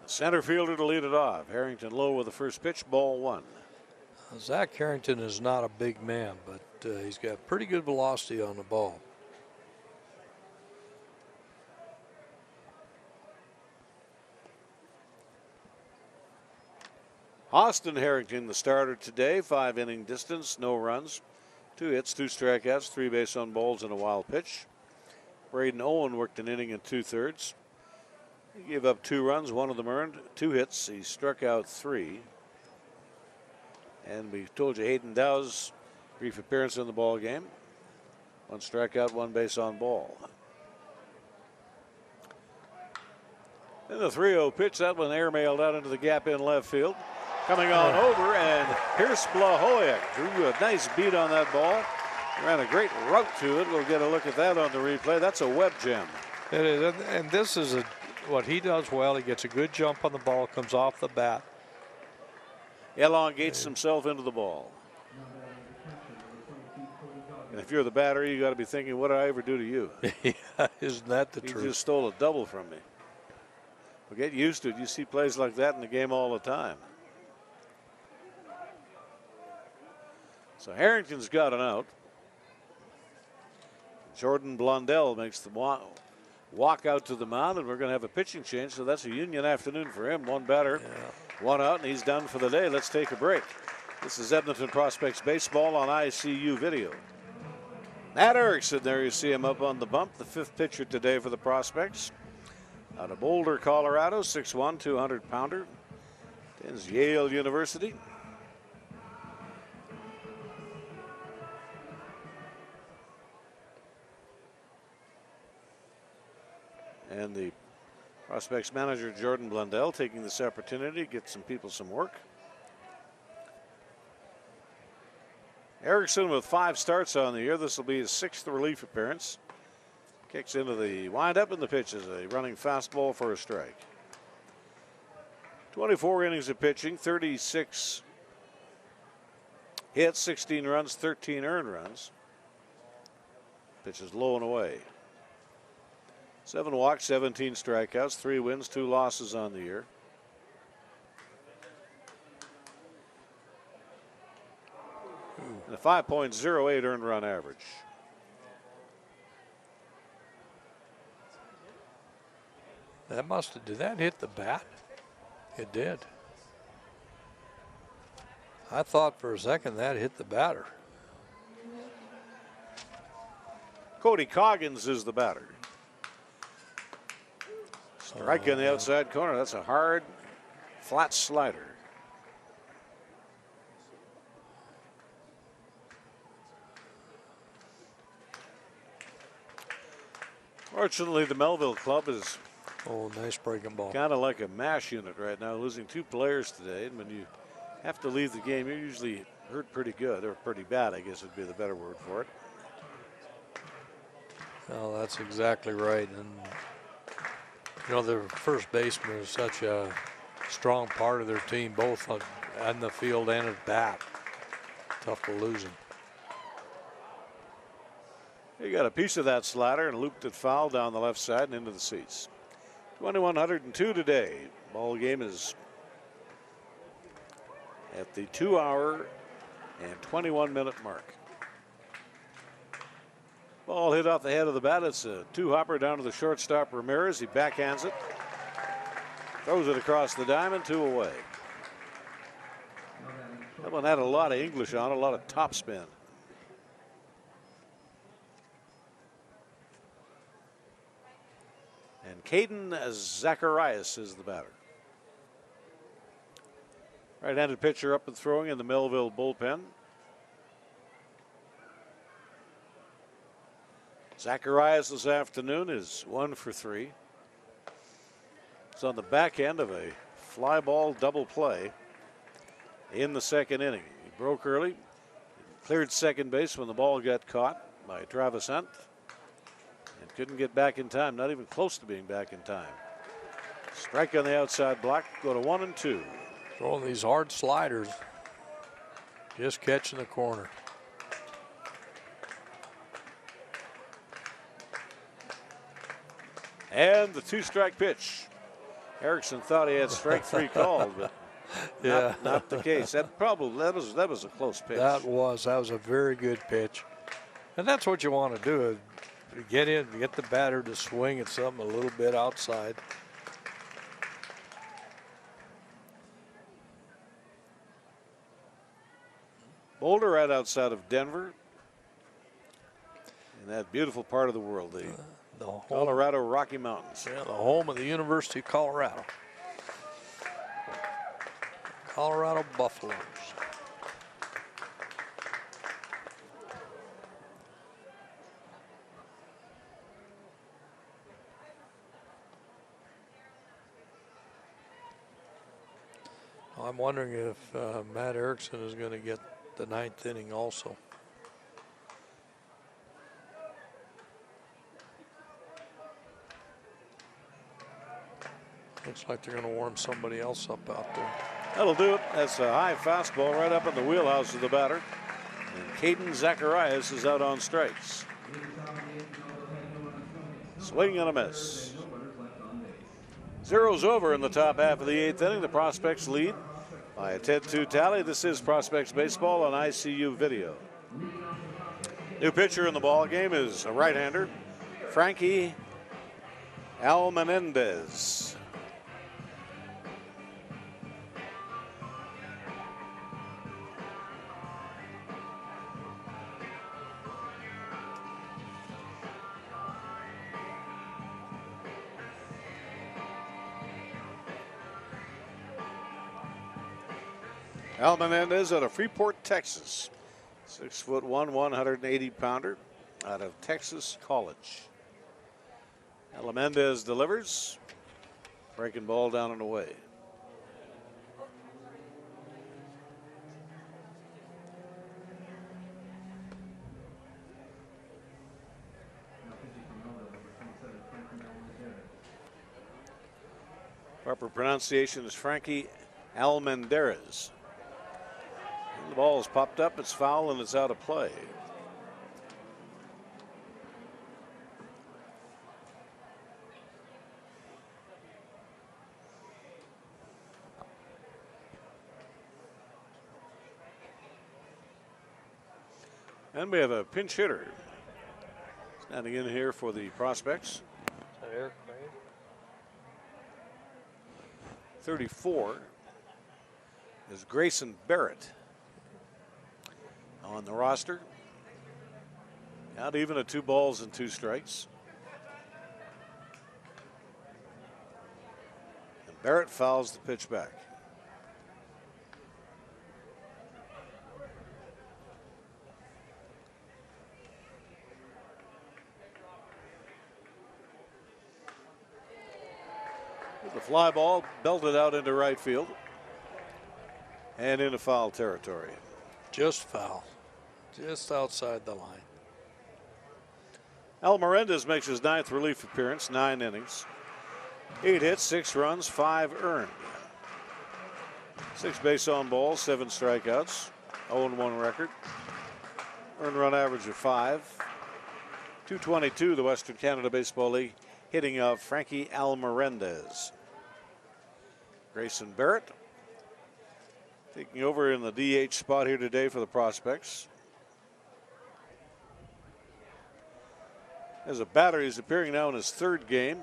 the center fielder, to lead it off. Harrington low with the first pitch, ball 1. Zach Harrington is not a big man, but he's got pretty good velocity on the ball. Austin Harrington, the starter today, 5-inning distance, no runs, 2 hits, 2 strikeouts, 3 base on balls, and a wild pitch. Braden Owen worked an inning and 2/3. He gave up 2 runs, 1 of them earned, 2 hits. He struck out 3. And we told you Hayden Dow's brief appearance in the ball game. 1 strikeout, 1 base on ball. Then the 3-0 pitch, that one airmailed out into the gap in left field. Coming on over, and Pierce Blahoyek drew a nice beat on that ball. Ran a great route to it. We'll get a look at that on the replay. That's a web gem. It is, and this is what he does well. He gets a good jump on the ball, comes off the bat. Elongates himself into the ball. And if you're the batter, you got to be thinking, what did I ever do to you? Yeah, isn't that the You truth? just stole a double from me. Well, get used to it. You see plays like that in the game all the time. So Harrington's got an out. Jordan Blondell makes the walk out to the mound, and we're going to have a pitching change. So that's a union afternoon for him. 1 batter, 1 out, and he's done for the day. Let's take a break. This is Edmonton Prospects Baseball on ICU Video. Matt Erickson, there you see him up on the bump, the 5th pitcher today for the Prospects. Out of Boulder, Colorado, 6'1", 200-pounder. Attends Yale University. And the Prospects manager, Jordan Blundell, taking this opportunity to get some people some work. Erickson with 5 starts on the year. This will be his 6th relief appearance. Kicks into the windup, and the pitch is a running fastball for a strike. 24 innings of pitching, 36 hits, 16 runs, 13 earned runs. Pitch is low and away. 7 walks, 17 strikeouts, 3 wins, 2 losses on the year. And a 5.08 earned run average. Did that hit the bat? It did. I thought for a second that hit the batter. Cody Coggins is the batter. Strike in the outside corner. That's a hard, flat slider. Fortunately, the Melville club is nice breaking ball. kind of like a MASH unit right now, losing 2 players today. And when you have to leave the game, you're usually hurt pretty good, or pretty bad, I guess would be the better word for it. Well, that's exactly right. And, you know, their first baseman is such a strong part of their team, both on the field and at bat. Tough to lose him. He got a piece of that slider and looped it foul down the left side and into the seats. 2,102 today. Ball game is at the 2-hour and 21-minute mark. Ball hit off the head of the bat. It's a 2-hopper down to the shortstop Ramirez. He backhands it. Throws it across the diamond, 2 away. That one had a lot of English on it, a lot of topspin. And Caden Zacharias is the batter. Right-handed pitcher up and throwing in the Melville bullpen. Zacharias this afternoon is 1 for 3. It's on the back end of a fly ball double play in the 2nd inning. He broke early, cleared second base when the ball got caught by Travis Hunt. And couldn't get back in time, not even close to being back in time. Strike on the outside block, go to 1 and 2. Throwing these hard sliders, just catching the corner. And the 2-strike pitch. Erickson thought he had strike 3 called, but Yeah, not the case. That was a close pitch. that was a very good pitch, and that's what you want to do. Get the batter to swing at something a little bit outside. Boulder, right outside of Denver, in that beautiful part of the world, the the home, Colorado Rocky Mountains. yeah, the home of the University of Colorado. Colorado Buffaloes. I'm wondering if Matt Erickson is going to get the 9th inning also. Looks like they're going to warm somebody else up out there. That'll do it. That's a high fastball right up in the wheelhouse of the batter. And Caden Zacharias is out on strikes. Swing and a miss. Zero's over in the top half of the 8th inning. The Prospects lead by a 10-2 tally. This is Prospects Baseball on ICU Video. New pitcher in the ball game is a right-hander, Frankie Almenendez. Al Menendez out of Freeport, Texas. 6'1", 180-pounder out of Texas College. Al Menendez delivers. Breaking ball down and away. Proper pronunciation is Frankie Almendarez. The ball has popped up, it's foul, and it's out of play. And we have a pinch hitter standing in here for the Prospects. 34 is Grayson Barrett on the roster. Out even at 2 balls and 2 strikes. And Barrett fouls the pitch back. The fly ball belted out into right field and into foul territory. Just foul. Just outside the line. Al Melendez makes his 9th relief appearance, 9 innings. 8 hits, 6 runs, 5 earned. 6 base on balls, 7 strikeouts, 0-1 record. Earned run average of 5. 222, the Western Canada Baseball League hitting of Frankie Almenendez. Grayson Barrett taking over in the DH spot here today for the Prospects. As a batter, he's appearing now in his 3rd game.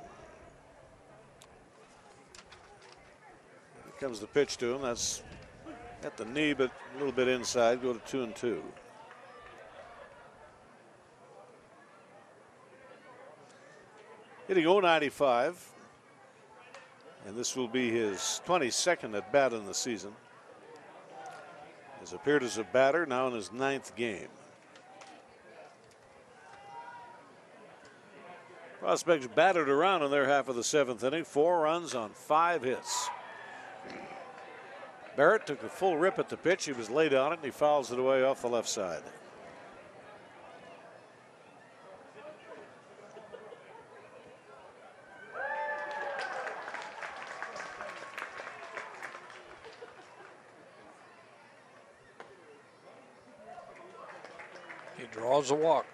Here comes the pitch to him. That's at the knee, but a little bit inside. Go to 2-2. Hitting .095. And this will be his 22nd at bat in the season. Has appeared as a batter now in his 9th game. Prospects battered around in their half of the 7th inning. 4 runs on 5 hits. Barrett took a full rip at the pitch. He was laid on it and he fouls it away off the left side. He draws a walk.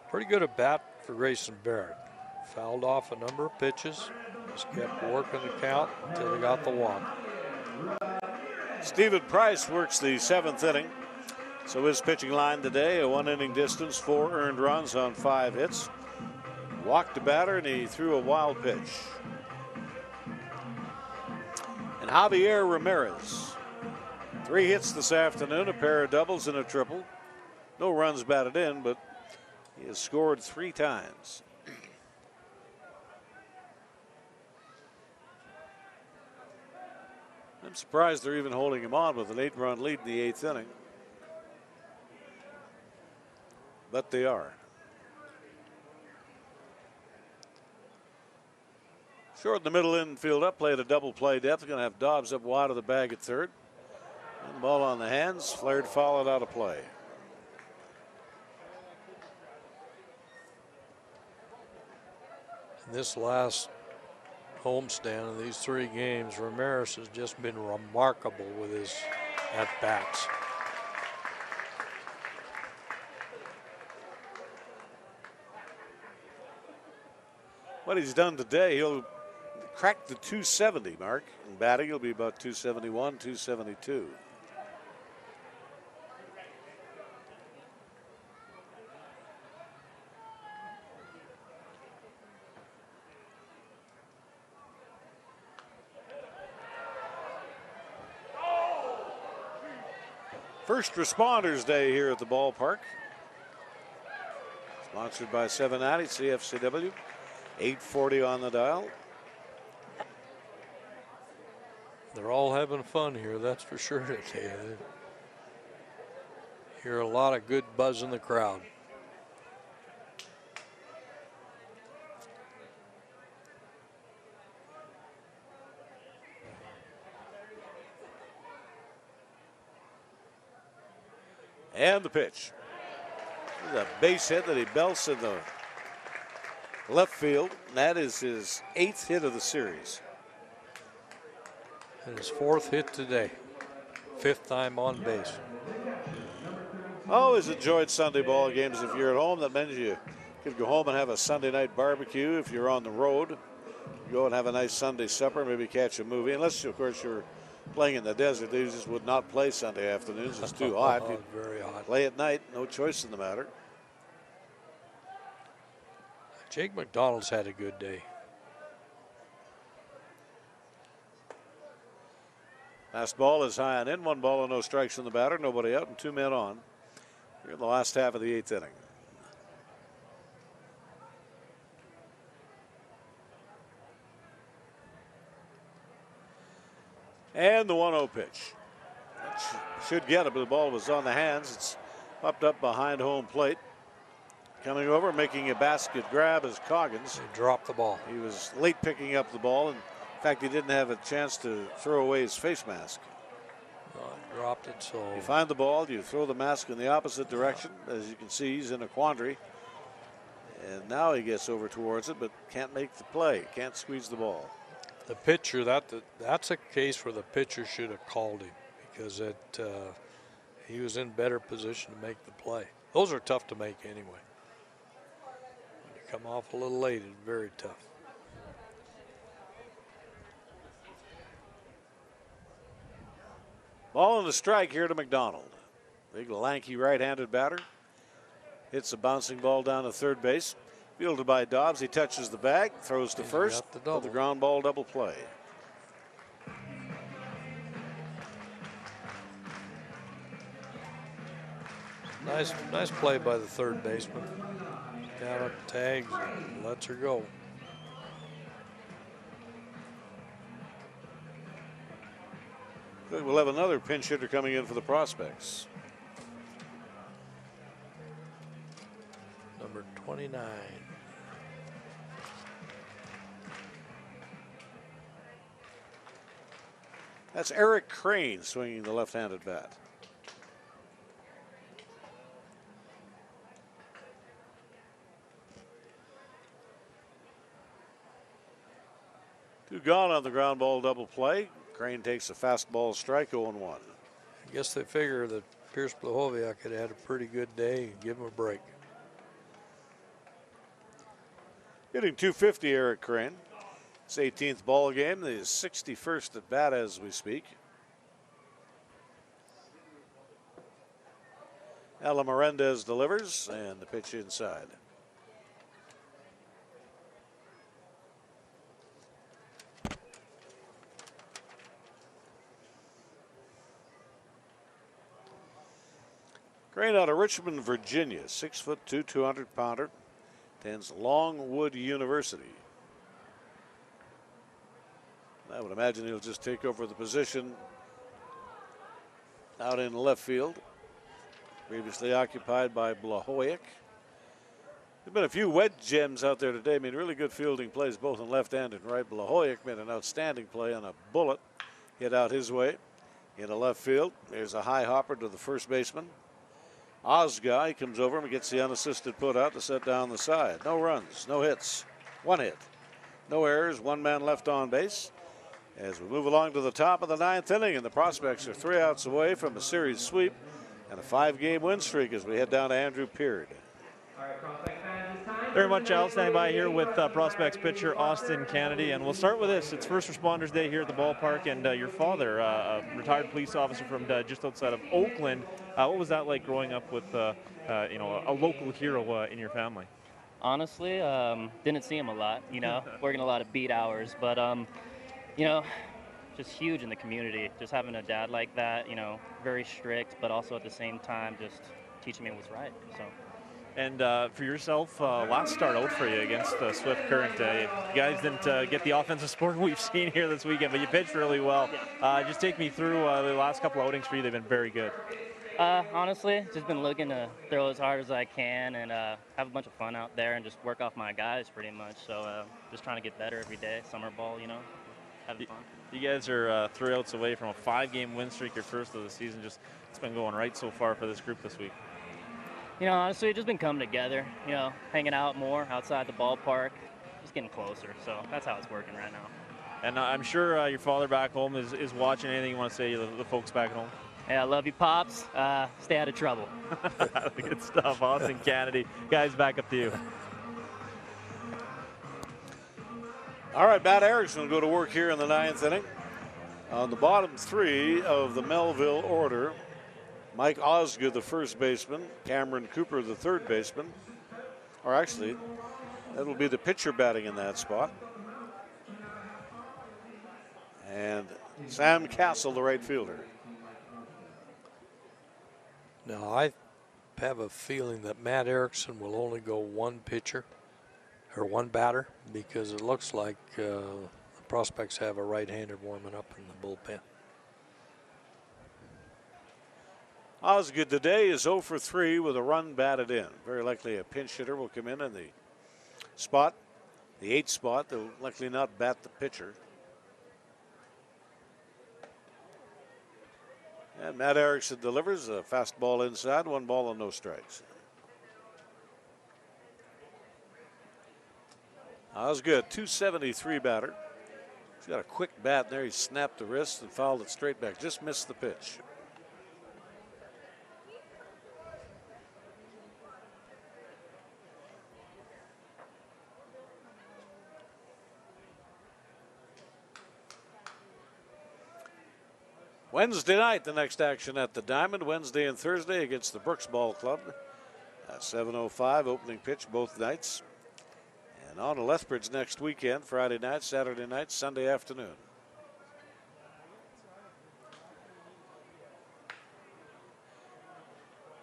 Pretty good at bat for Grayson Barrett. Fouled off a number of pitches. Just kept working the count until he got the walk. Stephen Price works the 7th inning. So his pitching line today, a 1-inning distance, 4 earned runs on 5 hits. Walked the batter and he threw a wild pitch. And Javier Ramirez. 3 hits this afternoon, a pair of doubles and a triple. No runs batted in, but He has scored 3 times. I'm surprised they're even holding him on with an 8-run lead in the 8th inning. But they are. Short in the middle infield up, played a double play depth. Going to have Dobbs up wide of the bag at third. And the ball on the hands, flared foul and out of play. In this last homestand of these 3 games, Ramirez has just been remarkable with his at-bats. What he's done today, he'll crack the 270 mark. In batting, he'll be about 271, 272. First Responders Day here at the ballpark. Sponsored by 790 CFCW. 840 on the dial. They're all having fun here, that's for sure today. Hear a lot of good buzz in the crowd. And the pitch. This is a base hit that he belts in the left field. And that is his 8th hit of the series. And his 4th hit today. 5th time on base. Always enjoyed Sunday ball games. If you're at home, that means you could go home and have a Sunday night barbecue. If you're on the road, go and have a nice Sunday supper, maybe catch a movie. Unless, of course, you're playing in the desert. They just would not play Sunday afternoons. It's too hot. Oh, very hot. Play at night, no choice in the matter. Jake McDonald's had a good day. Last ball is high and in. 1 ball and no strikes in the batter. Nobody out and 2 men on. Here in the last half of the 8th inning. And the 1-0 pitch. That should get it, but the ball was on the hands. It's popped up behind home plate. Coming over, making a basket grab is Coggins. He dropped the ball. He was late picking up the ball, and in fact, he didn't have a chance to throw away his face mask. Dropped it, so. You find the ball, you throw the mask in the opposite direction. As you can see, he's in a quandary. And now he gets over towards it, but can't make the play, can't squeeze the ball. The pitcher, that's a case where the pitcher should have called him because he was in better position to make the play. Those are tough to make anyway. When you come off a little late, it's very tough. Ball and a strike here to McDonald. Big lanky right-handed batter. Hits a bouncing ball down to third base. Fielded by Dobbs. He touches the bag, throws to first for the ground ball double play. Nice play by the third baseman. Down up tags and lets her go. Good. We'll have another pinch hitter coming in for the Prospects. Number 29. That's Eric Crane swinging the left-handed bat. Two gone on the ground ball double play. Crane takes a fastball strike, 0-1. I guess they figure that Pierce Blahoviak had had a pretty good day and give him a break. Hitting .250, Eric Crane. His 18th ball game, his 61st at bat as we speak. Ella Melendez delivers, and the pitch inside. Crane out of Richmond, Virginia, 6'2", 200-pounder, attends Longwood University. I would imagine he'll just take over the position out in left field, previously occupied by Blahoyek. There's been a few wedge gems out there today. I mean, really good fielding plays both in left and in right. Blahoyek made an outstanding play on a bullet hit out his way into left field. There's a high hopper to the first baseman. Osguy comes over and gets the unassisted put out to set down the side. No runs, no hits, one hit. No errors, one man left on base. As we move along to the top of the ninth inning, and the Prospects are 3 outs away from a series sweep and a 5-game win streak as we head down to Andrew Peard. Very much, Al. Standing by here with Prospects pitcher Austin Kennedy, and we'll start with this. It's First Responders Day here at the ballpark, and your father, a retired police officer from just outside of Oakland. What was that like growing up with, a local hero in your family? Honestly, didn't see him a lot. Working a lot of beat hours, but just huge in the community. Just having a dad like that, very strict, but also at the same time just teaching me what's right. So. And for yourself, last start out for you against Swift Current. You guys didn't get the offensive support we've seen here this weekend, but you pitched really well. Just take me through the last couple outings for you. They've been very good. Honestly, just been looking to throw as hard as I can and have a bunch of fun out there and just work off my guys pretty much. So just trying to get better every day. Summer ball, having fun. You guys are 3 outs away from a 5-game win streak, your first of the season. It's been going right so far for this group this week. Honestly, it's just been coming together, hanging out more outside the ballpark, just getting closer. So that's how it's working right now. And I'm sure your father back home is watching. Anything you want to say to the folks back home? Yeah, I love you, Pops. Stay out of trouble. Good stuff. Austin Kennedy. Guys, back up to you. All right, Matt Erickson will go to work here in the 9th inning. On the bottom 3 of the Melville order, Mike Osgood, the first baseman, Cameron Cooper, the third baseman. Or actually, that'll be the pitcher batting in that spot. And Sam Castle, the right fielder. Now, I have a feeling that Matt Erickson will only go one pitcher or one batter because it looks like the Prospects have a right-hander warming up in the bullpen. Osgood today is 0 for 3 with a run batted in. Very likely a pinch hitter will come in the spot, the 8th spot. They'll likely not bat the pitcher. And Matt Erickson delivers a fastball inside, 1 ball and no strikes. Osgood, 273 batter. He's got a quick bat there. He snapped the wrist and fouled it straight back. Just missed the pitch. Wednesday night, the next action at the Diamond. Wednesday and Thursday against the Brooks Ball Club. 7:05 opening pitch both nights. And on to Lethbridge next weekend, Friday night, Saturday night, Sunday afternoon.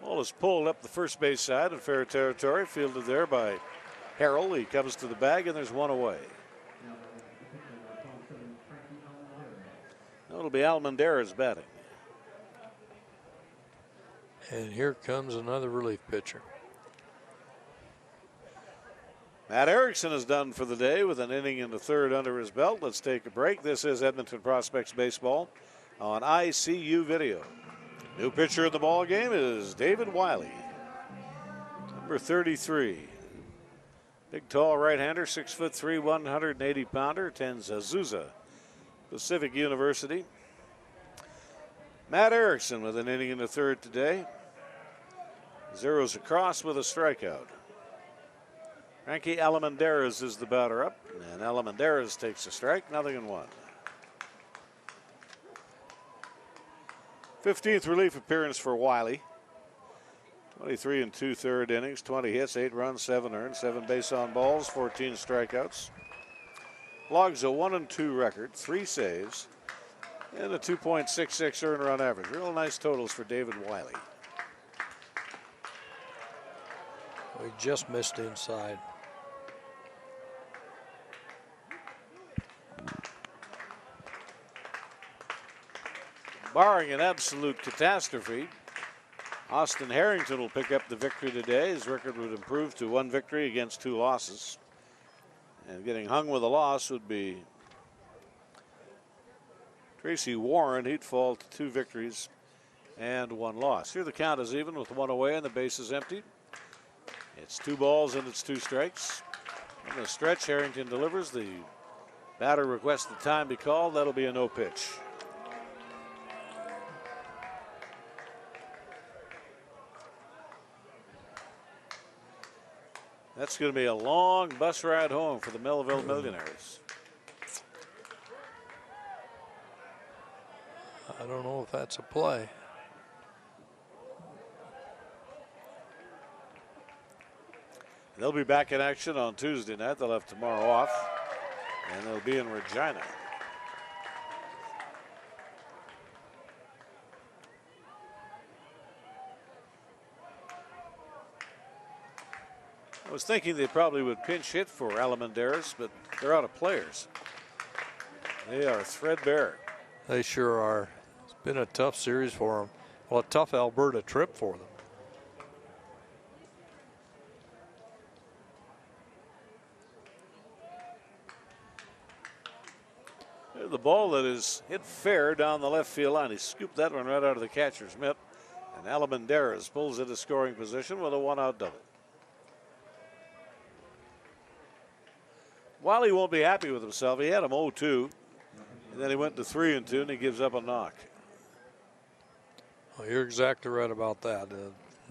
Ball is pulled up the first base side in fair territory, fielded there by Harrell. He comes to the bag, and there's one away. It'll be Almendarez batting. And here comes another relief pitcher. Matt Erickson is done for the day with an inning and a third under his belt. Let's take a break. This is Edmonton Prospects Baseball on ICU Video. New pitcher in the ball game is David Wiley, number 33. Big, tall right-hander, 6'3", 180-pounder, attends Azusa Pacific University. Matt Erickson with an inning in the third today. Zeros across with a strikeout. Frankie Almendarez is the batter up, and Almendarez takes a strike, 0-1. 15th relief appearance for Wiley. 23 and 2/3 innings, 20 hits, 8 runs, 7 earned, 7 base on balls, 14 strikeouts. Logs a 1-2 record, 3 saves, and a 2.66 earned run average. Real nice totals for David Wiley. We just missed inside. Barring an absolute catastrophe, Austin Harrington will pick up the victory today. His record would improve to 1 victory against 2 losses. And getting hung with a loss would be Tracy Warren. He'd fall to 2 victories and 1 loss. Here the count is even with 1 away and the base is empty. It's 2 balls and it's 2 strikes. On the stretch, Harrington delivers. The batter requests the time be called. That'll be a no pitch. That's going to be a long bus ride home for the Melville Millionaires. I don't know if that's a play. They'll be back in action on Tuesday night. They'll have tomorrow off, and they'll be in Regina. I was thinking they probably would pinch hit for Alamanderas, but they're out of players. They are threadbare. They sure are. It's been a tough series for them. Well, a tough Alberta trip for them. There's the ball that is hit fair down the left field line. He scooped that one right out of the catcher's mitt. And Alamanderas pulls into scoring position with a 1-out double. Wiley won't be happy with himself. He had him 0-2, and then he went to 3-2, and he gives up a knock. Well, you're exactly right about that.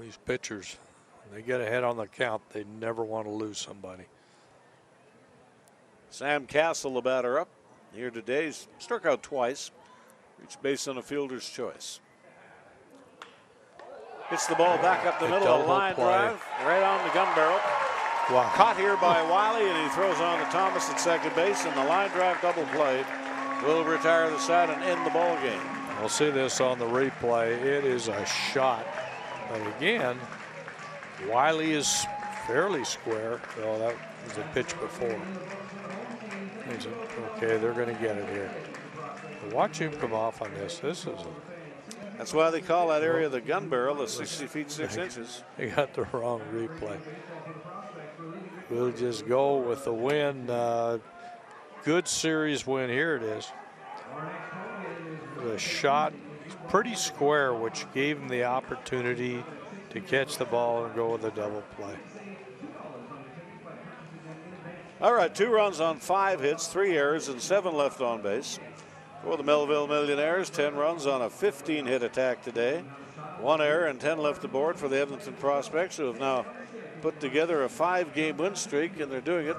These pitchers, when they get ahead on the count, they never want to lose somebody. Sam Castle, the batter up here today. He's struck out twice, reached base on a fielder's choice. Hits the ball back up the middle, a line drive, right on the gun barrel. Wow. Caught here by Wiley, and he throws on to Thomas at second base, and the line drive double play will retire the side and end the ball game. We'll see this on the replay. It is a shot. But again, Wiley is fairly square. Oh, that was a pitch before. Okay, they're going to get it here. But watch him come off on this. That's why they call that area the gun barrel, the 60 feet 6 inches. They got the wrong replay. We'll just go with the win. Good series win. Here it is. The shot pretty square, which gave him the opportunity to catch the ball and go with a double play. All right, 2 runs on 5 hits, 3 errors, and 7 left on base. For the Melville Millionaires, 10 runs on a 15-hit attack today. 1 error and 10 left aboard for the Edmonton Prospects, who have now put together a 5-game win streak, and they're doing it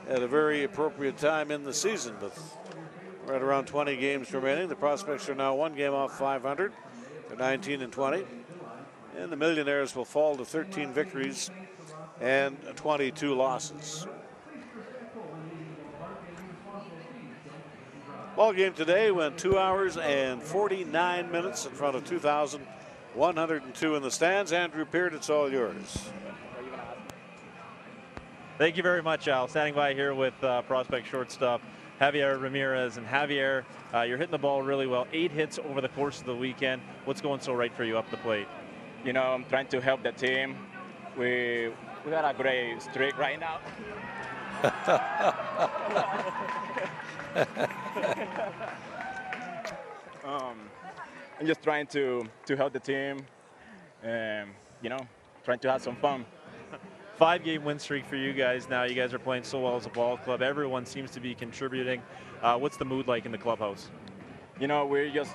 at a very appropriate time in the season. With right around 20 games remaining, the Prospects are now 1 game off 500. They're 19-20, and the Millionaires will fall to 13 victories and 22 losses. Ball game today went 2 hours and 49 minutes in front of 2,102 in the stands. Andrew Peart, it's all yours. Thank you very much, Al. Standing by here with prospect shortstop Javier Ramirez. And Javier, you're hitting the ball really well. 8 hits over the course of the weekend. What's going so right for you up the plate? You know, I'm trying to help the team. We got a great streak right now. I'm just trying to help the team and, you know, trying to have some fun. 5-game win streak for you guys now. You guys are playing so well as a ball club. Everyone seems to be contributing. What's the mood like in the clubhouse? You know, we're just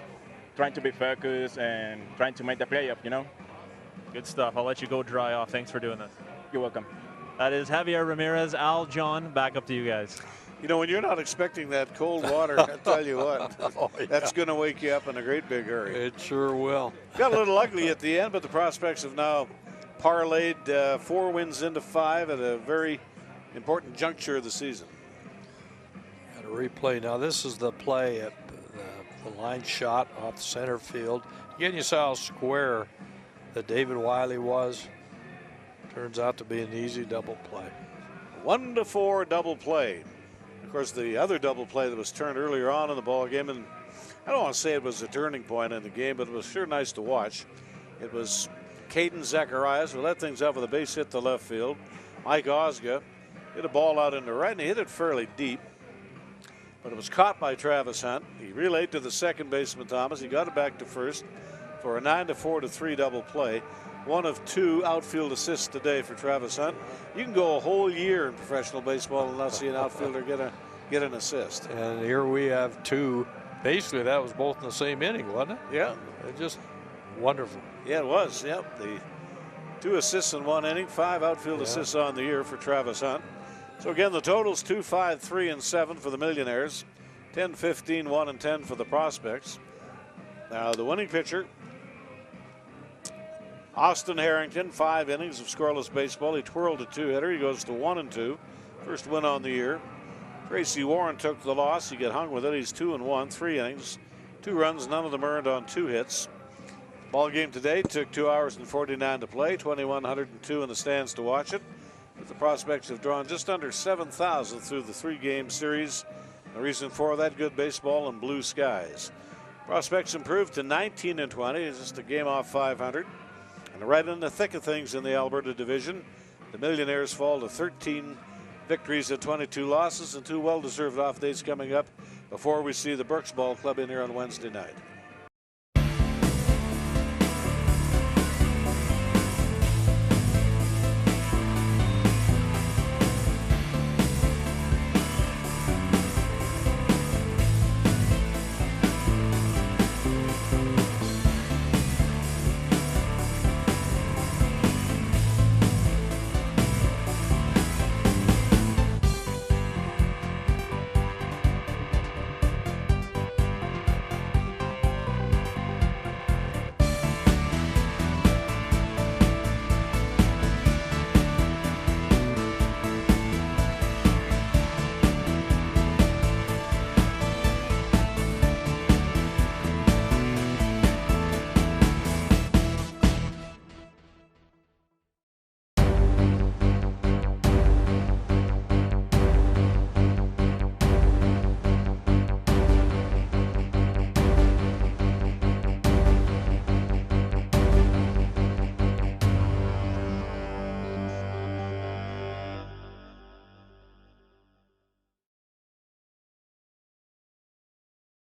trying to be focused and trying to make the playoff, you know. Good stuff. I'll let you go dry off. Thanks for doing this. You're welcome. That is Javier Ramirez. Al, John, back up to you guys. You know, when you're not expecting that cold water, I tell you what, Oh, yeah. that's going to wake you up in a great big hurry. It sure will. Got a little ugly at the end, but the Prospects have now parlayed 4 wins into 5 at a very important juncture of the season. Got a replay. Now, this is the play at the line shot off the center field. Again, you saw how square that David Wiley was. Turns out to be an easy double play. 1-4 double play. Of course, the other double play that was turned earlier on in the ball game, and I don't want to say it was a turning point in the game, but it was sure nice to watch. It was Caden Zacharias who led things up with a base hit to left field. Mike Osga hit a ball out into right, and he hit it fairly deep. But it was caught by Travis Hunt. He relayed to the second baseman, Thomas. He got it back to first for a 9-4-3 double play. One of 2 outfield assists today for Travis Hunt. You can go a whole year in professional baseball and not see an outfielder get an assist. And here we have 2. Basically, that was both in the same inning, wasn't it? Yeah. Just wonderful. Yeah, it was. Yep. The 2 assists in 1 inning, 5 outfield assists on the year for Travis Hunt. So again, the totals 2, 5, 3, and 7 for the Millionaires. 10, 15, 1, and 10 for the Prospects. Now the winning pitcher, Austin Harrington, 5 innings of scoreless baseball. He twirled a 2-hitter. He goes to 1-2. First win on the year. Tracy Warren took the loss. He got hung with it. He's 2-1, 3 innings, 2 runs, none of them earned on 2 hits. Ball game today took 2 hours and 49 to play. 2,102 in the stands to watch it. But the Prospects have drawn just under 7,000 through the 3-game series. The reason for that, good baseball and blue skies. Prospects improved to 19-20, just a game off 500. And right in the thick of things in the Alberta division, the Millionaires fall to 13 victories and 22 losses, and 2 well-deserved off days coming up before we see the Berks Ball Club in here on Wednesday night.